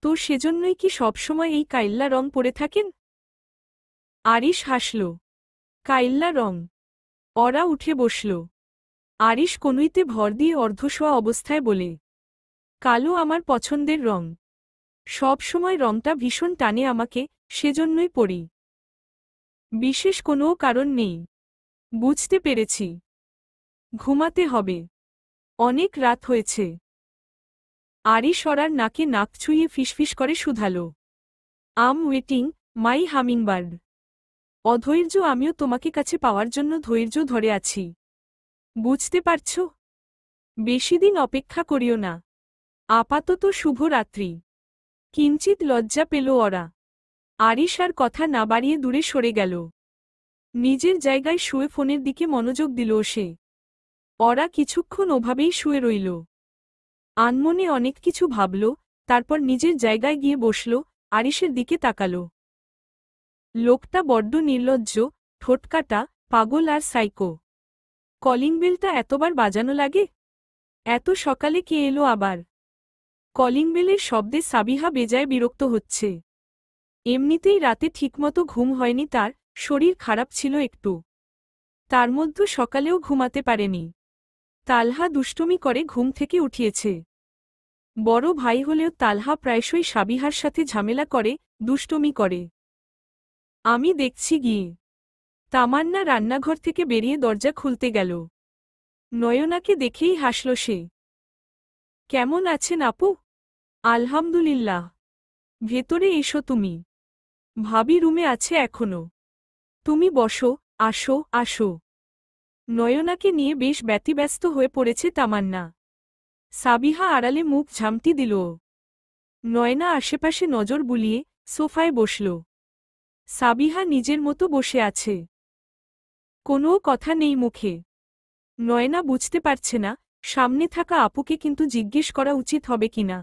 তো সেজন্যই কি সবসময় এই কাইল্লা রং পরে থাকেন? আরিশ হাসল। কাইল্লা রং? অরা উঠে বসল। আরিশ কনুইতে ভর দিয়ে অর্ধশোয়া অবস্থায় বলে, কালো আমার পছন্দের রং। সব সময় রংটা ভীষণ টানে আমাকে, সেজন্যই পরি। বিশেষ কোনো কারণ নেই। বুঝতে পেরেছি। ঘুমাতে হবে। অনেক রাত হয়েছে। আরিশ অরার নাকে নাক ছুঁয়ে ফিসফিস করে শুধাল, আম ওয়েটিং, মাই হামিংবার্ড। অধৈর্য আমিও তোমাকে কাছে পাওয়ার জন্য ধৈর্য ধরে আছি। বুঝতে পারছ? বেশিদিন অপেক্ষা করিও না। আপাতত শুভ রাত্রি। কিঞ্চিত লজ্জা পেল অরা। আরিশ আর কথা না বাড়িয়ে দূরে সরে গেল। নিজের জায়গায় শুয়ে ফোনের দিকে মনোযোগ দিল সে। অরা কিছুক্ষণ ওভাবেই শুয়ে রইল। আনমনে অনেক কিছু ভাবল, তারপর নিজের জায়গায় গিয়ে বসল, আরিশের দিকে তাকাল। লোকটা বড্ড নির্লজ্জ, ঠোঁটকাটা, পাগল আর সাইকো। কলিং বেলটা এতবার বাজানো লাগে? এত সকালে কে এলো আবার? কলিং বেলের শব্দে সাবিহা বেজায় বিরক্ত হচ্ছে। এমনিতেই রাতে ঠিকমতো ঘুম হয়নি তার, শরীর খারাপ ছিল একটু। তার মধ্যে সকালেও ঘুমাতে পারেনি। তালহা দুষ্টুমি করে ঘুম থেকে উঠিয়েছে। বড় ভাই হলেও তালহা প্রায়শই সাবিহার সাথে ঝামেলা করে, দুষ্টুমি করে। আমি দেখছি গিয়ে। তামান্না রান্নাঘর থেকে বেরিয়ে দরজা খুলতে গেল। নয়নাকে দেখেই হাসল সে। কেমন আছেন আপু? আলহামদুলিল্লাহ। ভেতরে এসো তুমি। ভাবি রুমে আছে এখনো। তুমি বসো, আসো আসো। নয়নাকে নিয়ে বেশ ব্যতিব্যস্ত হয়ে পড়েছে তামান্না। সাবিহা আড়ালে মুখ ঝামটি দিল। নয়না আশেপাশে নজর বুলিয়ে সোফায় বসল। সাবিহা নিজের মতো বসে আছে। কোনো কথা নেই মুখে। নয়না বুঝতে পারছে না, সামনে থাকা আপুকে কিন্তু জিজ্ঞেস করা উচিত হবে কিনা।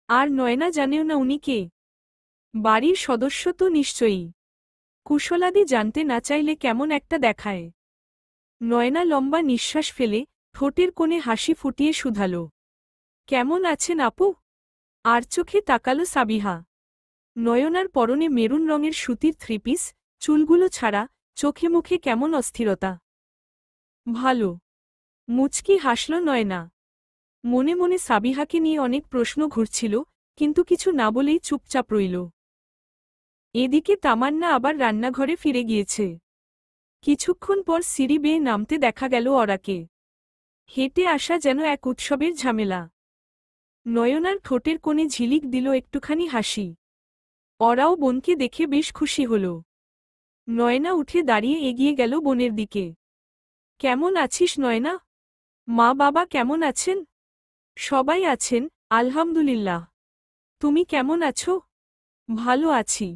আর নয়না জানেও না উনি কে। বাড়ির সদস্য তো নিশ্চয়ই। কুশলাদি জানতে না চাইলে কেমন একটা দেখায়। নয়না লম্বা নিঃশ্বাস ফেলে, ঠোঁটের কোণে হাসি ফুটিয়ে শুধাল, কেমন আছেন আপু? আর চোখে তাকাল সাবিহা। নয়নার পরনে মেরুন রঙের সুতির থ্রিপিস, চুলগুলো ছাড়া, চোখে মুখে কেমন অস্থিরতা। ভালো। মুচকি হাসল নয়না। মনে মনে সাবিহাকে নিয়ে অনেক প্রশ্ন ঘুরছিল, কিন্তু কিছু না বলেই চুপচাপ রইল। এদিকে তামান্না আবার রান্নাঘরে ফিরে গিয়েছে। কিছুক্ষণ পর সিঁড়ি বেয়ে নামতে দেখা গেল অরাকে। হেঁটে আসা যেন এক উৎসবের ঝামেলা। নয়নার ঠোঁটের কোণে ঝিলিক দিল একটুখানি হাসি। ওরাও বোনকে দেখে বেশ খুশি হল। নয়না উঠে দাঁড়িয়ে এগিয়ে গেল বোনের দিকে। কেমন আছিস নয়না? মা বাবা কেমন আছেন? সবাই আছেন, আলহামদুলিল্লাহ। তুমি কেমন আছো? ভালো আছি।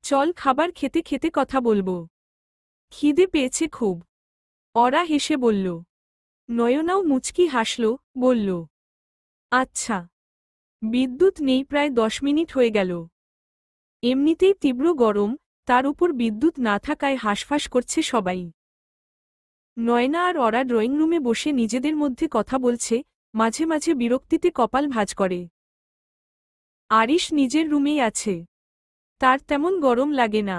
চল খাবার খেতে খেতে কথা বলবো। খিদে পেয়েছে খুব। ওরা হেসে বলল। নয়নাও মুচকি হাসল, বলল, আচ্ছা। বিদ্যুৎ নেই প্রায় 10 মিনিট হয়ে গেল। এমনিতেই তীব্র গরম, তার উপর বিদ্যুৎ না থাকায় হাঁসফাঁস করছে সবাই। নয়না আর ওরা ড্রয়িং রুমে বসে নিজেদের মধ্যে কথা বলছে, মাঝে মাঝে বিরক্তিতে কপাল ভাঁজ করে। আরিশ নিজের রুমেই আছে। তার তেমন গরম লাগে না।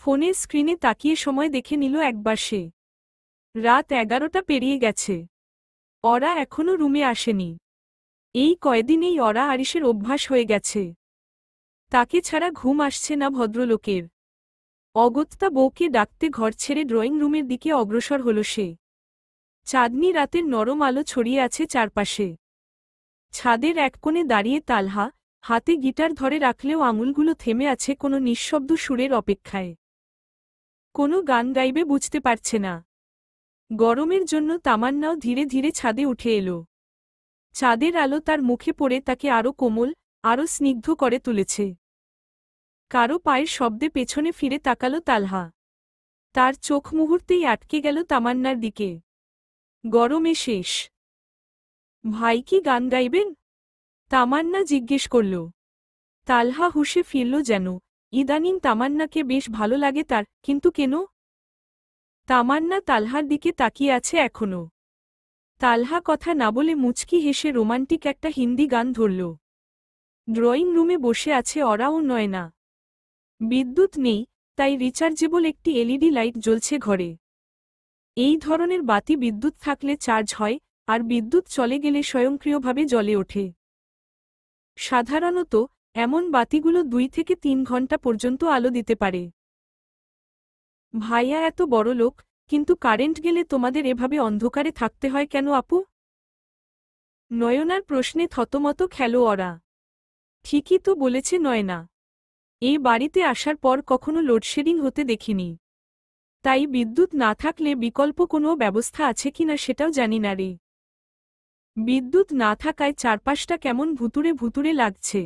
ফোনের স্ক্রিনে তাকিয়ে সময় দেখে নিল একবার সে। রাত 11টা পেরিয়ে গেছে। ওরা এখনও রুমে আসেনি। এই কয়দিনেই ওরা আরিশের অভ্যাস হয়ে গেছে। তাকে ছাড়া ঘুম আসছে না ভদ্রলোকের। অগত্যা বউকে ডাকতে ঘর ছেড়ে ড্রয়িং রুমের দিকে অগ্রসর হল সে। চাঁদনি রাতের নরম আলো ছড়িয়ে আছে চারপাশে। ছাদের এক কোণে দাঁড়িয়ে তালহা, হাতে গিটার ধরে রাখলেও আঙুলগুলো থেমে আছে কোনো নিঃশব্দ সুরের অপেক্ষায়। কোনো গান গাইবে বুঝতে পারছে না। গরমের জন্য তামান্নাও ধীরে ধীরে ছাদে উঠে এলো। চাঁদের আলো তার মুখে পড়ে তাকে আরও কোমল, আরও স্নিগ্ধ করে তুলেছে। কারো পায়ের শব্দে পেছনে ফিরে তাকালো তালহা। তার চোখ মুহূর্তেই আটকে গেল তামান্নার দিকে। গরমে শেষ। ভাই কি গান গাইবেন? তামান্না জিজ্ঞেস করল। তালহা হুশে ফিরল যেন। ইদানিং তামান্নাকে বেশ ভালো লাগে তার, কিন্তু কেন? তামান্না তালহার দিকে তাকিয়ে আছে এখনো। তালহা কথা না বলে মুচকি হেসে রোমান্টিক একটা হিন্দি গান ধরল। ড্রয়িং রুমে বসে আছে ওরা ও নয়না। বিদ্যুৎ নেই, তাই রিচার্জেবল একটি এলইডি লাইট জ্বলছে ঘরে। এই ধরনের বাতি বিদ্যুৎ থাকলে চার্জ হয়, আর বিদ্যুৎ চলে গেলে স্বয়ংক্রিয়ভাবে জ্বলে ওঠে। সাধারণত এমন বাতিগুলো 2 থেকে 3 ঘন্টা পর্যন্ত আলো দিতে পারে। ভাইয়া এত বড় লোক, কিন্তু কারেন্ট গেলে তোমাদের এভাবে অন্ধকারে থাকতে হয় কেন আপু? নয়নার প্রশ্নে থতমত খেল ওরা। ঠিকই তো বলেছে নয়না। এই বাড়িতে আসার পর কখনো লোডশেডিং হতে দেখিনি। তাই বিদ্যুৎ না থাকলে বিকল্প কোনো ব্যবস্থা আছে কিনা সেটাও জানি না রে। বিদ্যুৎ না থাকায় চারপাশটা কেমন ভুতুড়ে ভুতুড়ে লাগছে।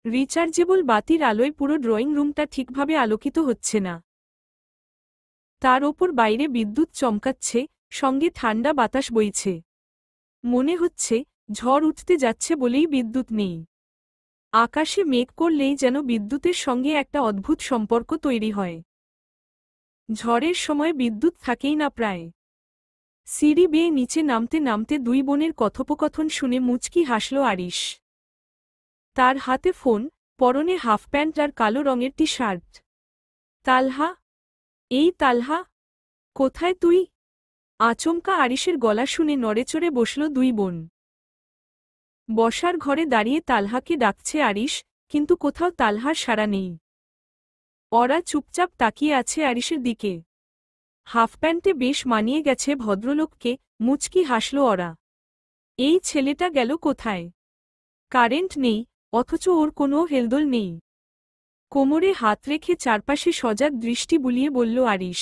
রিচার্জেবল বাতির আলোয় পুরো ড্রয়িং রুমটা ঠিকভাবে আলোকিত হচ্ছে না। তার ওপর বাইরে বিদ্যুৎ চমকাচ্ছে, সঙ্গে ঠান্ডা বাতাস বইছে। মনে হচ্ছে ঝড় উঠতে যাচ্ছে বলেই বিদ্যুৎ নেই। আকাশে মেঘ করলেই যেন বিদ্যুতের সঙ্গে একটা অদ্ভুত সম্পর্ক তৈরি হয়। ঝড়ের সময় বিদ্যুৎ থাকেই না প্রায়। সিঁড়ি বেয়ে নিচে নামতে নামতে দুই বোনের কথোপকথন শুনে মুচকি হাসল আরিশ। তার হাতে ফোন, পরনে হাফ প্যান্ট আর কালো রঙের টি শার্ট। তালহা? এই তালহা, কোথায় তুই? আচমকা আরিশের গলা শুনে নড়েচড়ে বসল দুই বোন। বসার ঘরে দাঁড়িয়ে তালহাকে ডাকছে আরিশ, কিন্তু কোথাও তালহার সাড়া নেই। ওরা চুপচাপ তাকিয়ে আছে আরিশের দিকে। হাফ প্যান্টে বেশ মানিয়ে গেছে ভদ্রলোককে, মুচকি হাসল ওরা। এই ছেলেটা গেল কোথায়? কারেন্ট নেই, অথচ ওর কোনো হেলদোল নেই। কোমরে হাত রেখে চারপাশে সজাগ দৃষ্টি বুলিয়ে বলল আরিশ।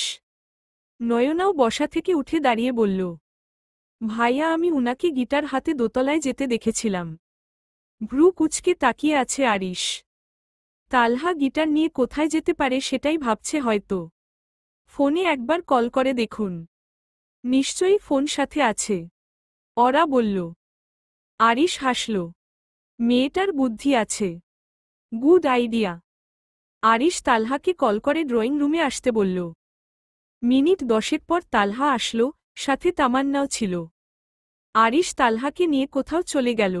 নয়নাও বসা থেকে উঠে দাঁড়িয়ে বলল, ভাইয়া আমি উনাকে গিটার হাতে দোতলায় যেতে দেখেছিলাম। ভ্রু কুচকে তাকিয়ে আছে আরিশ। তালহা গিটার নিয়ে কোথায় যেতে পারে সেটাই ভাবছে হয়তো। ফোনে একবার কল করে দেখুন। নিশ্চয়ই ফোন সাথে আছে। ওরা বলল। আরিশ হাসল। মেয়েটার বুদ্ধি আছে। Good idea. আরিশ তালহাকে কল করে ড্রয়িং রুমে আসতে বলল। মিনিট 10 পর তালহা আসল, সাথে তামান্নাও ছিল। আরিশ তালহাকে নিয়ে কোথাও চলে গেল।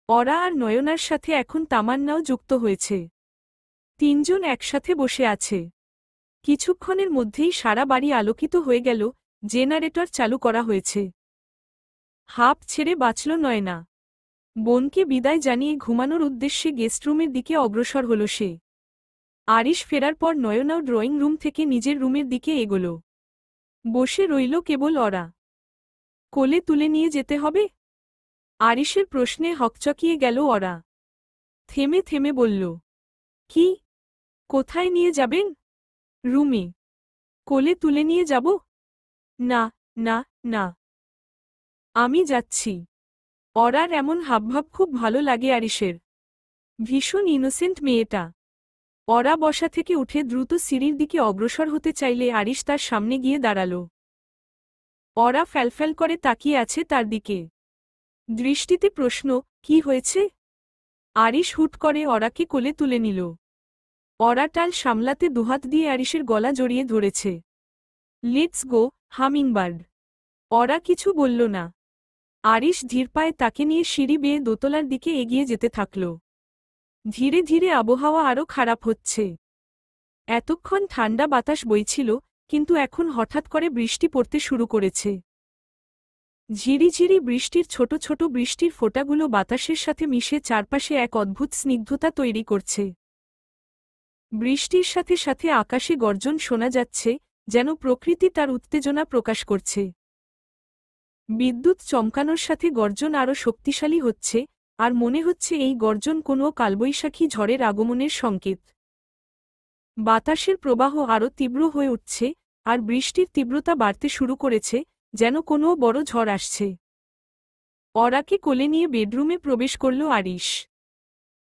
ওরা আর নয়নার সাথে এখন তামান্নাও যুক্ত হয়েছে। তিনজন একসাথে বসে আছে। কিছুক্ষণের মধ্যেই সারা বাড়ি আলোকিত হয়ে গেল, জেনারেটর চালু করা হয়েছে। হাঁপ ছেড়ে বাঁচল নয়না। বোনকে বিদায় জানিয়ে ঘুমানোর উদ্দেশ্যে গেস্টরুমের দিকে অগ্রসর হল সে। আরিশ ফেরার পর নয়নাও ড্রয়িং রুম থেকে নিজের রুমের দিকে এগোল। বসে রইল কেবল ওরা। কোলে তুলে নিয়ে যেতে হবে? আরিশের প্রশ্নে হকচকিয়ে গেল ওরা। থেমে থেমে বলল, কি? কোথায় নিয়ে যাবেন? রুমে। কোলে তুলে নিয়ে যাব? না, না, না। আমি যাচ্ছি। অরার এমন হাবভাব খুব ভালো লাগে আরিশের। ভীষণ ইনোসেন্ট মেয়েটা। অরা বসা থেকে উঠে দ্রুত সিঁড়ির দিকে অগ্রসর হতে চাইলে আরিশ তার সামনে গিয়ে দাঁড়াল। অরা ফ্যালফ্যাল করে তাকিয়ে আছে তার দিকে। দৃষ্টিতে প্রশ্ন, কি হয়েছে? আরিশ হুট করে অরাকে কোলে তুলে নিল। অরা টাল সামলাতে দুহাত দিয়ে আরিশের গলা জড়িয়ে ধরেছে। Let's go, hummingbird. অরা কিছু বলল না। আরিশ ধীর পায়ে তাকে নিয়ে সিঁড়ি বেয়ে দোতলার দিকে এগিয়ে যেতে থাকল। ধীরে ধীরে আবহাওয়া আরও খারাপ হচ্ছে। এতক্ষণ ঠান্ডা বাতাস বইছিল, কিন্তু এখন হঠাৎ করে বৃষ্টি পড়তে শুরু করেছে। ঝিরিঝিরি বৃষ্টির ছোট ছোট বৃষ্টির ফোঁটাগুলো বাতাসের সাথে মিশে চারপাশে এক অদ্ভুত স্নিগ্ধতা তৈরি করছে। বৃষ্টির সাথে সাথে আকাশে গর্জন শোনা যাচ্ছে, যেন প্রকৃতি তার উত্তেজনা প্রকাশ করছে। বিদ্যুৎ চমকানোর সাথে গর্জন আরও শক্তিশালী হচ্ছে, আর মনে হচ্ছে এই গর্জন কোনো কালবৈশাখী ঝড়ের আগমনের সংকেত। বাতাসের প্রবাহ আরও তীব্র হয়ে উঠছে, আর বৃষ্টির তীব্রতা বাড়তে শুরু করেছে, যেন কোনো বড় ঝড় আসছে। অরাকে কোলে নিয়ে বেডরুমে প্রবেশ করল আরিশ।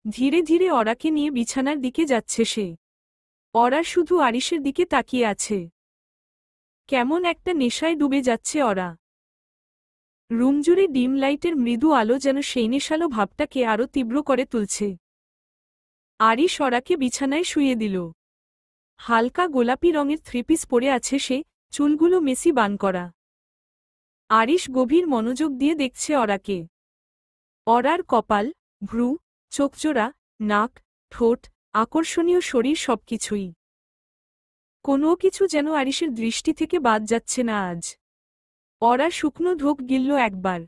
ধীরে ধীরে অরাকে নিয়ে বিছানার দিকে যাচ্ছে সে। অরা শুধু আরিশের দিকে তাকিয়ে আছে। কেমন একটা নেশায় ডুবে যাচ্ছে অরা। রুমজুড়ে ডিম লাইটের মৃদু আলো যেন সেই নেশালো ভাবটাকে আরও তীব্র করে তুলছে। আরিশ অরাকে বিছানায় শুইয়ে দিল। হালকা গোলাপি রঙের থ্রিপিস পরে আছে সে, চুলগুলো মেসি বান করা। আরিশ গভীর মনোযোগ দিয়ে দেখছে অরাকে। অরার কপাল, ভ্রু, চোখজোড়া, নাক, ঠোঁট, আকর্ষণীয় শরীর সবকিছুই। কোনো কিছু যেন আরিশের দৃষ্টি থেকে বাদ যাচ্ছে না আজ। অরা শুকনো ঢোক গিলল একবার।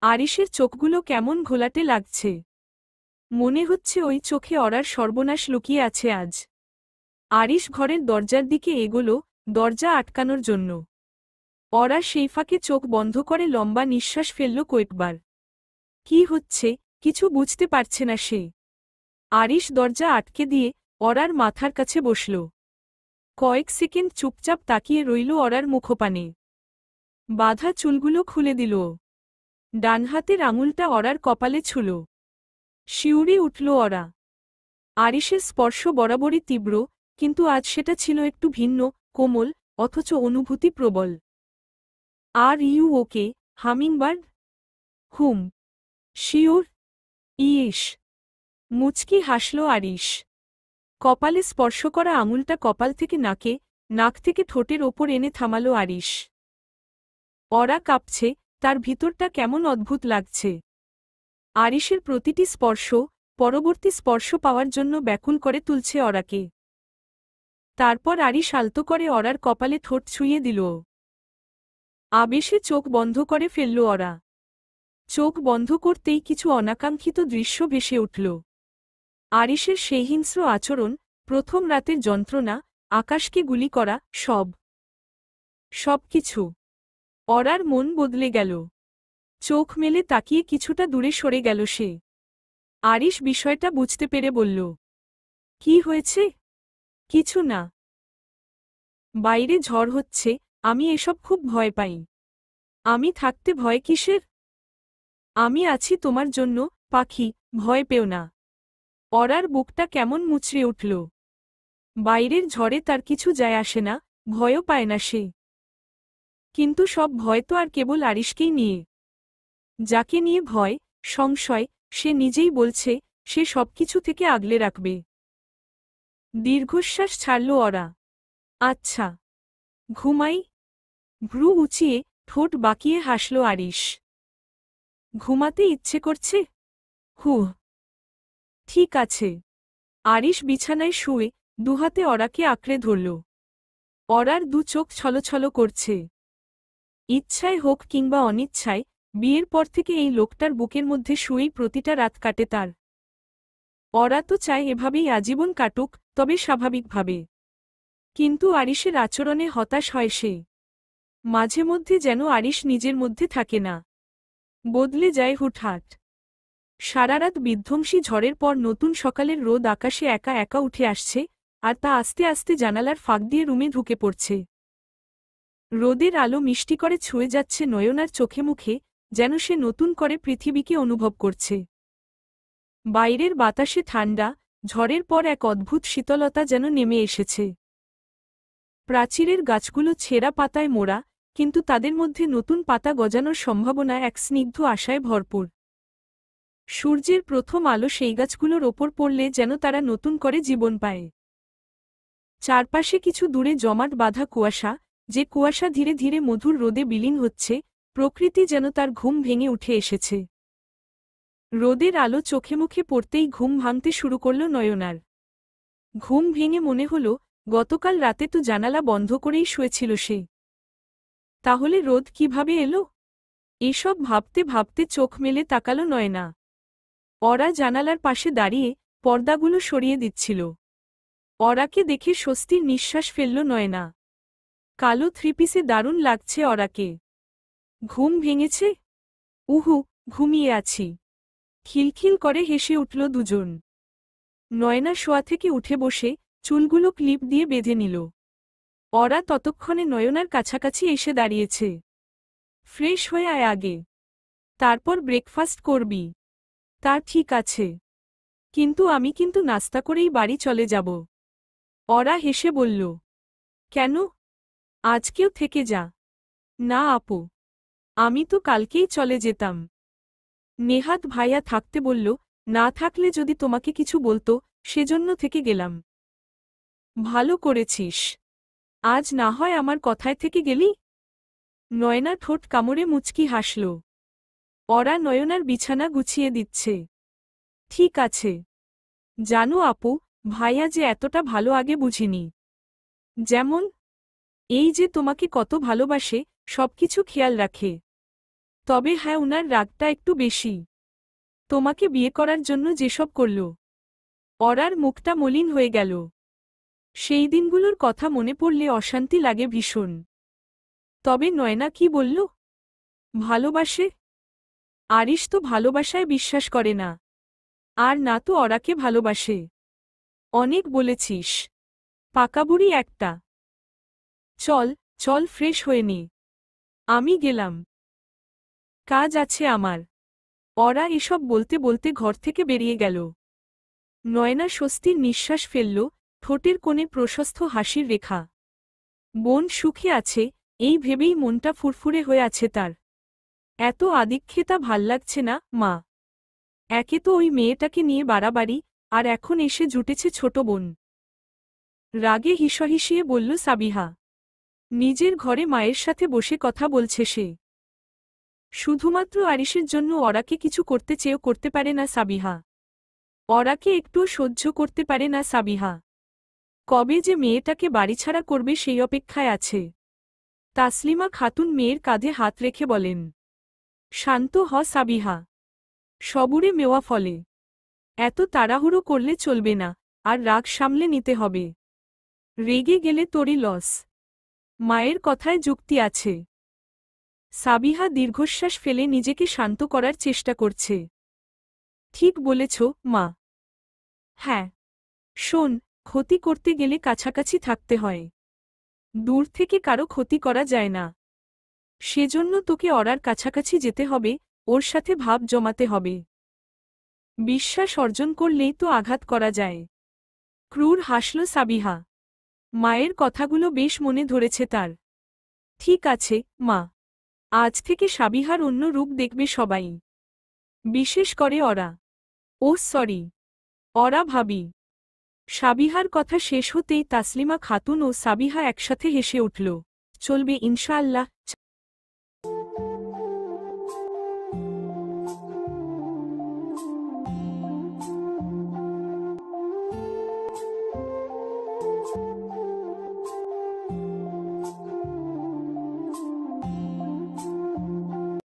আরিশের চোখগুলো কেমন ঘোলাটে লাগছে। মনে হচ্ছে ওই চোখে অরার সর্বনাশ লুকিয়ে আছে আজ। আরিশ ঘরের দরজার দিকে এগোল, দরজা আটকানোর জন্য। অরা সেই ফাঁকে চোখ বন্ধ করে লম্বা নিঃশ্বাস ফেলল কয়েকবার। কি হচ্ছে, কিছু বুঝতে পারছে না সে। আরিশ দরজা আটকে দিয়ে অরার মাথার কাছে বসল। কয়েক সেকেন্ড চুপচাপ তাকিয়ে রইল অরার মুখপানে। বাঁধা চুলগুলো খুলে দিল। ডান হাতের আঙুলটা অরার কপালে ছুল। শিউরে উঠল অরা। আরিশের স্পর্শ বরাবরই তীব্র, কিন্তু আজ সেটা ছিল একটু ভিন্ন, কোমল, অথচ অনুভূতি প্রবল। Are you okay, hummingbird? Hmm. Sure? Yes. মুচকি হাসল আরিশ। কপালে স্পর্শ করা আঙুলটা কপাল থেকে নাকে, নাক থেকে ঠোঁটের ওপর এনে থামাল আরিশ। অরা কাঁপছে, তার ভিতরটা কেমন অদ্ভুত লাগছে। আরিশের প্রতিটি স্পর্শ, পরবর্তী স্পর্শ পাওয়ার জন্য ব্যাকুল করে তুলছে অরাকে। তারপর আরিশ আলতো করে অরার কপালে ঠোঁট ছুঁয়ে দিল। আবেশে চোখ বন্ধ করে ফেলল অরা। চোখ বন্ধ করতেই কিছু অনাকাঙ্ক্ষিত দৃশ্য ভেসে উঠল। আরিশের সেই হিংস্র আচরণ, প্রথম রাতের যন্ত্রণা, আকাশকে গুলি করা, সবকিছু। অরার মন বদলে গেল। চোখ মেলে তাকিয়ে কিছুটা দূরে সরে গেল সে। আরিশ বিষয়টা বুঝতে পেরে বলল, কি হয়েছে? কিছু না। বাইরে ঝড় হচ্ছে, আমি এসব খুব ভয় পাই। আমি থাকতে ভয় কিসের? আমি আছি তোমার জন্য, পাখি, ভয় পেও না। অরার বুকটা কেমন মুচড়ে উঠল। বাইরের ঝড়ে তার কিছু যায় আসে না, ভয়ও পায় না সে। কিন্তু সব ভয় তো আর কেবল আরিশকেই নিয়ে। যাকে নিয়ে ভয়, সংশয়, সে নিজেই বলছে, সে সবকিছু থেকে আগলে রাখবে। দীর্ঘশ্বাস ছাড়ল অরা। আচ্ছা। ঘুমাই? ভ্রু উঁচিয়ে, ঠোঁট বাঁকিয়ে হাসল আরিশ। ঘুমাতে ইচ্ছে করছে? হুহ। ঠিক আছে। আরিশ বিছানায় শুয়ে, দুহাতে অরাকে আঁকড়ে ধরল। অরার দু চোখ ছলছল করছে। ইচ্ছায় হোক কিংবা অনিচ্ছায়, বিয়ের পর থেকে এই লোকটার বুকের মধ্যে শুয়েই প্রতিটা রাত কাটে তার। অরা তো চায় এভাবেই আজীবন কাটুক, তবে স্বাভাবিকভাবে। কিন্তু আরিশের আচরণে হতাশ হয় সে। মাঝে মধ্যে যেন আরিশ নিজের মধ্যে থাকে না। বদলে যায় হুটহাট। সারারাত বিধ্বংসী ঝড়ের পর নতুন সকালের রোদ আকাশে একা একা উঠে আসছে, আর তা আস্তে আস্তে জানালার ফাঁক দিয়ে রুমে ঢুকে পড়ছে। রোদের আলো মিষ্টি করে ছুঁয়ে যাচ্ছে নয়নার চোখে মুখে, যেন সে নতুন করে পৃথিবীকে অনুভব করছে। বাইরের বাতাসে ঠান্ডা, ঝড়ের পর এক অদ্ভুত শীতলতা যেন নেমে এসেছে। প্রাচীরের গাছগুলো ছেঁড়া পাতায় মোড়া, কিন্তু তাদের মধ্যে নতুন পাতা গজানোর সম্ভাবনা এক স্নিগ্ধ আশায় ভরপুর। সূর্যের প্রথম আলো সেই গাছগুলোর ওপর পড়লে যেন তারা নতুন করে জীবন পায়। চারপাশে কিছু দূরে জমাট বাঁধা কুয়াশা, যে কুয়াশা ধীরে ধীরে মধুর রোদে বিলীন হচ্ছে, প্রকৃতি যেন তার ঘুম ভেঙে উঠে এসেছে। রোদের আলো চোখে মুখে পড়তেই ঘুম ভাঙতে শুরু করল নয়নার। ঘুম ভেঙে মনে হল, গতকাল রাতে তো জানালা বন্ধ করেই শুয়েছিল সে। তাহলে রোদ কিভাবে এলো? এসব ভাবতে ভাবতে চোখ মেলে তাকালো নয়না। ওরা জানালার পাশে দাঁড়িয়ে পর্দাগুলো সরিয়ে দিচ্ছিল। ওরাকে দেখে স্বস্তির নিঃশ্বাস ফেলল নয়না। কালো থ্রিপিসে দারুণ লাগছে ওরাকে। ঘুম ভেঙেছে? উহু, ঘুমিয়ে আছি। খিলখিল করে হেসে উঠল দুজন। নয়না শোয়া থেকে উঠে বসে চুলগুলো ক্লিপ দিয়ে বেঁধে নিল। ওরা ততক্ষণে নয়নার কাছাকাছি এসে দাঁড়িয়েছে। ফ্রেশ হয়ে আয় আগে, তারপর ব্রেকফাস্ট করবি। তা ঠিক আছে, কিন্তু আমি নাস্তা করেই বাড়ি চলে যাব। ওরা হেসে বলল। কেন? আজকেও থেকে যা। না আপু, আমি তো কালকেই চলে যেতাম। নেহাত ভাইয়া থাকতে বলল, না থাকলে যদি তোমাকে কিছু বলতো, সেজন্য থেকে গেলাম। ভালো করেছিস। আজ না হয় আমার কথায় থেকে গেলি? নয়না ঠোঁট কামড়ে মুচকি হাসল। ওরা নয়নার বিছানা গুছিয়ে দিচ্ছে। ঠিক আছে। জানো আপু, ভাইয়া যে এতটা ভালো আগে বুঝিনি। যেমন? এই যে তোমাকে কত ভালোবাসে, সবকিছু খেয়াল রাখে। তবে হ্যাঁ, উনার রাগটা একটু বেশি। তোমাকে বিয়ে করার জন্য যেসব করল। ওরার মুখটা মলিন হয়ে গেল। সেই দিনগুলোর কথা মনে পড়লে অশান্তি লাগে ভীষণ। তবে নয়না কি বলল? ভালোবাসে? আরিশ তো ভালোবাসায় বিশ্বাস করে না। আর না তো ওরাকে ভালোবাসে। অনেক বলেছিস। পাকাবুড়ি একটা। চল চল, ফ্রেশ হয়ে নে। আমি গেলাম, কাজ আছে আমার। ওরা এসব বলতে বলতে ঘর থেকে বেরিয়ে গেল। নয়না স্বস্তির নিঃশ্বাস ফেলল, ঠোঁটের কোণে প্রশস্ত হাসির রেখা। বোন সুখে আছে, এই ভেবেই মনটা ফুরফুরে হয়ে আছে তার। এত আদিক্ষেতা ভাল লাগছে না, মা। একে তো ওই মেয়েটাকে নিয়ে বাড়াবাড়ি, আর এখন এসে জুটেছে ছোট বোন। রাগে হিসহিসিয়ে বলল সাবিহা। নিজের ঘরে মায়ের সাথে বসে কথা বলছে সে। শুধুমাত্র আরিশের জন্য ওরাকে কিছু করতে চেয়েও করতে পারে না সাবিহা। ওরাকে একটুও সহ্য করতে পারে না সাবিহা। কবে যে মেয়েটাকে বাড়িছাড়া করবে সেই অপেক্ষায় আছে। তাসলিমা খাতুন মেয়ের কাঁধে হাত রেখে বলেন। শান্ত হ সাবিহা। সবুরে মেওয়া ফলে। এত তাড়াহুড়ো করলে চলবে না, আর রাগ সামলে নিতে হবে। রেগে গেলে তোরই লস। মায়ের কথায় যুক্তি আছে। সাবিহা দীর্ঘশ্বাস ফেলে নিজেকে শান্ত করার চেষ্টা করছে। ঠিক বলেছ, মা। হ্যাঁ। শোন, ক্ষতি করতে গেলে কাছাকাছি থাকতে হয়। দূর থেকে কারো ক্ষতি করা যায় না। সেজন্য তোকে ওরার কাছাকাছি যেতে হবে, ওর সাথে ভাব জমাতে হবে। বিশ্বাস অর্জন করলেই তো আঘাত করা যায়। ক্রূর হাসল সাবিহা। মায়ের কথাগুলো বেশ মনে ধরেছে তার। ঠিক আছে, মা। আজ থেকে সাবিহার অন্য রূপ দেখবে সবাই। বিশেষ করে ওরা। ও সরি, ওরা ভাবি। সাবিহার কথা শেষ হতেই তাসলিমা খাতুন ও সাবিহা একসাথে হেসে উঠল। চলবে ইনশাআল্লাহ।